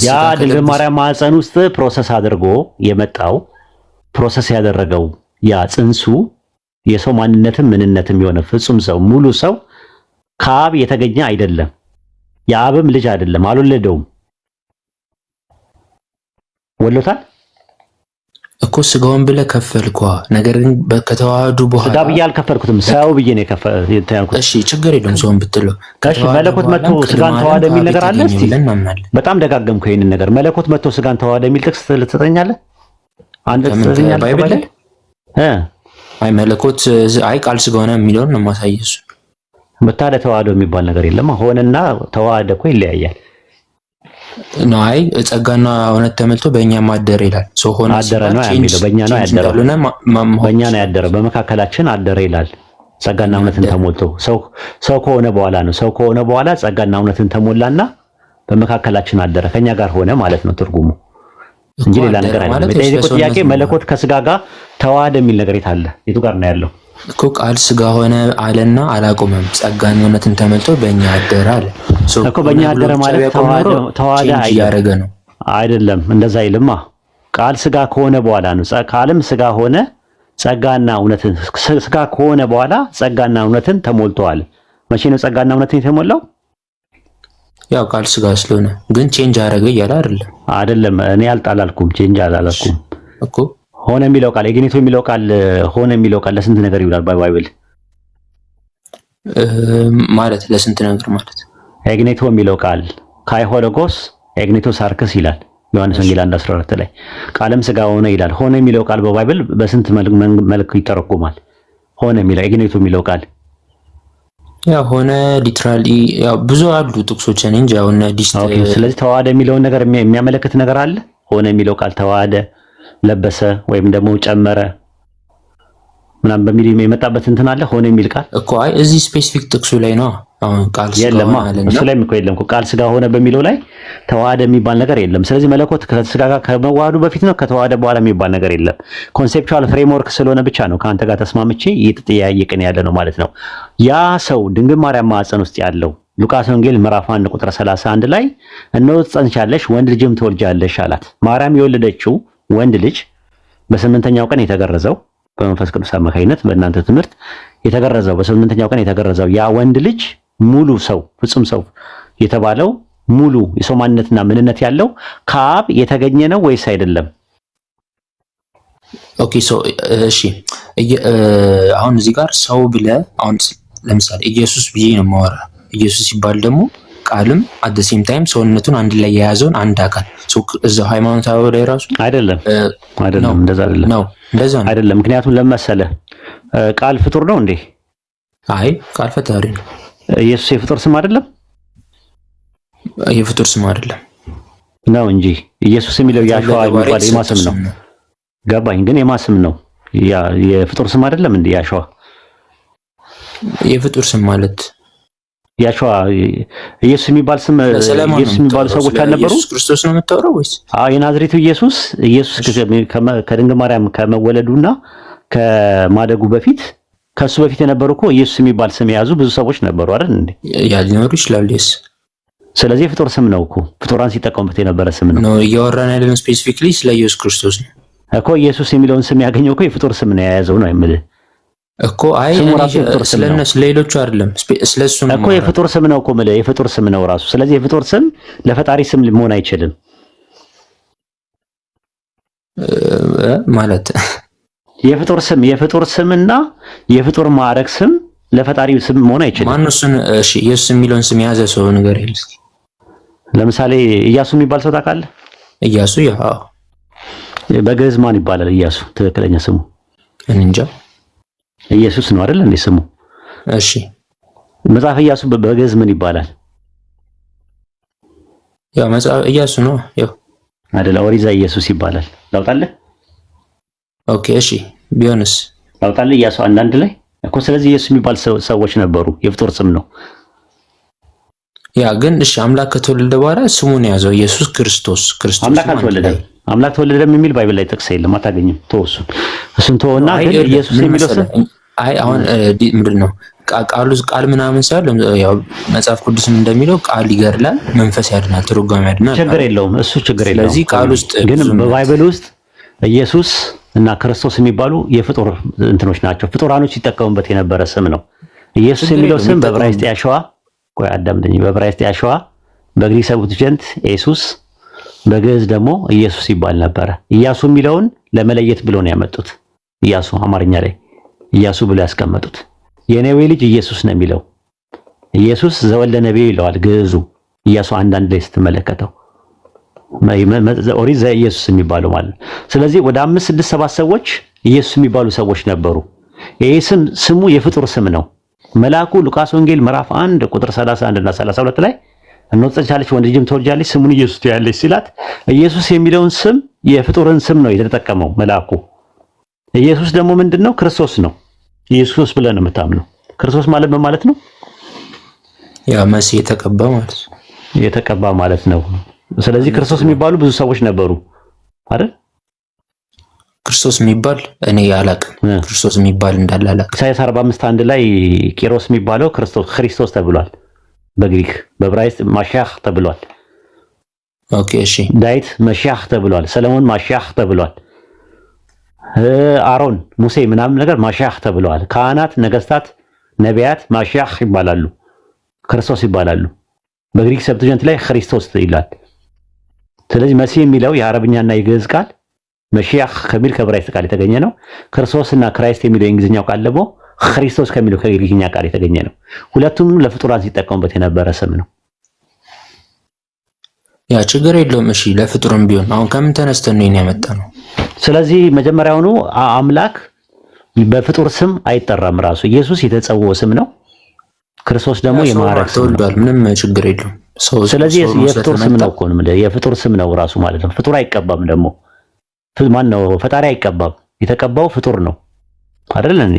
ያ ድንግል ማርያም ማፀን ውስጥ ፕሮሰስ አድርጎ የመጣው ፕሮሰስ ያደረገው ያ ጽንሱ የሰው ማንነትም ምንነትም የሆነ ፍጹም ሰው ሙሉ ሰው ከአብ የተገኘ አይደለም። የአብም ልጅ አይደለም፣ አልወለደውም። ወልዶታል እኮ ስጋውን ብለህ ከፈልኳ። ነገር ግን ከተዋህዱ በኋላ ስጋ ብዬ አልከፈልኩትም፣ ሰው ብዬ ነው የከፈልኩት። እሺ ችግር የለም ሰውን ብትለው። እሺ መለኮት መጥቶ ስጋን ተዋህደ የሚል ነገር አለ? እስቲ በጣም ደጋገምኩ ይሄንን ነገር። መለኮት መጥቶ ስጋን ተዋህደ የሚል ጥቅስ ልትሰጠኛለህ? አንድ ትሰጠኛለህ ባይብል? አይ መለኮት አይ ቃል ስጋ ሆነ የሚለውን ነው የማሳየው። መታደ ተዋህዶ የሚባል ነገር የለም። ሆነና ተዋህደ እኮ ይለያያል። ነው አይ ጸጋና እውነት ተመልቶ በእኛ ማደረ ይላል። ሰው ሆነ አደረ ነው የሚለው በእኛ ነው ያደረው። በእኛ ነው ያደረው፣ በመካከላችን አደረ ይላል። ጸጋና እውነትን ተሞልቶ ሰው ከሆነ በኋላ ነው። ሰው ከሆነ በኋላ ጸጋና እውነትን ተሞላና በመካከላችን አደረ፣ ከኛ ጋር ሆነ ማለት ነው ትርጉሙ እንጂ ሌላ ነገር አይደለም። የጠየቁት ጥያቄ መለኮት ከስጋ ጋር ተዋሃደ የሚል ነገር የት አለ? የቱ ጋር ነው ያለው? እኮ ቃል ስጋ ሆነ አለና አላቆመም። ጸጋና እውነትን ተመልቶ በእኛ አደረ አለ እኮ። በእኛ አደረ ማለት ተዋሃደ እያደረገ ነው አይደለም። እንደዛ ይልማ። ቃል ስጋ ከሆነ በኋላ ነው። ቃልም ስጋ ሆነ ጸጋና እውነትን ስጋ ከሆነ በኋላ ጸጋና እውነትን ተሞልተዋል። መቼ ነው ጸጋና እውነትን የተሞላው? ያው ቃል ስጋ ስለሆነ ግን ቼንጅ አደረገ እያለ አይደለም። እኔ አላልኩም፣ ቼንጅ አላልኩም እኮ። ሆነ የሚለው ቃል ኤግኔቶ የሚለው ቃል ሆነ የሚለው ቃል ለስንት ነገር ይውላል በባይብል ማለት ለስንት ነገር ማለት ኤግኔቶ የሚለው ቃል ካይሆሎጎስ ኤግኔቶ ሳርክስ ይላል ዮሐንስ ወንጌል 1:14 ላይ ቃልም ስጋ ሆነ ይላል። ሆነ የሚለው ቃል በባይብል በስንት መልክ ይተረጎማል? ሆነ የሚለው ኤግኔቶ የሚለው ቃል ያው ሆነ ሊትራሊ ያው ብዙ አሉ ጥቅሶችን እንጂ ያው እና ስለዚህ ተዋሃደ የሚለውን ነገር የሚያመለክት ነገር አለ። ሆነ የሚለው ቃል ተዋሃደ፣ ለበሰ ወይም ደግሞ ጨመረ ምናምን በሚል የመጣበት እንትን አለ። ሆነ የሚል ቃል እኮ አይ እዚህ ስፔሲፊክ ጥቅሱ ላይ ነው። አሁን ቃል ስጋ ሆነ አለና እሱ ላይ እኮ የለም እኮ ቃል ስጋ ሆነ በሚለው ላይ ተዋሃደ የሚባል ነገር የለም። ስለዚህ መለኮት ከስጋ ጋር ከመዋሃዱ በፊት ነው፣ ከተዋሃደ በኋላ የሚባል ነገር የለም። ኮንሴፕቹዋል ፍሬምወርክ ስለሆነ ብቻ ነው ከአንተ ጋር ተስማምቼ እየተጠያየቅን ያለ ነው ማለት ነው። ያ ሰው ድንግል ማርያም ማዕፀን ውስጥ ያለው ሉቃስ ወንጌል ምዕራፍ 1 ቁጥር 31 ላይ እነሆ ትጸንሻለሽ ወንድ ልጅም ትወልጃለሽ አላት። ማርያም የወለደችው ወንድ ልጅ በስምንተኛው ቀን የተገረዘው በመንፈስ ቅዱስ አማካኝነት በእናንተ ትምህርት የተገረዘው በስምንተኛው ቀን የተገረዘው ያ ወንድ ልጅ ሙሉ ሰው ፍጹም ሰው የተባለው ሙሉ የሰው ማንነትና ምንነት ያለው ከአብ የተገኘ ነው ወይስ አይደለም? ኦኬ ሶ እሺ አሁን እዚህ ጋር ሰው ብለ አሁን ለምሳሌ ኢየሱስ ብዬ ነው የማወራ። ኢየሱስ ሲባል ደግሞ ቃልም አት ዘ ሴም ታይም ሰውነቱን አንድ ላይ የያዘውን አንድ አካል እዛው ሃይማኖታዊ ላይ ራሱ አይደለም እንደዛ አይደለም ነው እንደዛ ነው አይደለም። ምክንያቱም ለመሰለ ቃል ፍጡር ነው እንዴ? አይ ቃል ፈጣሪ ነው። ኢየሱስ የፍጡር ስም አይደለም? የፍጡር ስም አይደለም ነው እንጂ ኢየሱስ የሚለው ያሸዋ የሚባል የማስም ነው። ገባኝ። ግን የማስም ነው የፍጡር ስም አይደለም እንዴ? ያሸዋ የፍጡር ስም ማለት ያሸዋ ኢየሱስ የሚባል ስም ኢየሱስ የሚባሉ ሰዎች አልነበሩ? ኢየሱስ ክርስቶስ ነው የምታወራው ወይስ? የናዝሬቱ ኢየሱስ ከድንግል ማርያም ከመወለዱና ከማደጉ በፊት ከሱ በፊት የነበሩ እኮ ኢየሱስ የሚባል ስም የያዙ ብዙ ሰዎች ነበሩ አይደል እንዴ? ያ ሊኖሩ ይችላል። ስለዚህ ፍጡር ስም ነው እኮ ፍጡራን ሲጠቀሙበት የነበረ ስም ነው። እያወራን ያለነው ስፔሲፊክሊ ስለ ኢየሱስ ክርስቶስ ነው እኮ። ኢየሱስ የሚለውን ስም ያገኘው እኮ የፍጡር ስም ነው የያዘው ነው የምልህ እኮ። አይ ስለነሱ ሌሎቹ አይደለም ስለሱ ነው እኮ። የፍጡር ስም ነው እኮ የምልህ የፍጡር ስም ነው ራሱ። ስለዚህ የፍጡር ስም ለፈጣሪ ስም መሆን አይችልም ማለት የፍጡር ስምና የፍጡር ማዕረግ ስም ለፈጣሪ ስም መሆን አይችልም። ማን ነው እሱን? እሺ ኢየሱስ የሚለውን ስም የያዘ ሰው ነገር ይልስ። ለምሳሌ ኢያሱ የሚባል ሰው ታውቃለህ? ኢያሱ ያው በግዕዝ ማን ይባላል? ኢያሱ ትክክለኛ ስሙ እንጃ። ኢየሱስ ነው አይደል እንዴ ስሙ? እሺ መጽሐፈ ኢያሱ በግዕዝ ምን ይባላል? ያው መጽሐፈ ኢያሱ ነው ያው አይደል? ኦሪት ዘኢየሱስ ይባላል። ላውጣልህ? ኦኬ እሺ ቢሆንስ ላውጣልህ? ኢያሱ አንዳንድ ላይ እኮ። ስለዚህ ኢየሱስ የሚባል ሰዎች ነበሩ፣ የፍጡር ስም ነው ያ። ግን እሺ አምላክ ከተወለደ በኋላ ስሙን ያዘው ኢየሱስ ክርስቶስ። አምላክ አልተወለደም። አምላክ ተወለደም የሚል ባይብል ላይ ጥቅስ የለም። አታገኝም። ተወሱን እሱን ተወና ግን ኢየሱስ የሚለው ስም አይ አሁን ምንድነው ቃል ምናምን ሳይሆን ያው መጽሐፍ ቅዱስም እንደሚለው ቃል ይገድላል፣ መንፈስ ያድናል፣ ትርጓሜ ያድናል። ችግር የለውም እሱ ችግር የለውም። ስለዚህ ቃል ውስጥ ግን በባይብል ውስጥ ኢየሱስ እና ክርስቶስ የሚባሉ የፍጡር እንትኖች ናቸው። ፍጡራኖች ሲጠቀሙበት የነበረ ስም ነው። ኢየሱስ የሚለው ስም በዕብራይስጥ ያሸዋ ቆይ አዳምጠኝ። በዕብራይስጥ ያሸዋ፣ በግሪክ ሰብስቲቱንት ኢየሱስ፣ በግዕዝ ደግሞ ኢየሱስ ይባል ነበረ። ኢያሱ የሚለውን ለመለየት ብሎ ነው ያመጡት። ኢያሱ አማርኛ ላይ ኢያሱ ብሎ ያስቀመጡት። የነዌ ልጅ ኢየሱስ ነው የሚለው። ኢየሱስ ዘወልደ ነቢይ ይለዋል ግዕዙ። ኢያሱ አንዳንድ ላይ ስትመለከተው ኦሪት ዘኢየሱስ የሚባለው ማለት። ስለዚህ ወደ 5 6 7 ሰዎች ኢየሱስ የሚባሉ ሰዎች ነበሩ። ይሄ ስሙ የፍጡር ስም ነው። መልአኩ ሉቃስ ወንጌል ምዕራፍ 1 ቁጥር 31 እና 32 ላይ እነሆ ትጸንሻለሽ ወንድ ልጅም ትወልጃለሽ ስሙን ኢየሱስ ትያለሽ ሲላት ኢየሱስ የሚለውን ስም የፍጡርን ስም ነው የተጠቀመው መልአኩ። ኢየሱስ ደግሞ ምንድነው? ክርስቶስ ነው። ኢየሱስ ብለን ነው የምታምነው። ክርስቶስ ማለት ምን ማለት ነው? ያ መሲህ የተቀባ ማለት ነው። የተቀባ ማለት ነው። ስለዚህ ክርስቶስ የሚባሉ ብዙ ሰዎች ነበሩ አይደል? ክርስቶስ የሚባል እኔ አላቅም። ክርስቶስ የሚባል እንዳለ አላቅም። ኢሳይያስ 45:1 ላይ ቂሮስ የሚባለው ክርስቶስ ተብሏል። በግሪክ በዕብራይስጥ ማሺያህ ተብሏል። ኦኬ እሺ። ዳዊት ማሺያህ ተብሏል። ሰለሞን ማሺያህ ተብሏል። አሮን፣ ሙሴ ምናምን ነገር ማሺያህ ተብለዋል። ካህናት፣ ነገስታት፣ ነቢያት ማሺያህ ይባላሉ፣ ክርስቶስ ይባላሉ። በግሪክ ሰብትጀንት ላይ ክርስቶስ ይላል። ስለዚህ መሲህ የሚለው የአረብኛና የግዕዝ ቃል መሺያህ ከሚል ከዕብራይስጥ ቃል የተገኘ ነው። ክርስቶስና ክራይስት የሚለው የእንግሊዝኛው ቃል ደግሞ ክርስቶስ ከሚለው ከግሪክኛ ቃል የተገኘ ነው። ሁለቱም ለፍጡራን ሲጠቀሙበት የነበረ ስም ነው። ያ ችግር የለውም። እሺ ለፍጡርም ቢሆን አሁን ከምን ተነስተን ነው ያመጣ ነው? ስለዚህ መጀመሪያውኑ አምላክ በፍጡር ስም አይጠራም። ራሱ ኢየሱስ የተጸውዖ ስም ነው። ክርስቶስ ደግሞ የማዕረግ ስም ነው። ምንም ችግር የለውም። ስለዚህ የፍጡር ስም ነው እኮ ነው። የፍጡር ስም ነው ራሱ ማለት ነው። ፍጡር አይቀባም ደግሞ ማን ነው? ፈጣሪ አይቀባም። የተቀባው ፍጡር ነው አይደል እንዴ?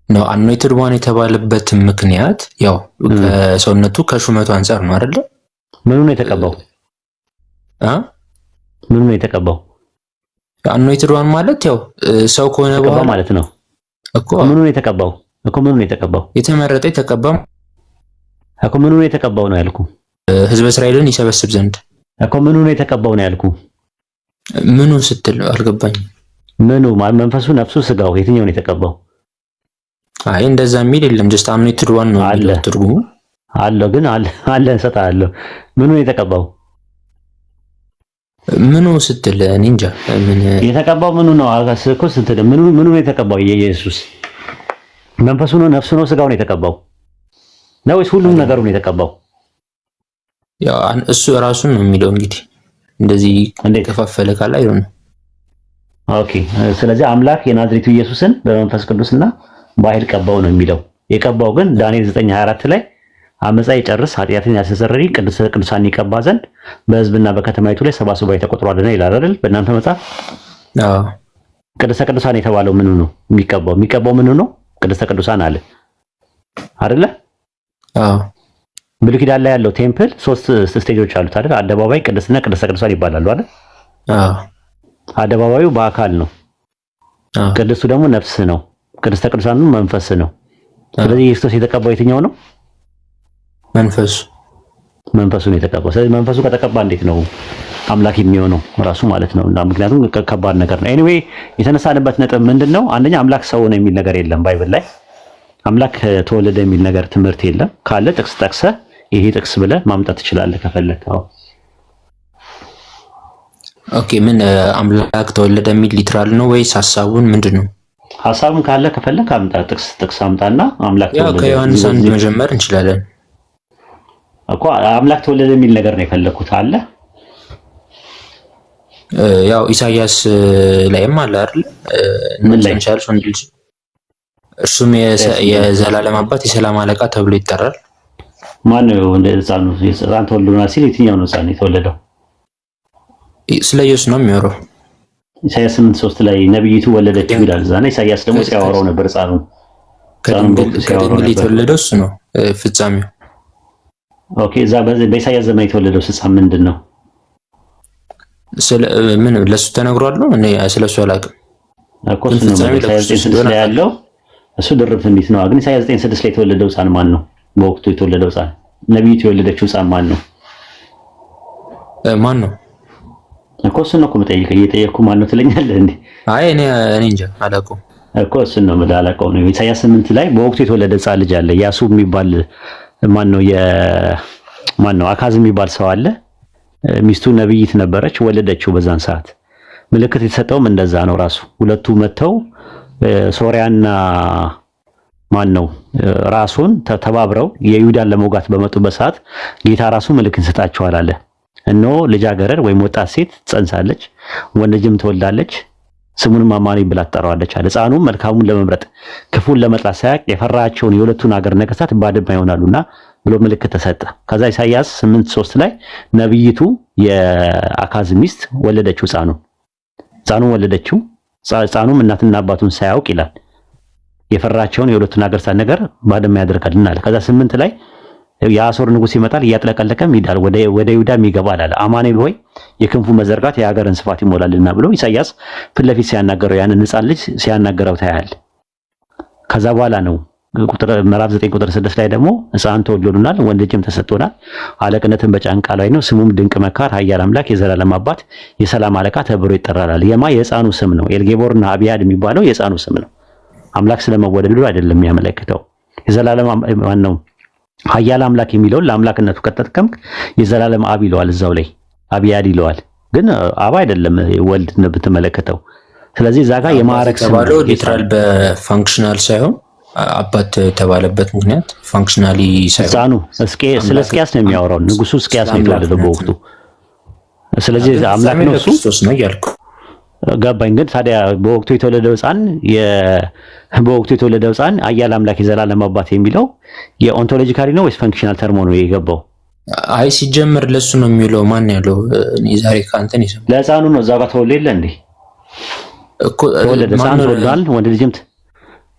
ነው አኖይትድ ዋን የተባለበት ምክንያት ያው ከሰውነቱ ከሹመቱ አንፃር ነው አይደል? ምኑ ነው የተቀባው? ምኑ ነው የተቀባው? አኖይትድ ዋን ማለት ያው ሰው ከሆነ በኋላ ማለት ነው እኮ። ምኑ ነው የተቀባው እኮ? ምኑ ነው የተቀባው? የተመረጠ የተቀባው እኮ። ምኑ ነው የተቀባው ነው ያልኩ? ህዝበ እስራኤልን ይሰበስብ ዘንድ እኮ። ምኑ ነው የተቀባው ነው ያልኩ? ምኑ ስትል አልገባኝም። ምኑ መንፈሱ፣ ነፍሱ፣ ስጋው የትኛው ነው የተቀባው? አይ እንደዛ የሚል የለም። ጀስት አኖይትድ ዋን ነው አለ ትርጉሙ አለው። ግን አለ እንሰጣለሁ። ምኑ ነው የተቀባው? ምኑ ስትል እኔ እንጃ። ምን የተቀባው ምኑ ነው እኮ ስትል ምኑ ነው የተቀባው? የኢየሱስ መንፈሱ ነው፣ ነፍሱ ነው፣ ስጋው ነው የተቀባው ነው ወይስ ሁሉም ነገሩ ነው የተቀባው? ያው እሱ ራሱን ነው የሚለው እንግዲህ እንደዚህ እንደከፋፈለ ካለ አይሆን። ኦኬ። ስለዚህ አምላክ የናዝሬቱ ኢየሱስን በመንፈስ ቅዱስና በኃይል ቀባው ነው የሚለው። የቀባው ግን ዳንኤል 9:24 ላይ አመፃ ይጨርስ ኃጢአትን ያስተሰርይ ቅዱሳን ቅዱሳን ይቀባ ዘንድ በሕዝብና በከተማይቱ ላይ 70 ሱባዔ ተቆጥሯልና ይላል አይደል? በእናንተ መጽሐፍ ቅዱሳን ቅዱሳን የተባለው ምኑ ነው የሚቀባው ምኑ ነው? ቅዱሳን ቅዱሳን አለ አይደለ? ብሉይ ኪዳን ላይ ያለው ቴምፕል 3 ስቴጆች አሉት አይደል? አደባባይ፣ ቅድስና፣ ቅዱሳን ቅዱሳን ይባላሉ አይደል? አደባባዩ በአካል ነው። ቅድስቱ ደግሞ ነፍስ ነው። ቅዱሳን ቅዱሳኑ መንፈስ ነው። ስለዚህ ኢየሱስ የተቀባው የትኛው ነው? መንፈሱ ነው የተቀባው። ስለዚህ መንፈሱ ከተቀባ እንዴት ነው አምላክ የሚሆነው ራሱ ማለት ነው? እና ምክንያቱም ከባድ ነገር ነው። ኤኒዌይ የተነሳንበት ነጥብ ምንድነው? አንደኛ አምላክ ሰው ነው የሚል ነገር የለም ባይብል ላይ። አምላክ ተወለደ የሚል ነገር ትምህርት የለም። ካለ ጥቅስ ጠቅሰህ ይሄ ጥቅስ ብለህ ማምጣት ትችላለህ ከፈለክ። ኦኬ። ምን አምላክ ተወለደ የሚል ሊትራል ነው ወይስ ሐሳቡን ምንድነው? ሐሳቡን ካለ ከፈለክ አምጣ፣ ጥቅስ አምጣና አምላክ ተወለደ። ያው ከዮሐንስ 1 መጀመር እንችላለን እኮ። አምላክ ተወለደ የሚል ነገር ነው የፈለኩት አለ። ያው ኢሳይያስ ላይም አለ አይደል? ምን ላይ ቻልሽ ወንድ ልጅ እርሱም የዘላለም አባት የሰላም አለቃ ተብሎ ይጠራል። ማን ነው እንደ ሕፃኑ ሕፃን ተወልዶናል ሲል የትኛው ነው ሕፃን የተወለደው? ስለ ኢየሱስ ነው የሚያወራው። ኢሳይያስ 8:3 ላይ ነብይቱ ወለደችው ይላል። ዛና ኢሳይያስ ደግሞ ሲያወራው ነበር ሕፃኑ ከድንግል የተወለደው እሱ ነው ፍጻሜው። ኦኬ። እዛ በኢሳይያስ ዘመን የተወለደው ሕፃን ምንድን ነው? ምን ለሱ ተነግሯል ነው? እኔ ስለሱ አላውቅም እኮ። እሱ ነው ኢሳይያስ 9:6 ላይ ያለው እሱ ድርብ ትንቢት ነው። ግን ኢሳይያስ 9:6 ላይ የተወለደው ሕፃን ማን ነው? በወቅቱ የተወለደው ሕፃን ነብይቱ የወለደችው ሕፃን ማን ነው? ማን ነው እኮ? እሱን ነው እኮ የምጠይቀው። እየጠየቅኩ ማን ነው ትለኛለህ እንዴ? አይ እኔ እንጃ አላውቀውም እኮ። እሱን ነው የምላላቀው ነው። ኢሳይያስ 8 ላይ በወቅቱ የተወለደ ሕፃን ልጅ አለ። ያሱ የሚባል ማን ነው? አካዝ የሚባል ሰው አለ። ሚስቱ ነብይት ነበረች፣ ወለደችው በዛን ሰዓት። ምልክት የተሰጠውም እንደዛ ነው። ራሱ ሁለቱ መተው ሶሪያና ማን ነው ራሱን ተባብረው የይሁዳን ለመውጋት በመጡበት ሰዓት ጌታ ራሱ ምልክት ሰጣቸዋል አለ። እነሆ ልጃገረድ ወይም ወጣት ሴት ጸንሳለች፣ ወንድ ልጅም ትወልዳለች፣ ስሙንም አማኑኤል ብላ ትጠራዋለች አለ። ሕፃኑም መልካሙን ለመምረጥ ክፉን ለመጥላት ሳያውቅ የፈራቸውን የሁለቱን ሀገር ነገሥታት ባድማ ይሆናሉና ብሎ ምልክት ተሰጠ። ከዛ ኢሳይያስ 8:3 ላይ ነብይቱ የአካዝ ሚስት ወለደችው፣ ሕፃኑን ወለደችው። ሕፃኑም እናትና አባቱን ሳያውቅ ይላል የፈራቸውን የሁለቱን ነገሥታት ነገር ባድማ ያደርጋልና አለ። ከዛ 8 ላይ የአሦር ንጉሥ ይመጣል እያጥለቀለቀም ይሄዳል ወደ ይሁዳም ይገባል አለ። አማኑኤል ሆይ የክንፉ መዘርጋት የሀገርን ስፋት ይሞላልና ብሎ ኢሳይያስ ፊት ለፊት ሲያናገረው ያንን ሕፃን ልጅ ሲያናገረው ታያል። ከዛ በኋላ ነው ምዕራፍ 9 ቁጥር 6 ላይ ደግሞ ሕፃን ተወልዶልናል ወንድ ልጅም ተሰጥቶናል፣ አለቅነትን በጫንቃ ላይ ነው፣ ስሙም ድንቅ መካር፣ ኃያል አምላክ፣ የዘላለም አባት፣ የሰላም አለቃ ተብሎ ይጠራል። የሕፃኑ ስም ነው። ኤልጌቦርና አብያድ የሚባለው የሕፃኑ ስም ነው። አምላክ ስለመወለዱ አይደለም የሚያመለክተው። የዘላለም ማን ነው? ኃያል አምላክ የሚለውን ለአምላክነቱ ከተጠቀምክ የዘላለም አብ ይለዋል፣ እዛው ላይ አብያድ ይለዋል። ግን አብ አይደለም ወልድ ብትመለከተው። ስለዚህ እዛ ጋር የማዕረግ ስም ነው። ሊትራል በፋንክሽናል ሳይሆን አባት ተባለበት ምክንያት ፋንክሽናሊ ሳይሆን ስለ እስቂያስ ነው የሚያወራው። ንጉሱ እስቂያስ ነው የተወለደው በወቅቱ። ስለዚህ አምላክ ነው እሱ ክርስቶስ ነው ያልኩ ገባኝ። ግን ታዲያ በወቅቱ የተወለደው ሕፃን ኃያል አምላክ የዘላለም አባት የሚለው የኦንቶሎጂካሊ ነው ወይስ ፈንክሽናል ተርሞ ነው የገባው? አይ ሲጀምር ለሱ ነው የሚለው። ማን ያለው? እኔ ዛሬ ካንተን ይሰማ ለሕፃኑ ነው እዛ ጋር ተወለደ የለ እንዴ እኮ ተወለደ። ሕፃን ተወልዷል ወንድ ልጅም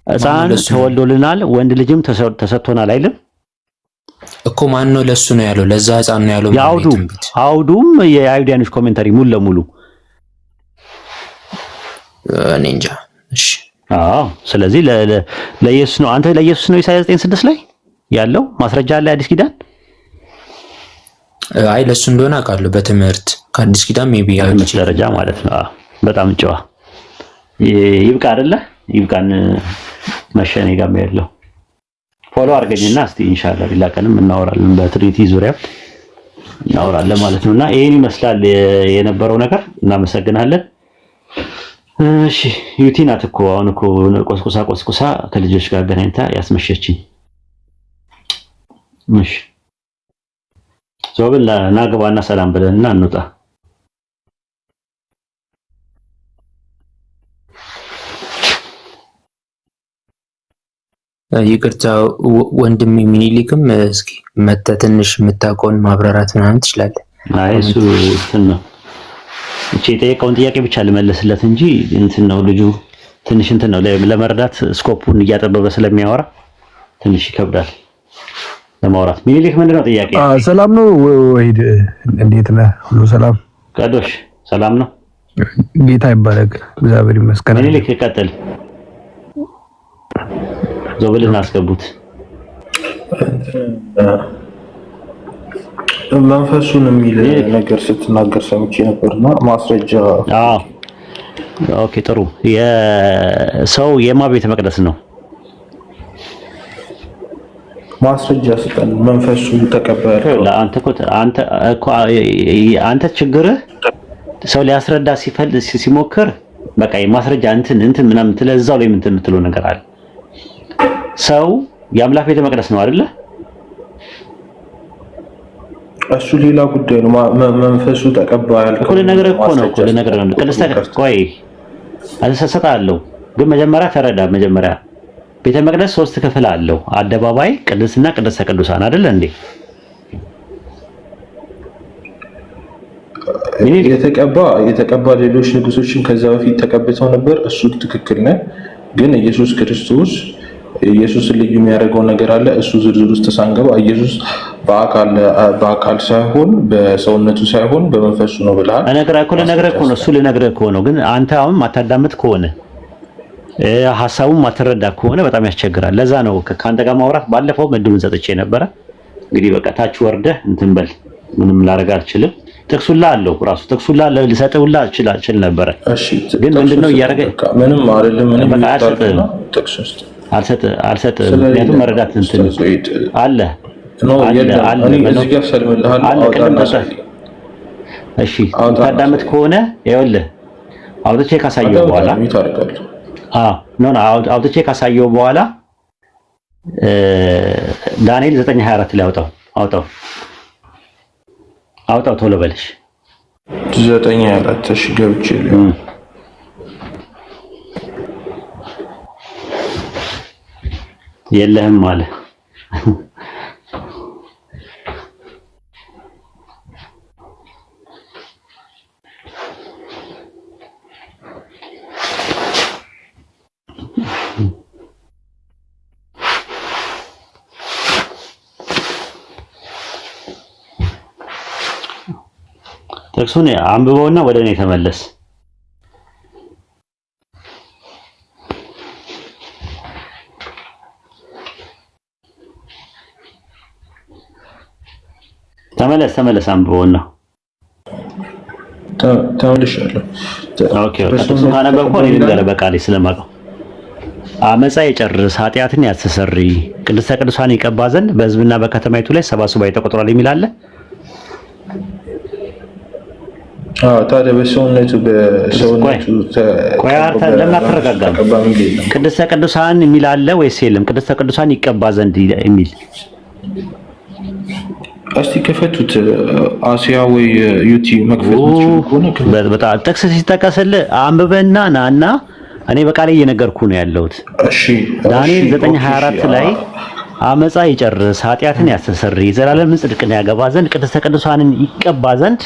ሕፃን ተወልዶልናል ወንድ ልጅም ተሰጥቶናል አይልም እኮ። ማን ነው ለሱ ነው ያለው? ለዛ ሕፃን ነው ያለው። አውዱም የአይሁዳኖች ኮሜንታሪ ሙሉ ለሙሉ እኔ እንጃ። እሺ ስለዚህ ለኢየሱስ ነው። አንተ ለኢየሱስ ነው ኢሳይያስ 9:6 ላይ ያለው ማስረጃ አለ አዲስ ኪዳን? አይ ለሱ እንደሆነ አውቃለሁ በትምህርት ከአዲስ ኪዳን ሜቢ ያለች ደረጃ ማለት ነው። በጣም ጨዋ ይብቃ አይደለ? ይብቃን መሸኔ ጋር ያለው ፎሎ አድርገኝና እስቲ ኢንሻአላህ ሌላ ቀንም እናወራለን፣ በትሪቲ ዙሪያ እናወራለን ማለት ነውና ይሄን ይመስላል የነበረው ነገር። እናመሰግናለን። እሺ ዩቲ ናት እኮ አሁን እኮ ቆስቁሳ ከልጆች ጋር ገናኝታ ያስመሸችኝ። እሺ ዞብል ናግባና ሰላም ብለንና እንውጣ። ይቅርታ ወንድም ሚኒሊክም እስኪ መተህ ትንሽ የምታውቀውን ማብራራት ምናምን ትችላለህ? አይ እሱ እንትን ነው እቺ የጠየቀውን ጥያቄ ብቻ ልመልስለት እንጂ እንትን ነው ልጁ ትንሽ እንትን ነው ለመረዳት ስኮፑን እያጠበበ ስለሚያወራ ትንሽ ይከብዳል ለማውራት። ሚኒሊክ ምንድነው ጥያቄ? ሰላም ነው ወይድ እንዴት ነህ? ሁሉ ሰላም ቀዶሽ ሰላም ነው? ጌታ ይባረክ እግዚአብሔር ይመስገን። ሚኒሊክ ይቀጥል። ዞብልን አስገቡት። መንፈሱን የሚል ነገር ስትናገር ሰምቼ ነበርና ማስረጃ። ኦኬ ጥሩ። የሰው የማ ቤተ መቅደስ ነው? ማስረጃ ስጠን። መንፈሱ ተቀበለ። አንተ ችግርህ ሰው ሊያስረዳ ሲሞክር በቃ የማስረጃ እንትን ምናምን ትለዛው ላይ እንትን የምትለው ነገር አለ። ሰው የአምላክ ቤተ መቅደስ ነው አይደለ? እሱ ሌላ ጉዳይ ነው። መንፈሱ ተቀባይ እኮ ለነገር እኮ ነው ቅድስት ቆይ አልሰሰታለሁ። ግን መጀመሪያ ተረዳ። መጀመሪያ ቤተ መቅደስ 3 ክፍል አለው። አደባባይ፣ ቅድስና፣ ቅድስተ ቅዱሳን አይደለ እንዴ? የተቀባ ሌሎች ንጉሶችን ከዛ በፊት ተቀብተው ነበር። እሱ ትክክል ነው። ግን ኢየሱስ ክርስቶስ ኢየሱስን ልዩ የሚያደርገው ነገር አለ። እሱ ዝርዝር ውስጥ ሳንገባ ኢየሱስ በአካል ሳይሆን በሰውነቱ ሳይሆን በመንፈሱ ነው ብለሃል። ልነግርህ እኮ ነው። ግን አንተ አሁን ማታዳምጥ ከሆነ ሐሳቡን ማትረዳ ከሆነ በጣም ያስቸግራል። ለዛ ነው ከአንተ ጋር ማውራት ባለፈው እድሉን ሰጥቼ ነበረ። እንግዲህ በቃ ታች ወርደህ እንትን በል። ምንም ላደርግ አልችልም። ጥቅሱላ አለው ራሱ ጥቅሱላ ልሰጥውላ እችል ነበረ። ግን ምንድነው እያደረገ ምንም አይደለም። ምንም አልሰጥም። ምክንያቱም መረዳት እንትን አለ እሺ ታዳምጥ ከሆነ ይኸውልህ አውጥቼ ካሳየው በኋላ አውጥቼ ካሳየው በኋላ ዳንኤል 9:24 ላይ አውጣው ቶሎ በለሽ 9:24 እሺ ገብቼ የለህም አለ። ጥቅሱን አንብበውና ወደ እኔ ተመለስ። ተመለስ አንብበውና ተመልሻለሁ። ኦኬ ጥቅሱን ካነበብኩ እኔ ልንገርህ በቃሌ ስለማውቀው አመፃ ይጨርስ ኃጢአትን ያስተሰሪ ቅድስተ ቅዱሳን ይቀባ ዘንድ በሕዝብና በከተማይቱ ላይ 70 ሱባዔ ተቆጥሯል የሚል አለ። ታዲያ በሰውነቱ ለምን አትረጋጋም? ቅድስተ ቅዱሳን የሚል አለ ወይስ የለም? ቅድስተ ቅዱሳን ይቀባ ዘንድ የሚል እስቲ ከፈቱት። አሲያ ወይ ዩቲ መክፈት ነው። በጣም ጥቅስ ሲጠቀስልህ አንብበና ናና እኔ በቃሌ እየነገርኩ ነው ያለሁት። እሺ ዳንኤል 9:24 ላይ አመፃ ይጨርስ ኃጢአትን ያስተሰሪ ዘላለምን ጽድቅን ያገባ ዘንድ ቅድስተ ቅዱሳንን ይቀባ ዘንድ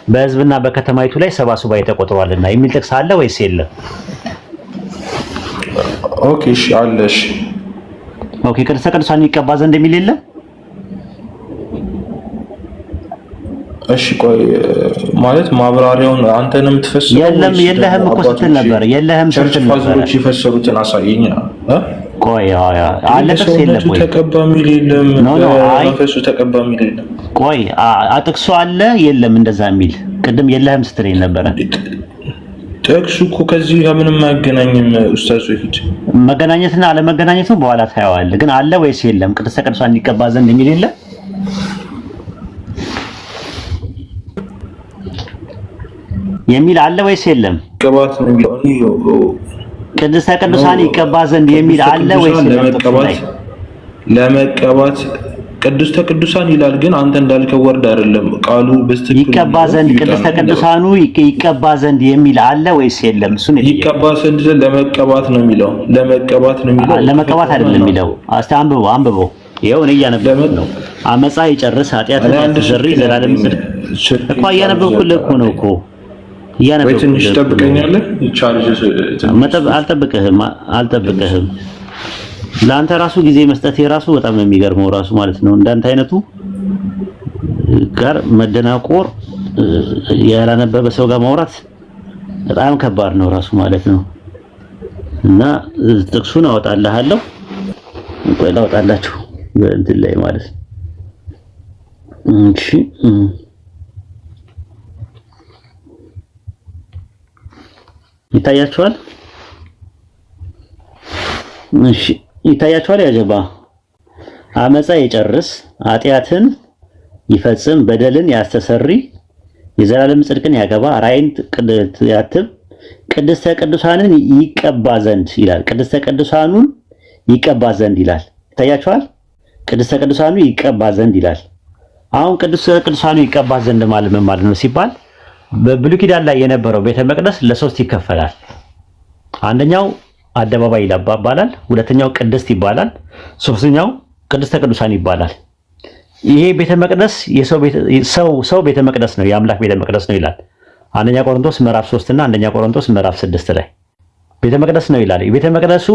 በሕዝብና በከተማይቱ ላይ 70 ሱባዔ ተቆጥሯልና የሚል ጥቅስ አለ ወይስ የለም? ኦኬ እሺ አለ። እሺ ኦኬ ቅድስተ ቅዱሳንን ይቀባ ዘንድ የሚል የለም? እሺ ቆይ ማለት ማብራሪያውን አንተንም የምትፈስረው የለህም እኮ ስትል ነበር። የለህም ስትል ነበር። ፋዘሮች የፈሰሩትን አሳየኝ። ቆይ አለ ጥቅስ የለም ወይ? ተቀባ የሚል የለም። መንፈሱ ተቀባ የሚል የለም። ቆይ ጥቅሱ አለ የለም እንደዛ የሚል ቅድም የለህም ስትለኝ ነበረ። ጥቅሱ እኮ ከዚህ ጋር ምንም አያገናኝም ኡስታዝ ወይት መገናኘትና አለመገናኘቱ በኋላ ታየዋለህ። ግን አለ ወይስ የለም? ቅድስተ ቅዱሳን ይቀባ ዘንድ የሚል የለም? የሚል አለ ወይስ የለም? ቅባት ነው የሚለው ቅድስተ ቅዱሳን ይቀባ ዘንድ የሚል አለ ወይስ ለመቀባት ቅድስተ ቅዱሳን ይላል። ግን አንተ እንዳልከው ወርድ አይደለም ቃሉ በስትክክል ይቀባ ዘንድ ቅድስተ ቅዱሳኑ ይቀባ ዘንድ የሚል አለ ወይስ የለም? እሱን ይቀባ ዘንድ ለመቀባት ነው የሚለው። ለመቀባት ነው የሚለው። ለመቀባት አይደለም የሚለው። እስቲ አንብበው ይኸው እኔ እያነበብኩት ነው። አመፃ ይጨርስ ኃጢአትን ያስተሰሪ ዘላለም ጽድቅ እኮ እያነበብኩልህ እኮ ነው እኮ ወይ ትንሽ ጠብቀኛለህ። አልጠብቅህም። ለአንተ ራሱ ጊዜ መስጠት የራሱ በጣም ነው የሚገርመው ራሱ ማለት ነው። እንዳንተ አይነቱ ጋር መደናቆር ያላነበበ ሰው ጋር ማውራት በጣም ከባድ ነው ራሱ ማለት ነው። እና ጥቅሱን አወጣልሃለሁ። ቆይ ላውጣላችሁ በእንትን ላይ ማለት ነው። እሺ ይታያችኋል? እሺ ይታያችኋል? ያጀባ አመፃ ይጨርስ ኃጢአትን ይፈጽም በደልን ያስተሰሪ የዘላለም ጽድቅን ያገባ ራእይን ያትብ ቅድስተ ቅዱሳንን ይቀባ ዘንድ ይላል። ቅድስተ ቅዱሳኑን ይቀባ ዘንድ ይላል። ይታያችኋል? ቅድስተ ቅዱሳኑ ይቀባ ዘንድ ይላል። አሁን ቅድስተ ቅዱሳኑ ይቀባ ዘንድ ማለት ምን ማለት ነው ሲባል በብሉይ ኪዳን ላይ የነበረው ቤተ መቅደስ ለሶስት ይከፈላል። አንደኛው አደባባይ ይባላል፣ ሁለተኛው ቅድስት ይባላል፣ ሶስተኛው ቅድስተ ቅዱሳን ይባላል። ይሄ ቤተ መቅደስ ሰው ቤተ መቅደስ ነው፣ የአምላክ ቤተ መቅደስ ነው ይላል አንደኛ ቆሮንቶስ ምዕራፍ 3 እና አንደኛ ቆሮንቶስ ምዕራፍ 6 ላይ ቤተ መቅደስ ነው ይላል። የቤተ መቅደሱ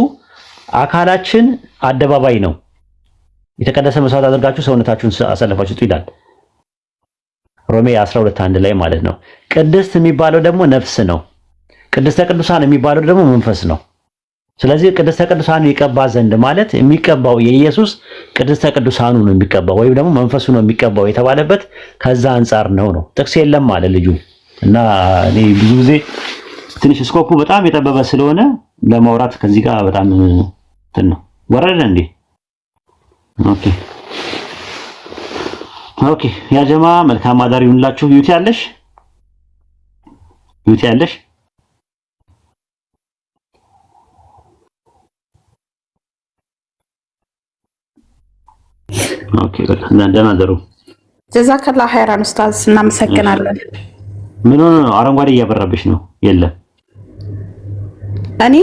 አካላችን አደባባይ ነው። የተቀደሰ መስዋዕት አድርጋችሁ ሰውነታችሁን አሳልፋችሁ ስጡ ይላል ሮሜ 12:1 ላይ ማለት ነው። ቅድስት የሚባለው ደግሞ ነፍስ ነው። ቅድስተ ቅዱሳን የሚባለው ደግሞ መንፈስ ነው። ስለዚህ ቅድስተ ቅዱሳን ይቀባ ዘንድ ማለት የሚቀባው የኢየሱስ ቅድስተ ቅዱሳኑ ነው የሚቀባው ወይም ደግሞ መንፈሱ ነው የሚቀባው የተባለበት ከዛ አንፃር ነው። ጥቅስ የለም ማለት ልጁ እና እኔ ብዙ ጊዜ ትንሽ ስኮፑ በጣም የጠበበ ስለሆነ ለማውራት ከዚህ ጋር በጣም እንትን ነው። ወረደ እንዴ? ኦኬ ያ ጀማ መልካም አዳር ይሁንላችሁ። ዩቲ ያለሽ ኦኬ ደህና አደሩ። ጀዛከላ ኸይራን ኡስታዝ፣ እናመሰግናለን። ምን ሆነ ነው አረንጓዴ እያበራብሽ ነው? የለም እኔ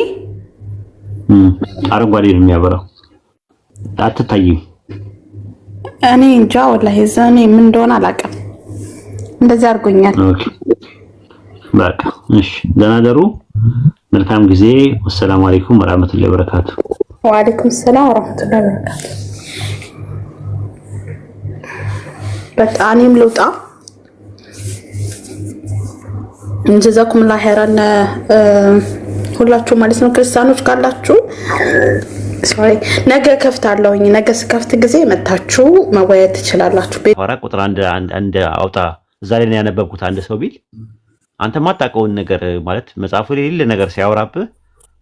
አረንጓዴ ነው የሚያበራው። አትታይም። እኔ እንጃ ወላሂ ዘኔ ምን እንደሆነ አላውቅም። እንደዚህ አድርጎኛል። ኦኬ በቃ እሺ፣ ደህና ደሩ። መልካም ጊዜ። ወሰላሙ አለይኩም ወራህመቱላሂ ወበረካቱ። ወአለይኩም ሰላም ወራህመቱላሂ ወበረካቱ። በቃ እኔም ልውጣ። እንጀዛኩም ላ ኸይራን ሁላችሁ ማለት ነው። ክርስቲያኖች ካላችሁ ሶሪ ነገ ከፍታለሁኝ። ነገ ስከፍት ጊዜ መታችሁ መወያየት ትችላላችሁ። ወራ ቁጥር አንድ አውጣ እዛ ላይ ነው ያነበብኩት። አንድ ሰው ቢል አንተ ማጣቀውን ነገር ማለት መጽሐፉ ላይ የሌለ ነገር ሲያወራብህ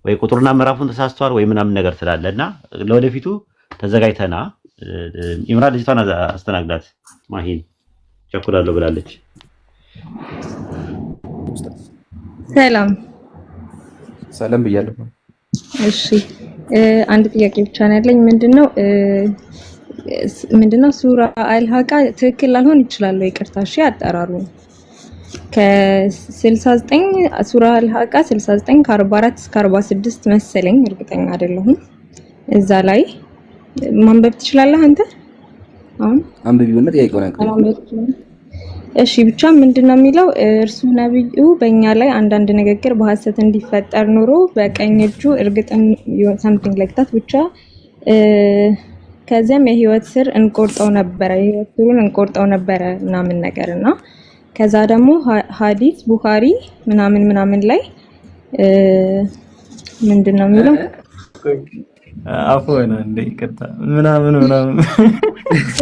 ወይ ቁጥሩና ምዕራፉን ተሳስቷል ወይ ምናምን ነገር ስላለና ለወደፊቱ ተዘጋጅተና ኢምራን ልጅቷን አስተናግዳት። ማሂን ቸኩላለሁ ብላለች። ሰላም ብያለሁ። እሺ አንድ ጥያቄ ብቻ ነው ያለኝ። ምንድነው ሱራ አልሐቃ ትክክል ላልሆን ይችላል፣ ይቅርታ። እሺ አጠራሩ ከ69 ሱራ አልሐቃ 69 ከ44 እስከ 46 መሰለኝ፣ እርግጠኛ አይደለሁም። እዛ ላይ ማንበብ ትችላለህ አንተ? አሁን አንብቢውና ጥያቄውን አቅርብ። እሺ ብቻ ምንድነው የሚለው? እርሱ ነብዩ በእኛ ላይ አንዳንድ ንግግር በሐሰት እንዲፈጠር ኑሮ በቀኝ እጁ እርግጥም something like that ብቻ ከዚያም የህይወት ስር እንቆርጠው ነበረ ምናምን ነገርና ከዛ ደግሞ ሐዲስ ቡኻሪ ምናምን ላይ ምንድነው የሚለው? አፎና እንደ ይቀጣ ምናምን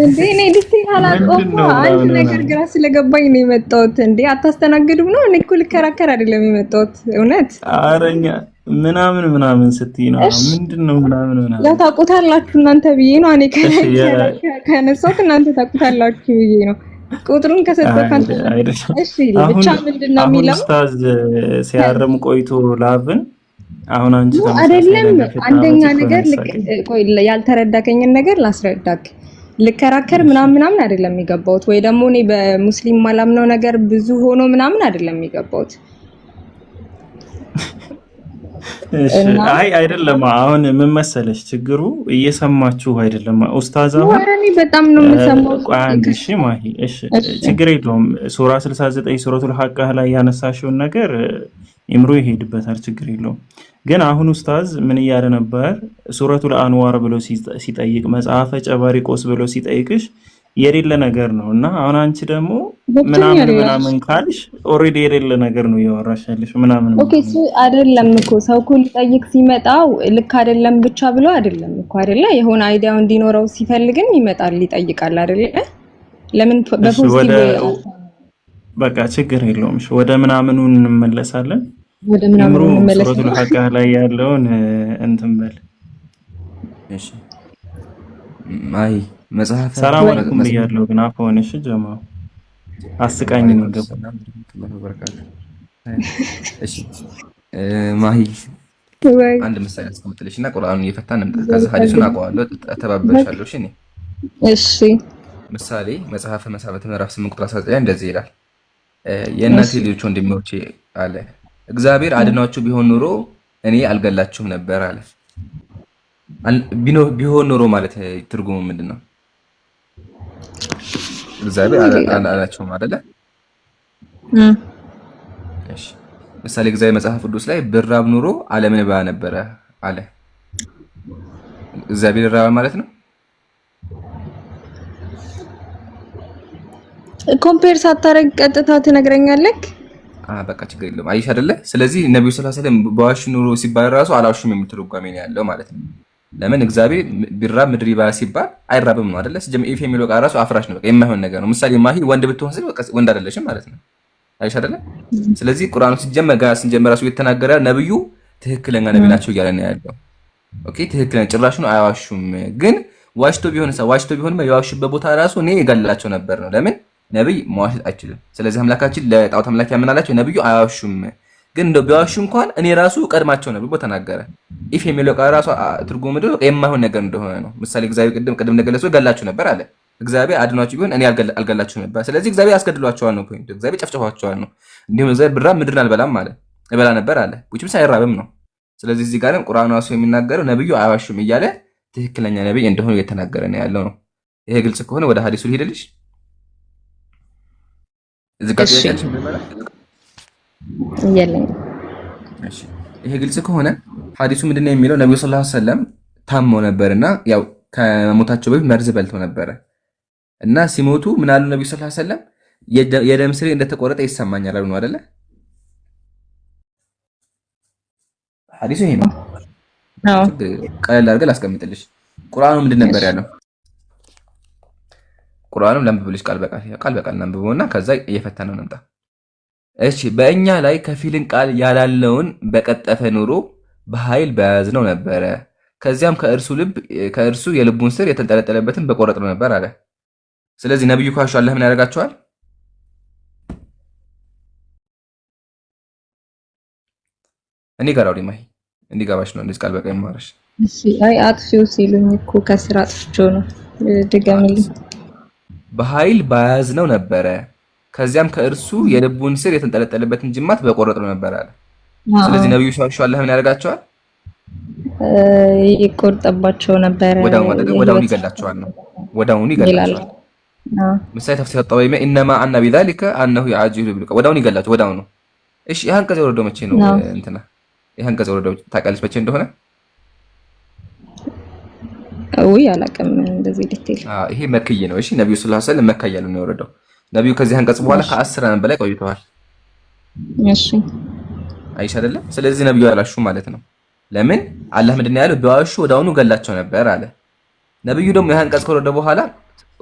እንዴ እኔ ዲቴል አላውቅም። አንድ ነገር ግራ ስለገባኝ ነው የመጣሁት። እንዴ አታስተናግዱም ነው? እኔ እኮ ልከራከር አይደለም የመጣሁት። እውነት አረኛ ምናምን ስትይ ነው ምንድነው ምናምን ያው ታውቁታላችሁ እናንተ ብዬ ነው። እኔ ከነሳሁት እናንተ ታውቁታላችሁ ብዬ ነው። ቁጥሩን ከሰጠካንተ እሺ ብቻ ምንድነው የሚለው? ኡስታዝ ሲያርም ቆይቶ ላብን አሁን አንቺ አይደለም አንደኛ ነገር ቆይ ያልተረዳከኝን ነገር ላስረዳክ። ልከራከር ምናምን አይደለም የሚገባውት፣ ወይ ደግሞ እኔ በሙስሊም ማላምነው ነገር ብዙ ሆኖ ምናምን አይደለም የሚገባውት። እሺ አይ አይደለም። አሁን ምን መሰለሽ ችግሩ እየሰማችሁ አይደለም። ኡስታዝ አሁን ወራኒ በጣም ነው የምሰማው። እሺ ማሂ እሺ ችግር የለውም። ሱራ 69 ሱረቱል ሐቃ ላይ ያነሳሽውን ነገር ኢምሮ ይሄድበታል፣ ችግር የለውም። ግን አሁን ኡስታዝ ምን እያለ ነበር? ሱረቱል አንዋር ብሎ ሲጠይቅ መጽሐፈ ጨባሪቆስ ብሎ ሲጠይቅሽ የሌለ ነገር ነው እና አሁን አንቺ ደግሞ ምናምን ካልሽ ኦሬዲ የሌለ ነገር ነው እያወራሻለሽ ምናምን። ኦኬ እሱ አይደለም እኮ ሰው እኮ ሊጠይቅ ሲመጣው ልክ አይደለም ብቻ ብሎ አይደለም እኮ አይደለ? የሆነ አይዲያው እንዲኖረው ሲፈልግም ይመጣል ይጠይቃል አይደለ? ለምን በፖዚቲቭ በቃ ችግር የለውም። እሺ ወደ ምናምኑ እንመለሳለን። ወደ ምናምኑ እንመለሳለን። ሱረቱል ሐቃ ላይ ያለውን እንትን በል። እሺ ማይ መጽሐፍ ሰላም አለይኩም ብያለሁ። ግን አፎን እሺ ጀማው አስቃኝ ነው ገባ። እሺ ማሂ አንድ ምሳሌ አስቀምጥልሽና ቁርአኑን እየፈታን እንምጣ። ከዛ ሐዲሱን አውቀዋለሁ ተባበሻለሁ። እሺ ምሳሌ መጽሐፈ መሳፍንት ምዕራፍ 8 ቁጥር 19 እንደዚህ ይላል። የእናቴ ልጆች ወንድሞቼ አለ እግዚአብሔር አድናችሁ ቢሆን ኑሮ እኔ አልገላችሁም ነበር አለ። ቢሆን ኑሮ ማለት ትርጉሙ ምንድነው? እግዚአብሔር አላላችሁም አይደለ? እሺ ምሳሌ እግዚአብሔር መጽሐፍ ቅዱስ ላይ ብራብ ኑሮ ዓለምን ባያ ነበረ አለ። እግዚአብሔር ራባ ማለት ነው? ኮምፔር ሳታረግ ቀጥታ ትነግረኛለህ? በቃ ችግር የለውም። አይሽ አይደለ? ስለዚህ ነብዩ ሰለላሁ ዐለይሂ ወሰለም በዋሽ ኑሮ ሲባል ራሱ አላውሽም የሚል ትርጓሜ ነው ያለው ማለት ነው። ለምን እግዚአብሔር ቢራብ ምድር ይባል ሲባል አይራብም ነው አይደለ? ሲጀምር ኢፍ የሚለው ቃል ራሱ አፍራሽ ነው፣ በቃ የማይሆን ነገር ነው። ምሳሌ ማሂ ወንድ ብትሆን በቃ ወንድ አይደለሽም ማለት ነው። አይሽ አይደለ? ስለዚህ ቁርአኑ ሲጀመር ራሱ የተናገረ ነብዩ ትክክለኛ ነብይ ናቸው እያለ ነው ያለው። ኦኬ ትክክለኛ ጭራሽ ነው አያዋሹም። ግን ዋሽቶ ቢሆን የዋሹበት ቦታ ራሱ እኔ እገላቸው ነበር ነው። ለምን ነብይ መዋሸት አይችልም። ስለዚህ አምላካችን ለጣዖት አምላክ ያመናላቸው ነብዩ አያዋሹም። ግን እንደው ቢዋሹ እንኳን እኔ ራሱ ቀድማቸው ነበር ብሎ ተናገረ። ኢፍ የሚለው ቃል ራሱ ትርጉሙ ምንድን ነው? የማይሆን ነገር እንደሆነ ነው። ምሳሌ እግዚአብሔር ቅድም እንደገለጸው ገላችሁ ነበር አለ። እግዚአብሔር አድኗችሁ ቢሆን እኔ አልገላችሁ ነበር። ስለዚህ እግዚአብሔር አስገድሏቸዋል ነው ፖይንቱ። እግዚአብሔር ጨፍጨፏቸዋል ነው። እንዲሁም እግዚአብሔር ብራብ ምድርን አልበላም አለ፣ እበላ ነበር አለ። ውጭም ሳይራብም ነው። ስለዚህ እዚህ ጋርም ቁርአኑ ራሱ የሚናገረው ነብዩ አያዋሹም እያለ ትክክለኛ ነብይ እንደሆነ እየተናገረ ነው ያለው ነው። ይሄ ግልጽ ከሆነ ወደ ሐዲሱ ልሄድልሽ። ይሄ ግልጽ ከሆነ ሐዲሱ ምንድነው የሚለው? ነብዩ ሰለላሁ ዐለይሂ ወሰለም ታመው ነበርና ያው ከመሞታቸው በፊት መርዝ በልተው ነበረ እና ሲሞቱ ምን አሉ ነብዩ ሰለላሁ ዐለይሂ ወሰለም? የደም ስሬ እንደተቆረጠ ይሰማኛል አሉ ነው አይደለ? ሐዲሱ ይሄ ነው። ቀለል አድርገን ላስቀምጥልሽ። ቁርአኑ ምንድን ነበር ያለው? ቁርአኑን ለምብብልሽ ቃል በቃል እናንብበውና ከዛ እየፈተነው እንምጣ። እሺ በእኛ ላይ ከፊልን ቃል ያላለውን በቀጠፈ ኑሮ በኃይል በያዝነው ነበረ። ከዚያም ከእርሱ የልቡን ስር የተንጠለጠለበትን በቆረጥነው ነበር አለ። ስለዚህ ነብዩ ካሹ አላህ ምን ያደርጋቸዋል? እኔ ጋር አውሪ ማሂ እንዲገባሽ ነው እንደዚህ ቃል በቃ የማወራሽ። እሺ አይ አጥፊው ሲሉኝ እኮ ከስራ አጥፍቼው ነው። ድገምልኝ። በኃይል በያዝነው ነበረ ከዚያም ከእርሱ የልቡን ስር የተንጠለጠለበትን ጅማት በቆረጥነው ነበር አለ። ስለዚህ ነብዩ ካሹ አላህ ምን ያደርጋቸዋል? ይቆርጥባቸው ነበር። ወዳውን ይገላቸዋል ነው። ወዳውን ይገላቸዋል። ምሳሌ ተፍሲር ጠባይማ ኢነማ አና ቢዛሊከ አነሁ ያጂሉ ቢልቀ ወዳውን ይገላቸው ወዳው ነው። እሺ ይሄን ቀዘው ወረደው መቼ ነው እንትና ይሄን ቀዘው ወረደው ታውቃለች መቼ እንደሆነ? ወይ አላውቅም እንደዚህ ዲቴል። ይሄ መክይ ነው። እሺ ነብዩ ሰለላሁ ዐለይሂ ወሰለም መካ ያለው ነው የወረደው። ነብዩ ከዚህ አንቀጽ በኋላ ከ10 ዓመት በላይ ቆይተዋል። እሺ አይሽ አይደለም። ስለዚህ ነብዩ አላሹ ማለት ነው። ለምን አላህ ምንድነው ያለው? ቢዋሹ ወዳውኑ ገላቸው ነበር አለ። ነብዩ ደግሞ ይሄን አንቀጽ ከወረደ በኋላ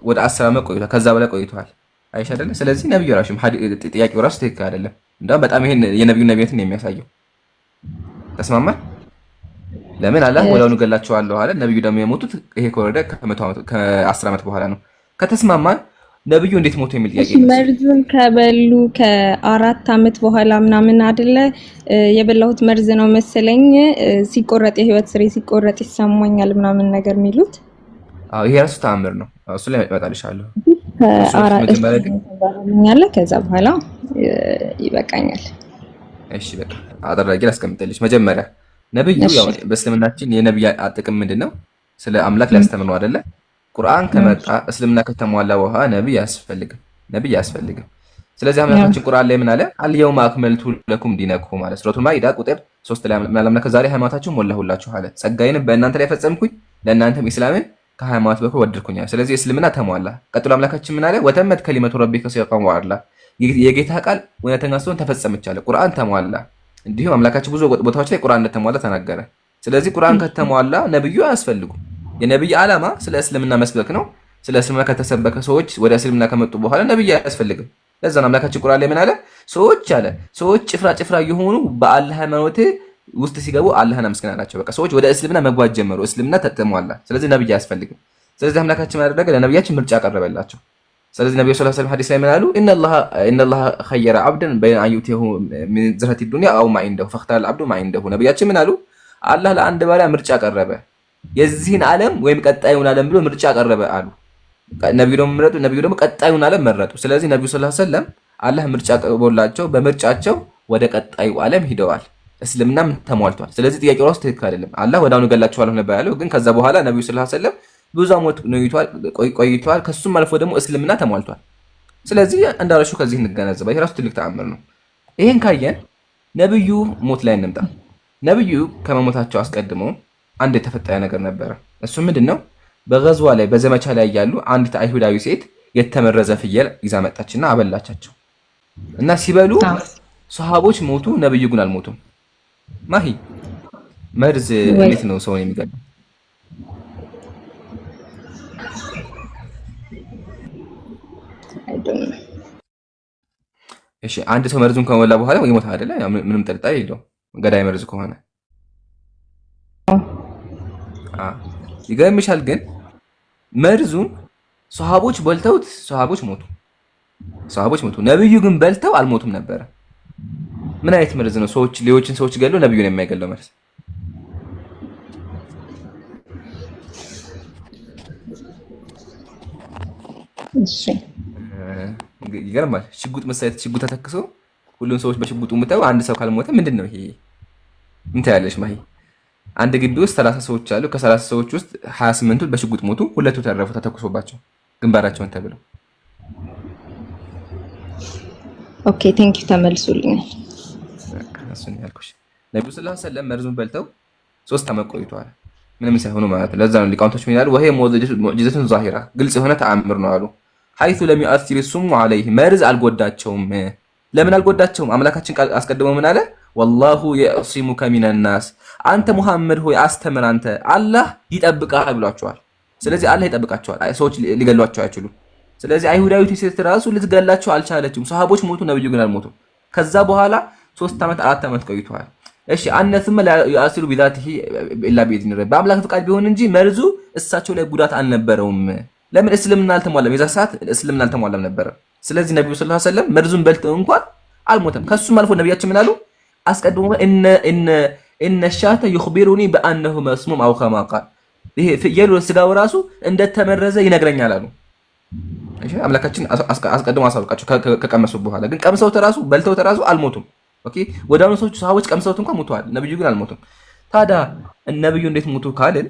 ወደ 10 ዓመት ቆይቷል። ከዛ በላይ ቆይቷል። አይሽ አይደለም። ስለዚህ ነብዩ አላሹም። ጥያቄው ራሱ ትክክል አይደለም። እንደውም በጣም ይሄን የነብዩ ነብያትን ነው የሚያሳየው። ተስማማን? ለምን አላህ ወዳውኑ ገላቸዋለሁ አለ። ነብዩ ደግሞ የሞቱት ይሄ ከወረደ ከ10 ዓመት በኋላ ነው። ከተስማማን ነብዩ እንዴት ሞቱ የሚል ጥያቄ ነው። መርዙን ከበሉ ከ4 ዓመት በኋላ ምናምን አይደለ የበላሁት መርዝ ነው መሰለኝ ሲቆረጥ የህይወት ስሬ ሲቆረጥ ይሰማኛል ምናምን ነገር የሚሉት። ይሄ ራሱ ተአምር ነው። እሱ ላይ እመጣልሻለሁ። ከዛ በኋላ ይበቃኛል። እሺ በቃ አደረጋጊ ላስቀምጥልሽ። መጀመሪያ ነብዩ ያው በእስልምናችን የነብይ ጥቅም ምንድነው? ስለ አምላክ ሊያስተምር ነው አይደለ? ቁርአን ከመጣ እስልምና ከተሟላ በኋላ ነብይ አያስፈልግም። ስለዚህ አምላካችን ቁርአን ላይ ምን አለ? አልየውመ አክመልቱ ለኩም ዲነኩም ማለት ሱረቱል ማኢዳ ቁጥር 3 ላይ አምላክ ዛሬ ሃይማኖታችሁን ሞላሁላችሁ አለ። ጸጋዬን በእናንተ ላይ ፈጸምኩኝ ለእናንተም ኢስላምን ከሃይማኖት በኩል ወደድኩኛል። ስለዚህ እስልምና ተሟላ። ቀጥሎ አምላካችን ምን አለ? ወተመት ከሊመቱ ረቢከ ሲቀም ወአላ የጌታ ቃል እውነተኛ ሲሆን ተፈጸመች አለ። ቁርአን ተሟላ። እንዲሁም አምላካችን ብዙ ቦታዎች ላይ ቁርአን እንደተሟላ ተናገረ። ስለዚህ ቁርአን ከተሟላ ነብዩ አያስፈልጉም። የነብይ ዓላማ ስለ እስልምና መስበክ ነው። ስለ እስልምና ከተሰበከ ሰዎች ወደ እስልምና ከመጡ በኋላ ነብይ አያስፈልግም። ለዛ ነው አምላካችን ቁርአን ላይ ምን አለ? ሰዎች ጭፍራ እየሆኑ በአላህ ሃይማኖት ውስጥ ሲገቡ አላህን አመስግን አላቸው። በቃ ሰዎች ወደ እስልምና መግባት ጀመሩ። እስልምና ተሟላ። ስለዚህ ነብይ አያስፈልግም። ስለዚህ አምላካችን ያደረገ ለነብያችን ምርጫ ቀረበላቸው። ስለዚህ ነብዩ ሰለላሁ ዐለይሂ ወሰለም ሐዲስ ላይ ምን አሉ? ኢነላህ ኸየረ ዐብደን በይነ አን ዩቲሁ ሚን ዝህረቲ ዱንያ አው ማ ዒንደሁ ፈኽተረ አልዐብዱ ማ ዒንደሁ። ነብያችን ምን አሉ? አላህ ለአንድ ባሪያ ምርጫ ቀረበ፣ የዚህን ዓለም ወይም ቀጣዩን ዓለም ብሎ ምርጫ ቀረበ አሉ። ነብዩ ደግሞ ቀጣዩን ዓለም መረጡ። ስለዚህ ነብዩ ሰለላሁ ዐለይሂ ወሰለም አላህ ምርጫ ቀርቦላቸው በምርጫቸው ወደ ቀጣዩ ዓለም ሂደዋል። እስልምናም ተሟልቷል። ስለዚህ ጥያቄው ራሱ ትክክል አይደለም። አላህ ወዳውኑ ገላቸዋለሁ ነበር ያለው፣ ግን ከዛ በኋላ ነብዩ ሰለላሁ ዐለይሂ ወሰለም ብዙ ዓመት ቆይቷል። ከሱም አልፎ ደግሞ እስልምና ተሟልቷል። ስለዚህ እንዳልሹ ከዚህ እንገነዘባ። ይሄ ራሱ ትልቅ ተአምር ነው። ይሄን ካየን ነብዩ ሞት ላይ እንምጣ። ነብዩ ከመሞታቸው አስቀድሞ አንድ የተፈጠረ ነገር ነበረ። እሱ ምንድነው? በገዝዋ ላይ በዘመቻ ላይ ያሉ አንዲት አይሁዳዊ ሴት የተመረዘ ፍየል ይዛ መጣችና አበላቻቸው እና ሲበሉ ሰሃቦች ሞቱ፣ ነብዩ ግን አልሞቱም። ማሂ መርዝ እንዴት ነው ሰውን የሚገድለው? እሺ አንድ ሰው መርዙን ከሞላ በኋላ ይሞታ አይደለ? ምንም ጥርጣሬ የለውም ገዳይ መርዝ ከሆነ። ይገርምሻል ግን መርዙን ሰሃቦች በልተውት ሰሃቦች ሞቱ። ነብዩ ግን በልተው አልሞቱም ነበረ። ምን አይነት መርዝ ነው? ሌሎችን ሰዎች ገለው ነብዩን የማይገለው መርዝ? እሺ ይገርማል። ሽጉጥ መሳየት ሽጉጥ ተተክሶ ሁሉም ሰዎች በሽጉጡ ሙተው አንድ ሰው ካልሞተ ምንድን ነው ይሄ? ምን ታያለሽ ማሂ? አንድ ግቢ ውስጥ 30 ሰዎች አሉ። ከ30 ሰዎች ውስጥ 28ቱ በሽጉጥ ሞቱ፣ ሁለቱ ተረፉ ተተኩሶባቸው ግንባራቸውን ተብለው። ኦኬ ቴንክ ዩ ተመልሱልኛል። እሱን ያልኩሽ ነብዩ ሰለላሁ ዐለይሂ ወሰለም መርዙን በልተው 3 ዓመት ቆይተዋል ምንም ሳይሆኑ ማለት ነው። ለዛ ነው ሊቃውንቶች ምን ይላሉ? ወሄ ሙዕጂዘቱን ዛሂራ ግልጽ የሆነ ተአምር ነው አሉ። ሐይቱ ለም ዩአሲር ሱሙ ዐለይሂ መርዝ አልጎዳቸውም። ለምን አልጎዳቸውም? አምላካችን ቃል አስቀድሞ ምን አለ? ወላሁ የዕሲሙከ ሚነናስ አንተ ሙሐመድ ሆይ አስተምር አንተ አላህ ይጠብቃል ብሏቸዋል። ስለዚህ አላህ ይጠብቃቸዋል፣ ሰዎች ሊገሏቸው አይችሉም። ስለዚህ አይሁዳዊት ሴት ራሱ ልትገላቸው አልቻለችም። ሰሃቦች ሞቱ፣ ነብዩ ግን አልሞቱም። ከዛ በኋላ 3 ዓመት 4 ዓመት ቆይተዋል። እሺ አነስም ያሲሉ ቢዛቲሂ ኢላ ቢኢዝኒ ረቢ በአምላክ ፍቃድ ቢሆን እንጂ መርዙ እሳቸው ላይ ጉዳት አልነበረውም። ለምን እስልምና አልተሟላም፣ የዛ ሰዓት እስልምና አልተሟላም ነበር። ስለዚህ ነብዩ ሰለላሁ ዐለይሂ ወሰለም መርዙን በልተው እንኳን አልሞተም። ከሱም አልፎ ነብያችን ምን አሉ? አስቀድሞ እነ ሻተ ይخبرني بانه مسموم او كما قال ይሄ ፍየሉ ስጋው ራሱ እንደተመረዘ ይነግረኛል አሉ። እሺ አምላካችን አስቀድሞ አሳውቃቸው ከቀመሱ በኋላ ግን ቀምሰው ተራሱ በልተው ተራሱ አልሞቱም። ኦኬ ወዳውኑ ሰዎች ቀምሰውት እንኳን ሞተዋል፣ ነብዩ ግን አልሞቱም። ታዲያ ነብዩ እንዴት ሞቱ ካልን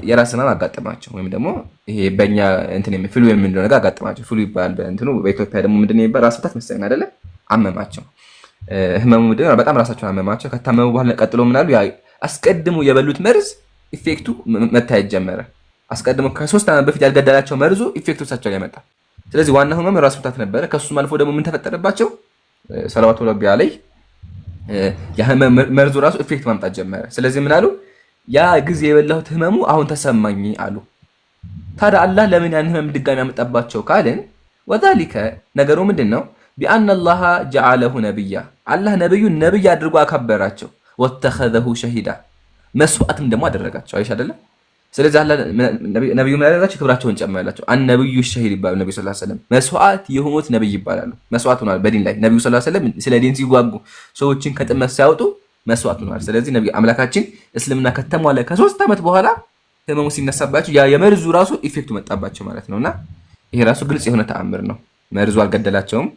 የራስና አጋጠማቸው ወይም ደግሞ ይሄ በእኛ እንትን ፍሉ የምንለው ነገር አጋጠማቸው። ፍሉ ይባላል በእንትኑ በኢትዮጵያ ደግሞ ምንድነው ይባል ራስ ምታት መሰለኝ አይደለ? አመማቸው። ህመሙ ምንድነው? በጣም ራሳቸውን አመማቸው። ከታመሙ በኋላ ቀጥሎ ምን አሉ? ያ አስቀድሞ የበሉት መርዝ ኢፌክቱ መታየት ጀመረ። አስቀድሞ ከ3 ዓመት በፊት ያልገደላቸው መርዙ ኢፌክቱ እሳቸው ላይ መጣ። ስለዚህ ዋናው ህመም ራስ ምታት ነበረ። ከሱም አልፎ ደግሞ ምን ተፈጠረባቸው? ሰለዋቱ ረቢ አለይ ያ መርዙ ራሱ ኢፌክት ማምጣት ጀመረ። ስለዚህ ምን አሉ? ያ ጊዜ የበላሁት ህመሙ አሁን ተሰማኝ አሉ። ታዲያ አላህ ለምን ያን ህመም ድጋሚ ያመጣባቸው ካልን ወዛሊከ ነገሩ ምንድነው? ቢአን አላህ ጀዓለሁ ነብያ አላህ ነብዩን ነብይ አድርጎ አከበራቸው። ወተኸዘሁ ሸሂዳ መስዋዕትም ደግሞ አደረጋቸው። አይሽ አይደለ? ስለዚህ አላህ ነብዩ ምን አደረጋቸው? ክብራቸውን ጨመረላቸው። ነብዩ ሸሂድ ይባላሉ። ነብዩ ሰለላሁ ዐለይሂ ወሰለም መስዋዕት የሆኑት ነብይ ይባላሉ። መስዋዕት ሆኗል በዲን ላይ ነብዩ ሰለላሁ ዐለይሂ ወሰለም ስለ ዲን ሲዋጉ ሰዎችን ከጥመት ሲያወጡ መስዋዕት ሆኗል። ስለዚህ ነብዩ አምላካችን እስልምና ከተሟላ ከ3 ዓመት በኋላ ህመሙ ሲነሳባቸው ያ የመርዙ ራሱ ኢፌክቱ መጣባቸው ማለት ነውና ይሄ ራሱ ግልጽ የሆነ ተአምር ነው። መርዙ አልገደላቸውም፣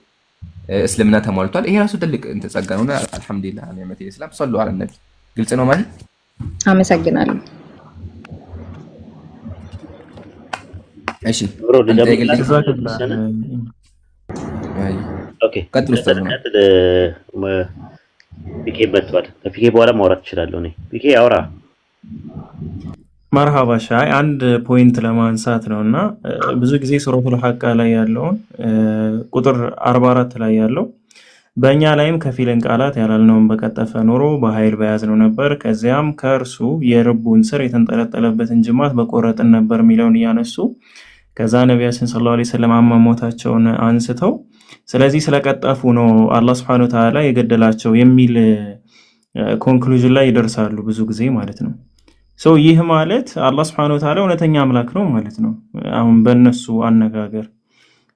እስልምና ተሟልቷል። ይሄ ራሱ ትልቅ እንተጸጋ ነውና አልሐምዱሊላህ ነዓመተ ኢስላም ሰሉ ዐለ ነብይ። ግልጽ ነው ማለት አመሰግናለሁ። እሺ ኦኬ ቀጥሉ። ፒኬ በቷል። ከፒኬ በኋላ ማውራት እችላለሁ እኔ። ፒኬ አውራ። መርሃባ ሻይ አንድ ፖይንት ለማንሳት ነውና ብዙ ጊዜ ሱረቱል ሐቃ ላይ ያለውን ቁጥር 44 ላይ ያለው በእኛ ላይም ከፊልን ቃላት ያላልነውን በቀጠፈ ኖሮ በኃይል በያዝነው ነበር፣ ከዚያም ከእርሱ የልቡን ስር የተንጠለጠለበትን ጅማት በቆረጥን ነበር የሚለውን እያነሱ ከዛ ነቢያችን ሰለላሁ ዐለይሂ ወሰለም አሟሟታቸውን አንስተው ስለዚህ ስለቀጠፉ ነው አላህ Subhanahu Wa Ta'ala የገደላቸው የሚል ኮንክሉዥን ላይ ይደርሳሉ ብዙ ጊዜ ማለት ነው። ይህ ማለት አላህ Subhanahu Wa Ta'ala እውነተኛ አምላክ ነው ማለት ነው። አሁን በእነሱ አነጋገር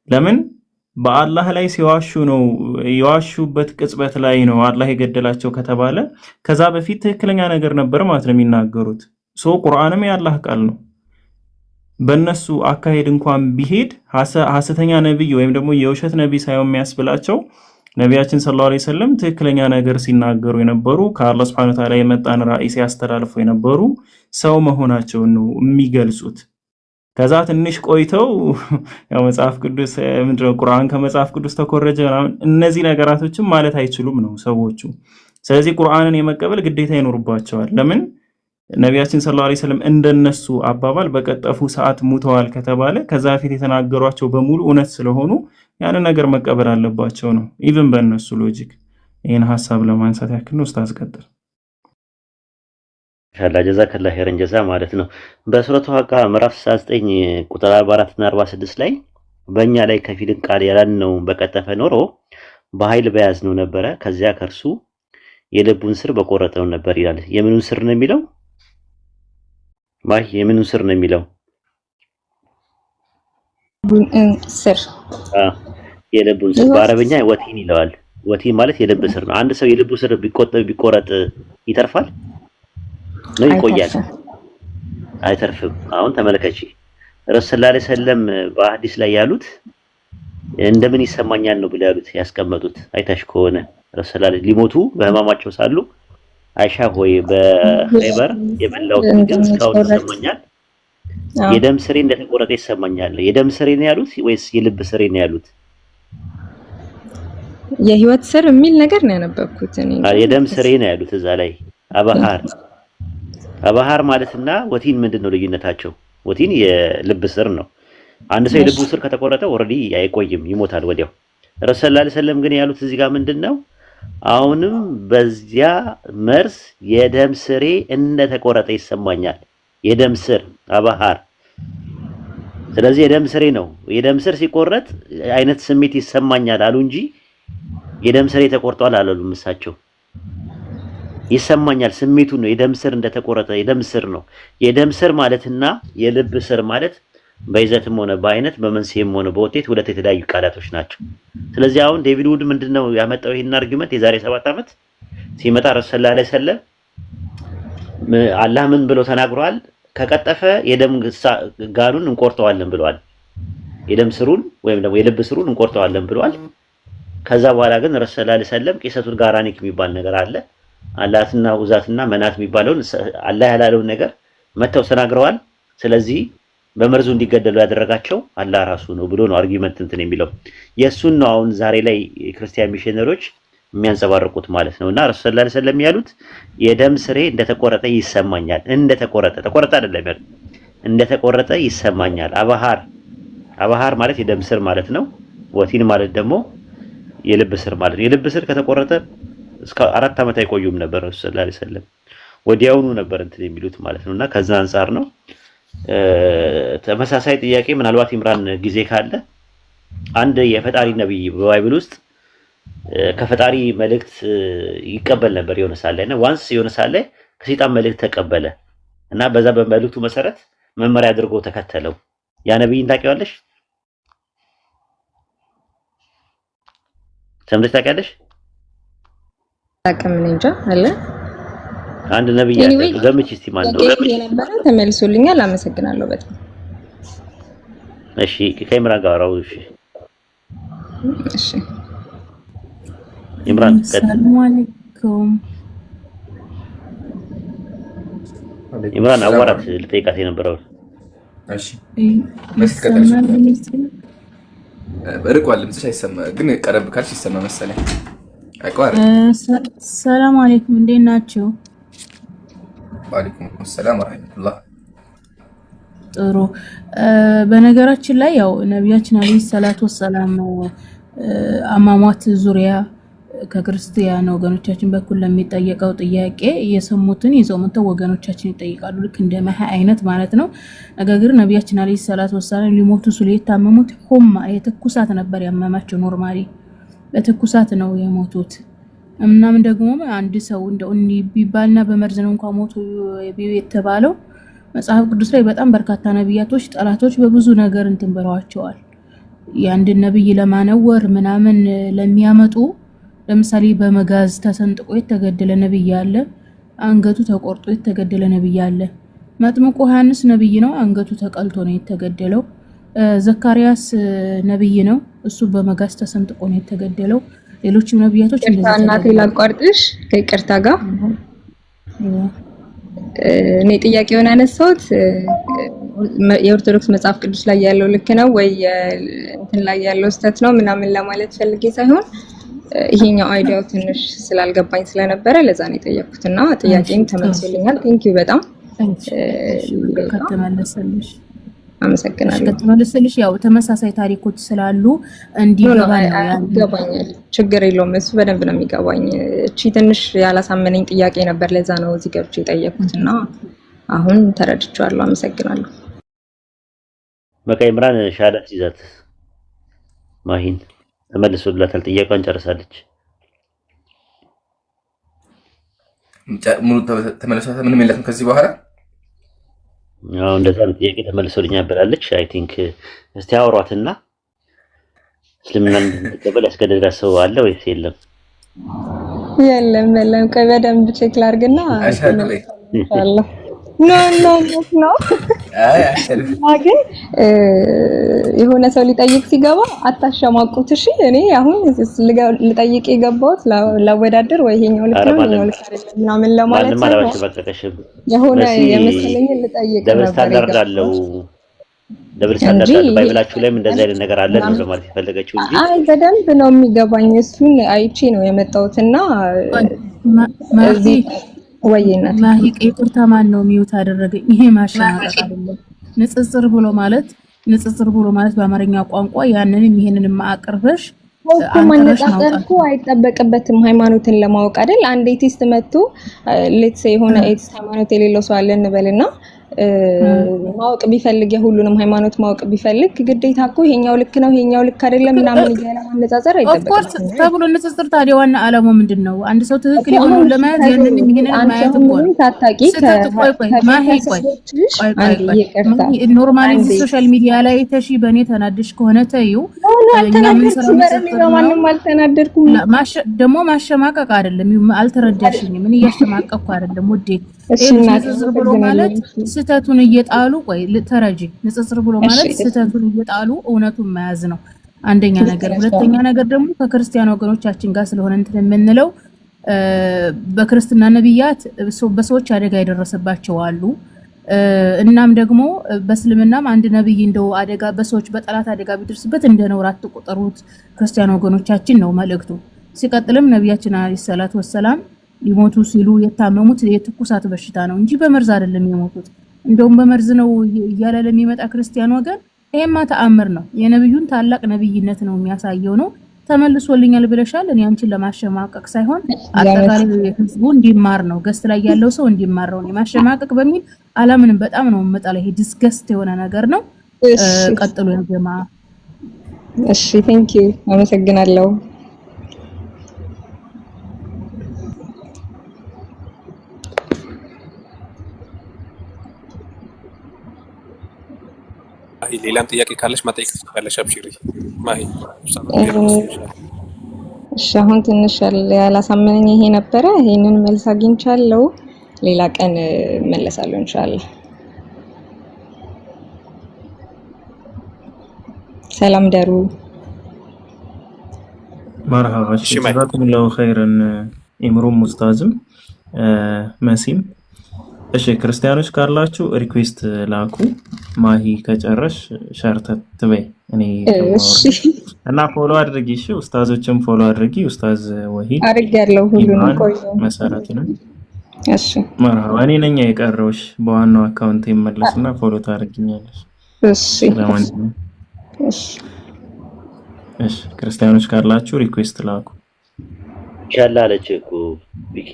ለምን በአላህ ላይ ሲዋሹ ነው የዋሹበት ቅጽበት ላይ ነው አላህ የገደላቸው ከተባለ ከዛ በፊት ትክክለኛ ነገር ነበር ማለት ነው የሚናገሩት። ቁርአንም የአላህ ቃል ነው። በእነሱ አካሄድ እንኳን ቢሄድ ሐሰተኛ ነብይ ወይም ደግሞ የውሸት ነብይ ሳይሆን የሚያስብላቸው ነቢያችን ሰለላሁ ዐለይሂ ወሰለም ትክክለኛ ነገር ሲናገሩ የነበሩ ከአላህ Subhanahu Wa Ta'ala የመጣን ራእይ ሲያስተላልፉ የነበሩ ሰው መሆናቸውን ነው የሚገልጹት። ከዛ ትንሽ ቆይተው ያው መጽሐፍ ቅዱስ ምንድነው ቁርአን ከመጽሐፍ ቅዱስ ተኮረጀ እነዚህ ነገራቶችን ማለት አይችሉም ነው ሰዎቹ። ስለዚህ ቁርአንን የመቀበል ግዴታ ይኖርባቸዋል። ለምን ነቢያችን ሰለላሁ ዐለይሂ ወሰለም እንደነሱ አባባል በቀጠፉ ሰዓት ሙተዋል ከተባለ ከዛ በፊት የተናገሯቸው በሙሉ እውነት ስለሆኑ ያንን ነገር መቀበል አለባቸው ነው ኢቭን በእነሱ ሎጂክ። ይሄን ሐሳብ ለማንሳት ያክል ነው። ኡስታዝ ቀጥል። ኢንሻአላህ ጀዛከላህ ኸይረን ጀዛ ማለት ነው። በሱረቱ ሐቃ ምዕራፍ 69 ቁጥር 44 እና 46 ላይ በእኛ ላይ ከፊልን ቃል ያላልነው በቀጠፈ ኖሮ በኃይል በያዝነው ነበረ፣ ከዚያ ከእርሱ የልቡን ስር በቆረጠው ነበር ይላል። የምኑን ስር ነው የሚለው? የምኑን ስር ነው የሚለው? ስር የልቡን ስር በአረብኛ ወቲን ይለዋል። ወቲን ማለት የልብ ስር ነው። አንድ ሰው የልቡ ስር ቢቆረጥ ይተርፋል ነው ይቆያል? አይተርፍም። አሁን ተመልከቺ ረሱል ሰለላሁ ዐለይሂ ወሰለም በሐዲስ ላይ ያሉት እንደምን ይሰማኛል ነው ብለው ያሉት ያስቀመጡት አይታሽ ከሆነ ረሱል ሊሞቱ በህማማቸው ሳሉ አይሻ ሆይ በኸይበር የበላሁት ምግብ እስካሁን ይሰማኛል፣ የደም ስሬ እንደተቆረጠ ይሰማኛል። የደም ስሬ ነው ያሉት ወይስ የልብ ስሬ ነው ያሉት? የህይወት ስር የሚል ነገር ነው ያነበብኩት እኔ። የደም ስሬ ነው ያሉት እዛ ላይ። አባሃር ማለትና ወቲን ምንድነው ልዩነታቸው? ወቲን የልብ ስር ነው። አንድ ሰው የልቡ ስር ከተቆረጠ ኦሬዲ አይቆይም፣ ይሞታል ወዲያው። ረሱል ሰለላሁ ዐለይሂ ወሰለም ግን ያሉት እዚህ ጋር ምንድነው? አሁንም በዚያ መርዝ የደም ስሬ እንደተቆረጠ ይሰማኛል። የደም ስር አባሃር። ስለዚህ የደም ስሬ ነው። የደም ስር ሲቆረጥ አይነት ስሜት ይሰማኛል አሉ እንጂ የደም ስሬ ተቆርጧል አላሉም እሳቸው። ይሰማኛል ስሜቱ ነው። የደም ስር እንደተቆረጠ የደም ስር ነው። የደም ስር ማለትና የልብ ስር ማለት በይዘትም ሆነ በአይነት በመንስኤም ሆነ በውጤት ሁለት የተለያዩ ቃላቶች ናቸው። ስለዚህ አሁን ዴቪድ ውድ ምንድነው ያመጣው ይሄን አርጊመንት የዛሬ 7 ዓመት ሲመጣ ረሱል ሰለላሁ ዐለይሂ ወሰለም አላህ ምን ብሎ ተናግሯል? ከቀጠፈ የደም ጋኑን እንቆርጠዋለን ብለዋል። የደም ስሩን ወይም ደግሞ የልብ ስሩን እንቆርጠዋለን ብለዋል። ከዛ በኋላ ግን ረሱል ሰለላሁ ዐለይሂ ወሰለም ቂሰቱል ጋራኒክ የሚባል ነገር አለ። አላትና ውዛትና መናት የሚባለውን አላህ ያላለውን ነገር መተው ተናግረዋል። ስለዚህ በመርዙ እንዲገደሉ ያደረጋቸው አላህ ራሱ ነው ብሎ ነው አርጊመንት እንትን የሚለው የሱን ነው። አሁን ዛሬ ላይ ክርስቲያን ሚሽነሮች የሚያንጸባርቁት ማለት ነውና ረሱል ሰለላሁ ዐለይሂ ወሰለም ያሉት የደም ስሬ እንደተቆረጠ ይሰማኛል። እንደተቆረጠ ተቆረጠ አይደለም ያሉት፣ እንደተቆረጠ ይሰማኛል። አባሃር ማለት የደም ስር ማለት ነው። ወቲን ማለት ደግሞ የልብ ስር ማለት ነው። የልብ ስር ከተቆረጠ እስከ 4 ዓመት አይቆዩም ነበር ረሱል ሰለላሁ ዐለይሂ ወሰለም፣ ወዲያውኑ ነበር እንትን የሚሉት ማለት ነውና ከዛ አንፃር ነው። ተመሳሳይ ጥያቄ ምናልባት ኢምራን ጊዜ ካለ አንድ የፈጣሪ ነብይ በባይብል ውስጥ ከፈጣሪ መልእክት ይቀበል ነበር የሆነ ሳለ እና ዋንስ የሆነ ሳለ ከሰይጣን መልእክት ተቀበለ እና በዛ በመልእክቱ መሰረት መመሪያ አድርጎ ተከተለው። ያ ነብይን ታውቂዋለሽ? ሰምተሽ ታውቂያለሽ? አቅም እንጃ አለ አንድ ነብይ ገምች እስቲ ማን ነው? የነበረ ተመልሶልኛል። አመሰግናለሁ በጣም እሺ። ከኢምራን ጋር አውራው። እሺ ኢምራን ሰላም አለይኩም። ኢምራን አዋራት ልጠይቃት የነበረው እሺ ርቋል። ድምፅሽ አይሰማ ግን ቀረብ ካልሽ ይሰማ መሰለኝ። ሰላም አለይኩም እንዴት ናችሁ? ወአለይኩም ሰላም ወራህመቱላህ። ጥሩ። በነገራችን ላይ ያው ነብያችን አለይሂ ሰላቱ ወሰላም አሟሟት ዙሪያ ከክርስቲያን ወገኖቻችን በኩል ለሚጠየቀው ጥያቄ የሰሙትን ይዘው መተው ወገኖቻችን ይጠይቃሉ። ልክ እንደ መሐ አይነት ማለት ነው። ነገር ግን ነብያችን አለይሂ ሰላቱ ወሰላም ሊሞቱ ሲሉ የታመሙት ሁማ የትኩሳት ነበር ያመማቸው። ኖርማሊ በትኩሳት ነው የሞቱት። እናም ደግሞ አንድ ሰው እንደው ቢባልና በመርዝ ነው እንኳን ሞቱ የተባለው መጽሐፍ ቅዱስ ላይ በጣም በርካታ ነብያቶች ጠላቶች በብዙ ነገር እንትን ብለዋቸዋል። የአንድ ነብይ ለማነወር ምናምን ለሚያመጡ ለምሳሌ በመጋዝ ተሰንጥቆ የተገደለ ነብይ አለ። አንገቱ ተቆርጦ የተገደለ ነብይ አለ። መጥምቁ ዮሐንስ ነብይ ነው፣ አንገቱ ተቀልቶ ነው የተገደለው። ዘካርያስ ነብይ ነው፣ እሱ በመጋዝ ተሰንጥቆ ነው የተገደለው። ሌሎችም ነብያቶች እንደዚህ እናቴ ላቋርጥሽ ከይቅርታ ጋር እኔ ጥያቄውን ያነሳሁት የኦርቶዶክስ መጽሐፍ ቅዱስ ላይ ያለው ልክ ነው ወይ እንትን ላይ ያለው ስህተት ነው ምናምን ለማለት ፈልጌ ሳይሆን ይሄኛው አይዲያው ትንሽ ስላልገባኝ ስለነበረ ለዛ ነው የጠየቅኩትና ጥያቄም ተመልሶልኛል። ቴንኪው በጣም ከተመለሰልሽ አመሰግናለሁ። ከተመለሰልሽ ያው ተመሳሳይ ታሪኮች ስላሉ እንዲገባ ነው ያገባኛል። ችግር የለውም እሱ በደንብ ነው የሚገባኝ። እቺ ትንሽ ያላሳመነኝ ጥያቄ ነበር፣ ለዛ ነው እዚህ ገብቼ የጠየቅኩትና አሁን ተረድቻለሁ። አመሰግናለሁ። በቃ ኢምራን ሻዳት ይዛት ማሂን ተመልሶላታል። ጥያቄዋን ጨርሳለች። ሙሉ ተመልሷታል። ምንም የለትም ከዚህ በኋላ አሁን እንደዛ ነው ጥያቄ ተመልሶልኛል ብላለች። አይ ቲንክ እስቲ አውሯትና እስልምናን እንድትቀበል ያስገደዳት ሰው አለ ወይስ የለም? የለም። ቆይ በደንብ ቼክ ላድርግና ኢንሻአላህ ኖ ግን የሆነ ሰው ሊጠይቅ ሲገባ አታሸማቁት። እሺ እኔ አሁን ልጠይቅ የገባሁት ላወዳደር ወይ ይሄኛው ልክ ነው ይሄኛው ልክ አይደለም ምናምን ለማለት ነው። የሆነ የመሰለኝ ልጠይቅ ነበር። ስታንዳርድ አለው ደብል ስታንዳርድ አለው። ባይብላችሁ ላይም እንደዚህ አይነት ነገር አለ ነው ማለት የፈለገችው እንጂ አይ በደንብ ነው የሚገባኝ። እሱን አይቼ ነው የመጣሁትና እዚህ ወይናት ማሂቅ ይቅርታ ማን ነው ሚውት አደረገኝ? ይሄ ማሸናቀቅ አይደለም። ንጽጽር ብሎ ማለት በአማርኛ ቋንቋ ያንንም ይሄንንም አቅርበሽ ማነጻጸር እኮ አይጠበቅበትም ሃይማኖትን ለማወቅ አይደል? አንድ ኤቲስት መጥቶ ሌትስ የሆነ ኤቲስት ሃይማኖት የሌለው ሰው አለ እንበልና ማወቅ ቢፈልግ የሁሉንም ሃይማኖት ማወቅ ቢፈልግ ግዴታ እኮ ይሄኛው ልክ ነው ይሄኛው ልክ አይደለም ምናምን እያለ ማነጻጸር አይጠበቅም። ኦፍ ኮርስ ተብሎ ንጽጽር ታዲያ ዋና ዓላማው ምንድነው? አንድ ሰው ትክክል የሆነውን ለማየት ያንን ይሄንን ማየት እኮ ነው። ታጣቂ ኖርማሊ ሶሻል ሚዲያ ላይ ተሺ በኔ ተናድሽ ከሆነ ተዩ እኛ ምን ሰራው ማንንም አልተናደድኩም። ደሞ ማሸማቀቅ አይደለም አልተረዳሽኝም። ምን እያሸማቀቅኩ አይደለም ውዴ። እሺ ንጽጽር ብሎ ማለት ስተቱን እየጣሉ ተረጂ ንጽጽር ብሎ ማለት ስተቱን እየጣሉ እውነቱን መያዝ ነው አንደኛ ነገር። ሁለተኛ ነገር ደግሞ ከክርስቲያን ወገኖቻችን ጋር ስለሆነ እንትን የምንለው በክርስትና ነብያት በሰዎች አደጋ የደረሰባቸው አሉ። እናም ደግሞ በእስልምናም አንድ ነብይ እንደው አደጋ በሰዎች በጠላት አደጋ ቢደርስበት እንደ ነውር አትቆጠሩት ክርስቲያን ወገኖቻችን ነው መልእክቱ። ሲቀጥልም ነብያችን አለይሂ ሰላቱ ወሰላም ሊሞቱ ሲሉ የታመሙት የትኩሳት በሽታ ነው እንጂ በመርዝ አይደለም የሞቱት። እንደውም በመርዝ ነው እያለ ለሚመጣ ክርስቲያን ወገን ይሄማ ተአምር ነው። የነብዩን ታላቅ ነብይነት ነው የሚያሳየው ነው። ተመልሶልኛል ብለሻል። እኔ አንቺን ለማሸማቀቅ ሳይሆን አጠቃላይ የህዝቡ እንዲማር ነው ገስት ላይ ያለው ሰው እንዲማር ነው። ማሸማቀቅ በሚል አላምንም። በጣም ነው መጣለ። ይሄ ዲስገስት የሆነ ነገር ነው። ቀጥሉ ያጀማ። እሺ ቴንክ ዩ አመሰግናለሁ። ሌላም ጥያቄ ካለሽ መጠየቅ ትችላለሽ። አብሽሪ ማሂ። እሺ አሁን ትንሽ ያላሳመነኝ ይሄ ነበረ። ይሄንን መልስ አግኝቻለሁ። ሌላ ቀን መለሳለሁ ኢንሻአላህ። ሰላም ደሩ። መርሃባ። ጀዛኩሙላሁ ኸይረን ኢምሩም ኡስታዝም መሲም። እሺ ክርስቲያኖች ካላችሁ ሪኩዌስት ላኩ። ማሂ ከጨረሽ ሸርተት በይ። እኔ እና ፎሎ አድርጊ። እሺ ኡስታዞችም ፎሎ አድርጊ። ኡስታዝ ወሂድ አድርጋለሁ ሁሉንም ቆይ መሰረት ነው። እሺ መርሃባ። እኔ ነኝ የቀረውሽ። በዋናው አካውንት ይመለስና ፎሎ ታደርጊኛለሽ። እሺ እሺ እሺ ክርስቲያኖች ካላችሁ ሪኩዌስት ላኩ። ኢንሻአላህ አለች እኮ ቢኪ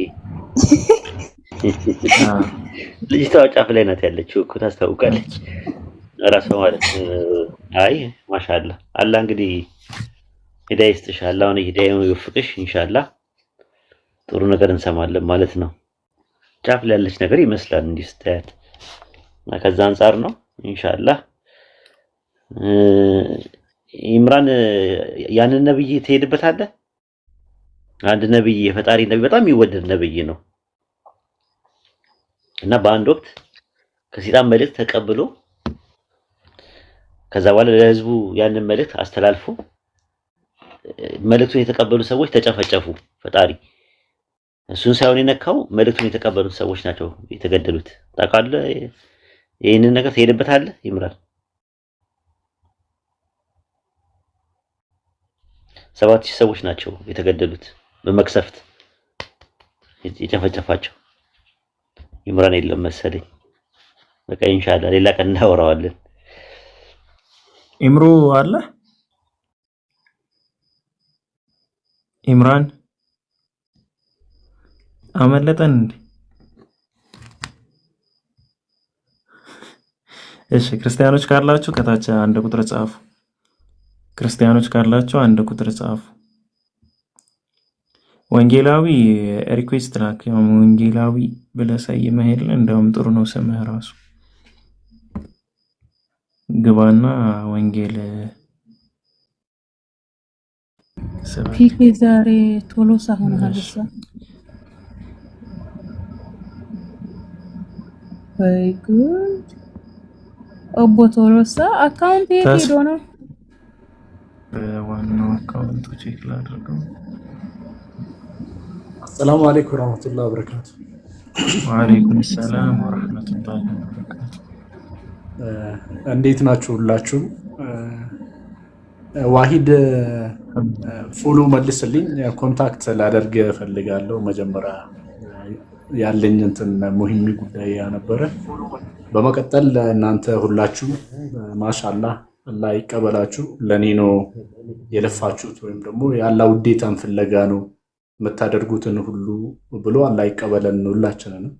ልጅቷ ጫፍ ላይ ናት ያለችው እኮ ታስታውቃለች ራሷ ማለት። አይ ማሻአላ አላህ እንግዲህ ሂዳያ ይስጥሽ። አላህ ነው ሂዳያውን ይወፍቅሽ። ኢንሻአላህ ጥሩ ነገር እንሰማለን ማለት ነው። ጫፍ ላይ ያለች ነገር ይመስላል እንዲህ ስታያት እና ከዛ አንፃር ነው ኢንሻአላህ። ኢምራን ያንን ነብይ ትሄድበታለህ። አንድ ነብይ የፈጣሪ ነብይ በጣም የሚወደድ ነብይ ነው እና በአንድ ወቅት ከሰይጣን መልእክት ተቀብሎ ከዛ በኋላ ለህዝቡ ያንን መልእክት አስተላልፎ መልእክቱን የተቀበሉ ሰዎች ተጨፈጨፉ። ፈጣሪ እሱን ሳይሆን የነካው መልእክቱን የተቀበሉት ሰዎች ናቸው የተገደሉት። ታውቃለህ? ይሄንን ነገር ትሄድበታለህ ይምራል። 7000 ሰዎች ናቸው የተገደሉት በመክሰፍት የጨፈጨፋቸው። ኢምራን የለም መሰለኝ። በቃ ኢንሻአላህ ሌላ ቀን እናወራዋለን። ኢምሩ አለ ኢምራን አመለጠን እንዴ? እሺ ክርስቲያኖች ካላችሁ ከታች አንድ ቁጥር ጻፉ። ክርስቲያኖች ካላችሁ አንድ ቁጥር ጻፉ። ወንጌላዊ ሪኩዌስት ላክ። ያው ወንጌላዊ ብለህ ሰይመህ የለ እንደውም ጥሩ ነው ስምህ ራሱ። ግባና ወንጌል ፒኬ ዛሬ ቶሎሳ ሆነሃል። ወይ ጉድ! ኦቦ ቶሎሳ አካውንት ሄዶ ነው። ዋናው አካውንቱ ቼክ ላድርገው። ሰላም አለይኩም ወራህመቱላሂ ወበረካቱ። ወአለይኩም ሰላም ወራህመቱላሂ ወበረካቱ። እንዴት ናችሁ ሁላችሁም? ዋሂድ ፎሎ መልስልኝ፣ ኮንታክት ላደርግ ፈልጋለሁ። መጀመሪያ ያለኝ እንትን ሙሂም ጉዳይ ነበረ። በመቀጠል እናንተ ሁላችሁ ማሻአላህ አላህ ይቀበላችሁ። ለኔ ነው የለፋችሁት ወይም ደግሞ የአላህ ውዴታን ፍለጋ ነው የምታደርጉትን ሁሉ ብሎ አላህ ይቀበለን ሁላችንንም።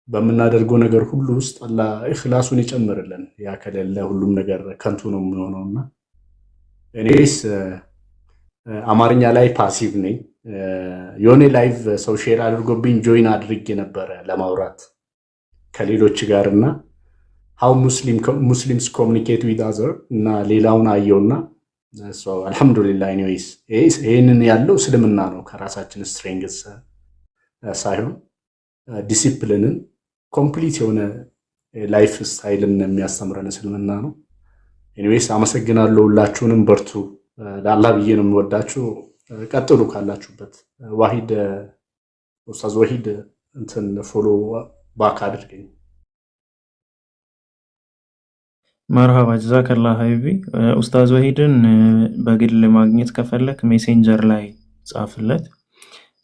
በምናደርገው ነገር ሁሉ ውስጥ አላህ ኢኽላሱን ይጨምርልን። ያ ከሌለ ሁሉም ነገር ከንቱ ነው የሚሆነውና እኔስ አማርኛ ላይ ፓሲቭ ነኝ። የሆነ ላይቭ ሰው ሼር አድርጎብኝ ጆይን አድርጌ ነበረ ለማውራት ከሌሎች ጋርና how Muslims communicate with other እና ሌላውን አየውና አልহামዱሊላህ ኤኒዌይስ ይሄንን ያለው እስልምና ነው ከራሳችን ስትሬንግስ ሳይሆን ዲሲፕሊንን ኮምፕሊት የሆነ ላይፍ ስታይልን የሚያስተምረን እስልምና ነው። ኤኒዌይስ አመሰግናለሁ። ሁላችሁንም በርቱ። ለአላህ ብዬ ነው የምወዳችሁ። ቀጥሉ ካላችሁበት። ዋሂድ ኡስታዝ ዋሂድ እንትን ፎሎ ባክ አድርገኝ። መርሃባ ጀዛከላህ ሀቢቢ። ኡስታዝ ወሂድን በግል ማግኘት ከፈለክ ሜሴንጀር ላይ ጻፍለት።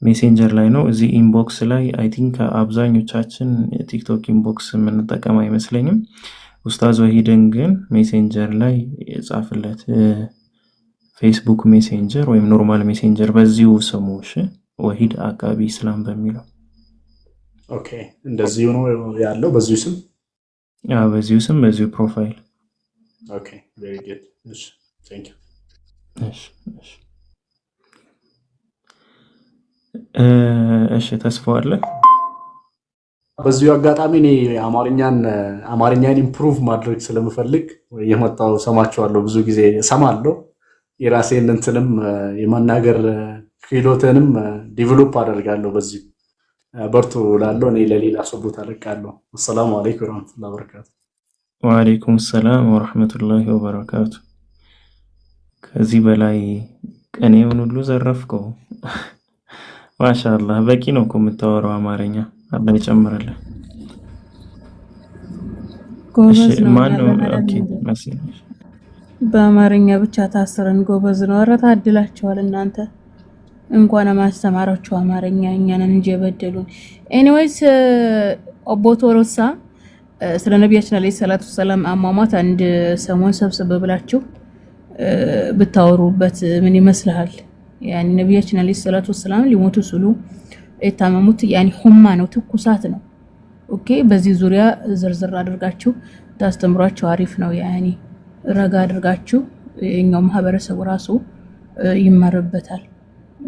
ሜሴንጀር ላይ ነው። እዚህ ኢንቦክስ ላይ አይ ቲንክ አብዛኞቻችን ቲክቶክ ኢንቦክስ የምንጠቀም አይመስለኝም። ኡስታዝ ወሂድን ግን ሜሴንጀር ላይ ጻፍለት። ፌስቡክ ሜሴንጀር ወይም ኖርማል ሜሴንጀር በዚሁ ስሙ እሺ፣ ወሂድ አቃቢ እስላም በሚለው። ኦኬ፣ እንደዚሁ ነው ያለው በዚሁ ስም? አዎ፣ በዚሁ ስም በዚሁ ፕሮፋይል። ኦኬ፣ ቬሪ ጉድ። እሺ፣ ቴንክ ዩ። እሺ፣ ተስፋው አለ። በዚሁ አጋጣሚ እኔ አማርኛን ኢምፕሩቭ ማድረግ ስለምፈልግ የመጣው ሰማቸዋለሁ። ብዙ ጊዜ ሰማለሁ። የራሴን እንትንም የማናገር ክህሎትንም ዲቨሎፕ አደርጋለሁ። በዚህ በርቱ ላለው እኔ ለሌላ ሰው ቦታ ለቃለሁ። አሰላሙ አለይኩም ወራህመቱላሂ ወበረካቱ። ወአለይኩም ሰላም ወራህመቱላሂ ወበረካቱ። ከዚህ በላይ ቀኔውን ሁሉ ዘረፍከው። ማሻአላህ በቂ ነው እኮ የምታወራው አማርኛ። አላህ ይጨምርልህ። ጎበዝ ነው። ማን ነው? ኦኬ መስሎኝ በአማርኛ ብቻ ታስረን ጎበዝ ነው። ኧረ ታድላችኋል እናንተ። እንኳን ማስተማራችሁ አማርኛ እኛንን እንጂ የበደሉን። ኤኒዌይስ ኦቦቶሮሳ ስለ ነብያችን አለይሂ ሰላቱ ሰላም አሟሟት አንድ ሰሞን ሰብስበ ብላችሁ ብታወሩበት ምን ይመስልሃል? ያኒ ነብያችን አለይሂ ሰላቱ ሰላም ሊሞቱ ሲሉ የታመሙት ያኒ ሁማ ነው፣ ትኩሳት ነው። ኦኬ፣ በዚህ ዙሪያ ዝርዝር አድርጋችሁ ታስተምሯቸው አሪፍ ነው። ያኒ ረጋ አድርጋችሁ የኛው ማህበረሰብ ራሱ ይማርበታል።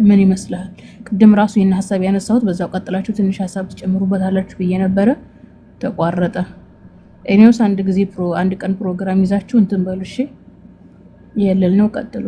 ምን ይመስላል? ቅድም ራሱ ይሄን ሐሳብ ያነሳሁት በዛው ቀጥላችሁ ትንሽ ሐሳብ ትጨምሩበታላችሁ ብዬ ነበረ፣ ተቋረጠ። እኔውስ አንድ ቀን ፕሮግራም ይዛችሁ እንትን በሉ እሺ። የለል ነው ቀጥሉ።